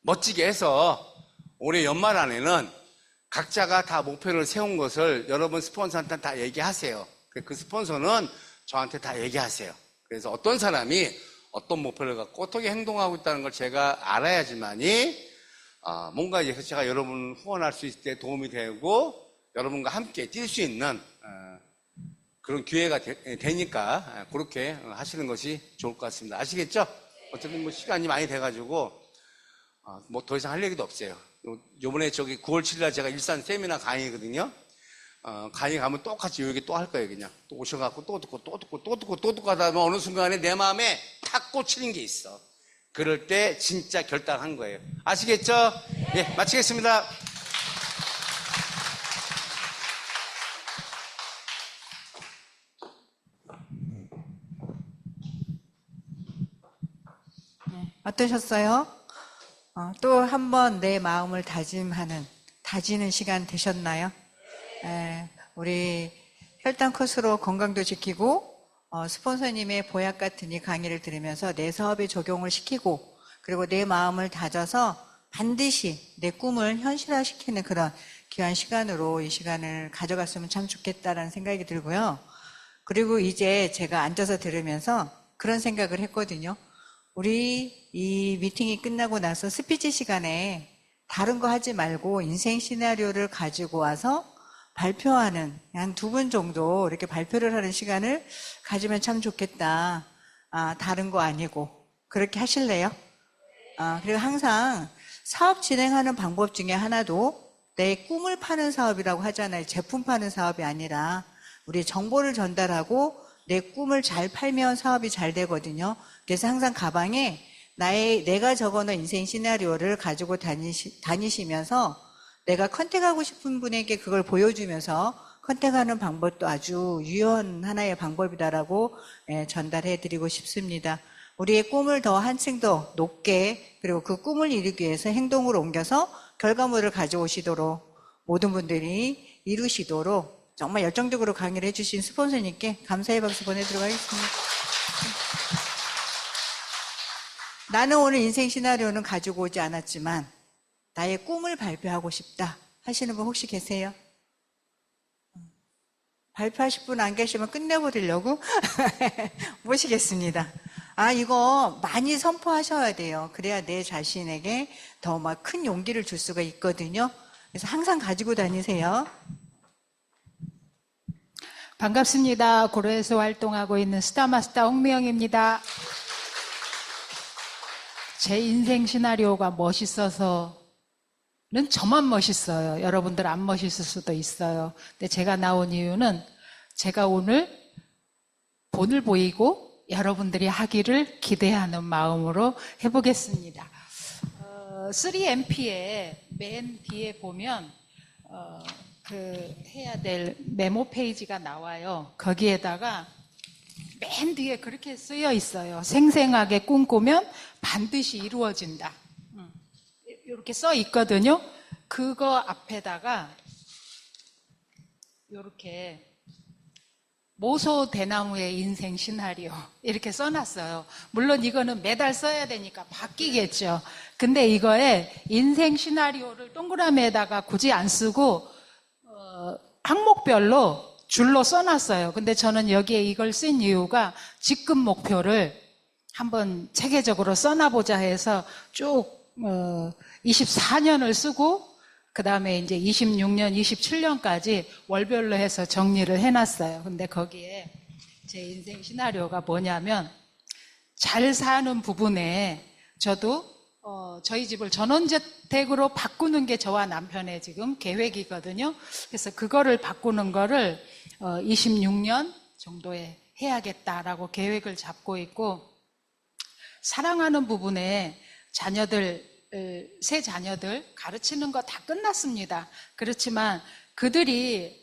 멋지게 해서 올해 연말 안에는 각자가 다 목표를 세운 것을 여러분 스폰서한테 다 얘기하세요. 그 스폰서는 저한테 다 얘기하세요. 그래서 어떤 사람이 어떤 목표를 갖고 어떻게 행동하고 있다는 걸 제가 알아야지만이 뭔가 이제 제가 여러분을 후원할 수 있을 때 도움이 되고 여러분과 함께 뛸 수 있는 그런 기회가 되니까 그렇게 하시는 것이 좋을 것 같습니다. 아시겠죠? 어쨌든 뭐 시간이 많이 돼가지고 뭐 더 이상 할 얘기도 없어요. 요번에 저기 9월 7일날 제가 일산 세미나 강의거든요. 강의 가면 똑같이 여기 또 할 거예요. 그냥 또 오셔갖고 또 듣고 하다 보면 어느 순간에 내 마음에 탁 꽂히는 게 있어. 그럴 때 진짜 결단한 거예요. 아시겠죠? 예, 마치겠습니다. 어떠셨어요? 또 한 번 내 마음을 다지는 시간 되셨나요? 우리 혈당 컷으로 건강도 지키고 스폰서님의 보약 같은 이 강의를 들으면서 내 사업에 적용을 시키고 그리고 내 마음을 다져서 반드시 내 꿈을 현실화시키는 그런 귀한 시간으로 이 시간을 가져갔으면 참 좋겠다라는 생각이 들고요. 그리고 이제 제가 앉아서 들으면서 그런 생각을 했거든요. 우리 이 미팅이 끝나고 나서 스피치 시간에 다른 거 하지 말고 인생 시나리오를 가지고 와서 발표하는 한 2분 정도 이렇게 발표를 하는 시간을 가지면 참 좋겠다. 다른 거 아니고 그렇게 하실래요? 그리고 항상 사업 진행하는 방법 중에 하나도 내 꿈을 파는 사업이라고 하잖아요. 제품 파는 사업이 아니라 우리 정보를 전달하고 내 꿈을 잘 팔면 사업이 잘 되거든요. 그래서 항상 가방에 내가 적어놓은 인생 시나리오를 가지고 다니시면서 내가 컨택하고 싶은 분에게 그걸 보여주면서 컨택하는 방법도 아주 유효한 하나의 방법이다라고 전달해 드리고 싶습니다. 우리의 꿈을 더 한층 더 높게, 그리고 그 꿈을 이루기 위해서 행동으로 옮겨서 결과물을 가져오시도록, 모든 분들이 이루시도록 정말 열정적으로 강의를 해주신 스폰서님께 감사의 박수 보내드리도록 하겠습니다. 나는 오늘 인생 시나리오는 가지고 오지 않았지만 나의 꿈을 발표하고 싶다 하시는 분 혹시 계세요? 발표하실 분 안 계시면 끝내버리려고 모시겠습니다. 이거 많이 선포하셔야 돼요. 그래야 내 자신에게 더 막 큰 용기를 줄 수가 있거든요. 그래서 항상 가지고 다니세요. 반갑습니다. 고려에서 활동하고 있는 스타마스터 홍미영입니다. 제 인생 시나리오가 멋있어서는 저만 멋있어요. 여러분들 안 멋있을 수도 있어요. 근데 제가 나온 이유는 제가 오늘 본을 보이고 여러분들이 하기를 기대하는 마음으로 해보겠습니다. 3MP의 맨 뒤에 보면 해야 될 메모 페이지가 나와요. 거기에다가 맨 뒤에 그렇게 쓰여 있어요. 생생하게 꿈꾸면 반드시 이루어진다. 이렇게 써 있거든요. 그거 앞에다가 이렇게 모소 대나무의 인생 시나리오 이렇게 써놨어요. 물론 이거는 매달 써야 되니까 바뀌겠죠. 근데 이거에 인생 시나리오를 동그라미에다가 굳이 안 쓰고 항목별로 줄로 써놨어요. 근데 저는 여기에 이걸 쓴 이유가 직급 목표를 한번 체계적으로 써놔보자 해서 쭉 24년을 쓰고 그 다음에 이제 26년, 27년까지 월별로 해서 정리를 해놨어요. 근데 거기에 제 인생 시나리오가 뭐냐면 잘 사는 부분에 저도 저희 집을 전원주택으로 바꾸는 게 저와 남편의 지금 계획이거든요. 그래서 그거를 바꾸는 거를 26년 정도에 해야겠다라고 계획을 잡고 있고, 사랑하는 부분에 새 자녀들 가르치는 거 다 끝났습니다. 그렇지만 그들이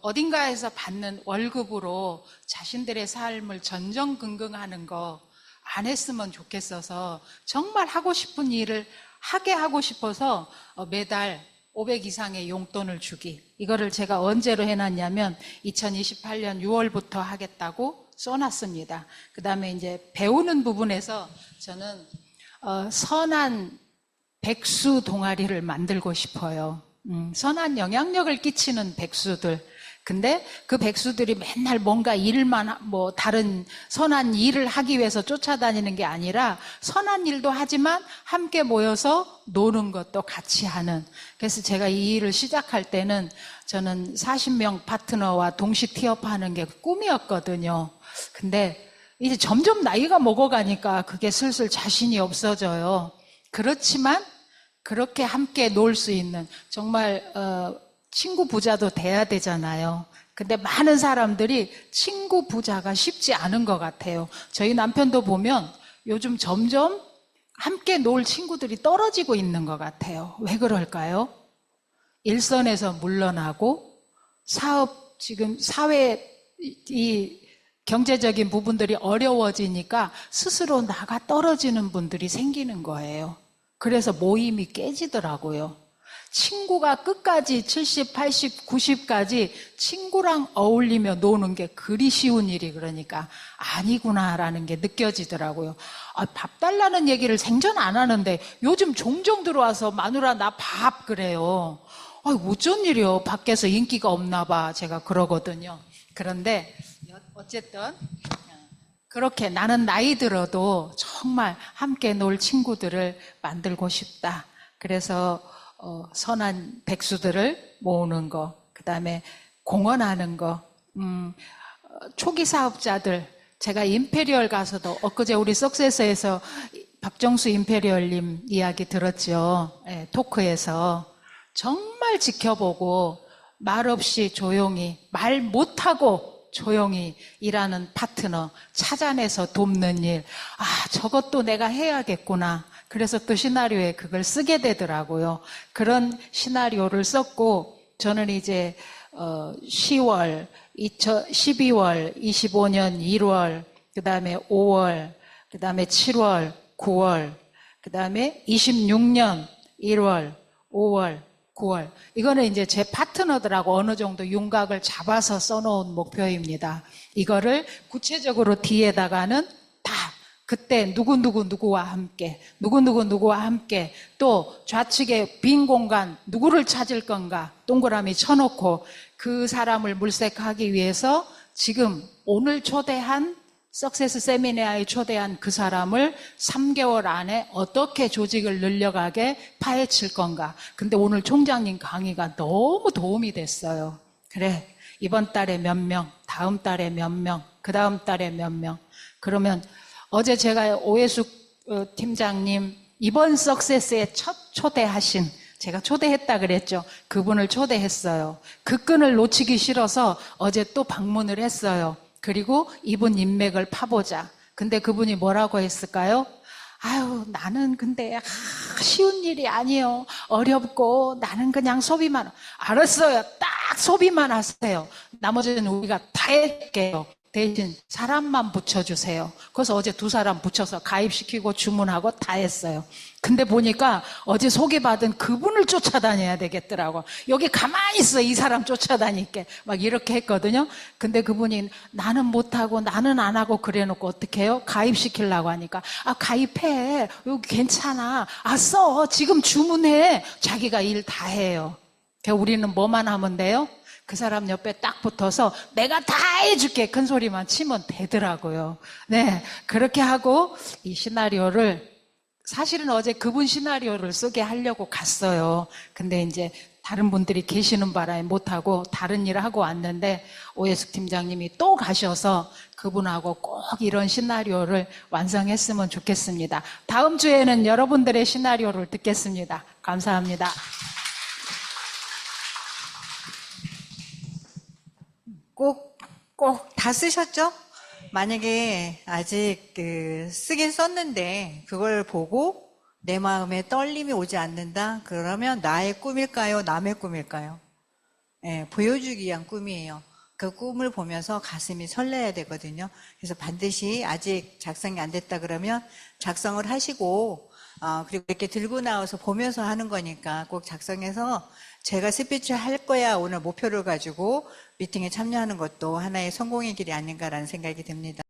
어딘가에서 받는 월급으로 자신들의 삶을 전전긍긍하는 거 안 했으면 좋겠어서 정말 하고 싶은 일을 하게 하고 싶어서 매달 500 이상의 용돈을 주기, 이거를 제가 언제로 해놨냐면 2028년 6월부터 하겠다고 써놨습니다. 그 다음에 이제 배우는 부분에서 저는 선한 백수 동아리를 만들고 싶어요. 선한 영향력을 끼치는 백수들. 근데 그 백수들이 맨날 뭔가 다른 선한 일을 하기 위해서 쫓아다니는 게 아니라 선한 일도 하지만 함께 모여서 노는 것도 같이 하는. 그래서 제가 이 일을 시작할 때는 저는 40명 파트너와 동시 티업하는 게 꿈이었거든요. 근데 이제 점점 나이가 먹어가니까 그게 슬슬 자신이 없어져요. 그렇지만 그렇게 함께 놀 수 있는, 정말 친구 부자도 돼야 되잖아요. 근데 많은 사람들이 친구 부자가 쉽지 않은 것 같아요. 저희 남편도 보면 요즘 점점 함께 놀 친구들이 떨어지고 있는 것 같아요. 왜 그럴까요? 일선에서 물러나고 지금 사회 이 경제적인 부분들이 어려워지니까 스스로 나가 떨어지는 분들이 생기는 거예요. 그래서 모임이 깨지더라고요. 친구가 끝까지 70, 80, 90까지 친구랑 어울리며 노는 게 그리 쉬운 일이 그러니까 아니구나라는 게 느껴지더라고요. 밥 달라는 얘기를 생전 안 하는데 요즘 종종 들어와서 마누라 나 밥 그래요. 어쩐 일이요. 밖에서 인기가 없나 봐. 제가 그러거든요. 그런데 어쨌든 그렇게 나는 나이 들어도 정말 함께 놀 친구들을 만들고 싶다. 그래서 선한 백수들을 모으는 거, 그 다음에 공헌하는 거, 초기 사업자들, 제가 임페리얼 가서도 엊그제 우리 석세서에서 박정수 임페리얼님 이야기 들었죠. 토크에서 정말 지켜보고 말 없이 조용히, 말 못하고 조용히 일하는 파트너 찾아내서 돕는 일. 저것도 내가 해야겠구나. 그래서 또 시나리오에 그걸 쓰게 되더라고요. 그런 시나리오를 썼고, 저는 이제 12월, 25년 1월, 그 다음에 5월, 그 다음에 7월, 9월, 그 다음에 26년 1월, 5월, 9월. 이거는 이제 제 파트너들하고 어느 정도 윤곽을 잡아서 써놓은 목표입니다. 이거를 구체적으로 뒤에다가는 다 그때 누구와 함께, 누구와 함께, 또 좌측에 빈 공간, 누구를 찾을 건가 동그라미 쳐놓고 그 사람을 물색하기 위해서 지금 오늘 초대한 석세스 세미나에 초대한 그 사람을 3개월 안에 어떻게 조직을 늘려가게 파헤칠 건가. 근데 오늘 총장님 강의가 너무 도움이 됐어요. 그래, 이번 달에 몇 명, 다음 달에 몇 명, 그 다음 달에 몇 명. 그러면 어제 제가 오해숙 팀장님 이번 석세스에 첫 초대하신, 제가 초대했다 그랬죠. 그분을 초대했어요. 그 끈을 놓치기 싫어서 어제 또 방문을 했어요. 그리고 이분 인맥을 파보자. 근데 그분이 뭐라고 했을까요? 나는 근데 쉬운 일이 아니에요. 어렵고 나는 그냥 소비만. 알았어요. 딱 소비만 하세요. 나머지는 우리가 다 할게요. 대신 사람만 붙여주세요. 그래서 어제 2사람 붙여서 가입시키고 주문하고 다 했어요. 근데 보니까 어제 소개받은 그분을 쫓아다녀야 되겠더라고. 여기 가만히 있어, 이 사람 쫓아다니게. 막 이렇게 했거든요. 근데 그분이 나는 못하고 나는 안 하고 그래놓고 어떻게 해요? 가입시키려고 하니까 가입해. 여기 괜찮아. 써. 지금 주문해. 자기가 일 다 해요. 우리는 뭐만 하면 돼요? 그 사람 옆에 딱 붙어서 내가 다 해줄게. 큰 소리만 치면 되더라고요. 네. 그렇게 하고 이 시나리오를 사실은 어제 그분 시나리오를 쓰게 하려고 갔어요. 근데 이제 다른 분들이 계시는 바람에 못하고 다른 일을 하고 왔는데 오해숙 팀장님이 또 가셔서 그분하고 꼭 이런 시나리오를 완성했으면 좋겠습니다. 다음 주에는 여러분들의 시나리오를 듣겠습니다. 감사합니다. 꼭 다 쓰셨죠? 만약에 아직 쓰긴 썼는데 그걸 보고 내 마음에 떨림이 오지 않는다? 그러면 나의 꿈일까요? 남의 꿈일까요? 보여주기 위한 꿈이에요. 그 꿈을 보면서 가슴이 설레야 되거든요. 그래서 반드시 아직 작성이 안 됐다 그러면 작성을 하시고 그리고 이렇게 들고 나와서 보면서 하는 거니까 꼭 작성해서 제가 스피치 할 거야 오늘 목표를 가지고 미팅에 참여하는 것도 하나의 성공의 길이 아닌가라는 생각이 듭니다.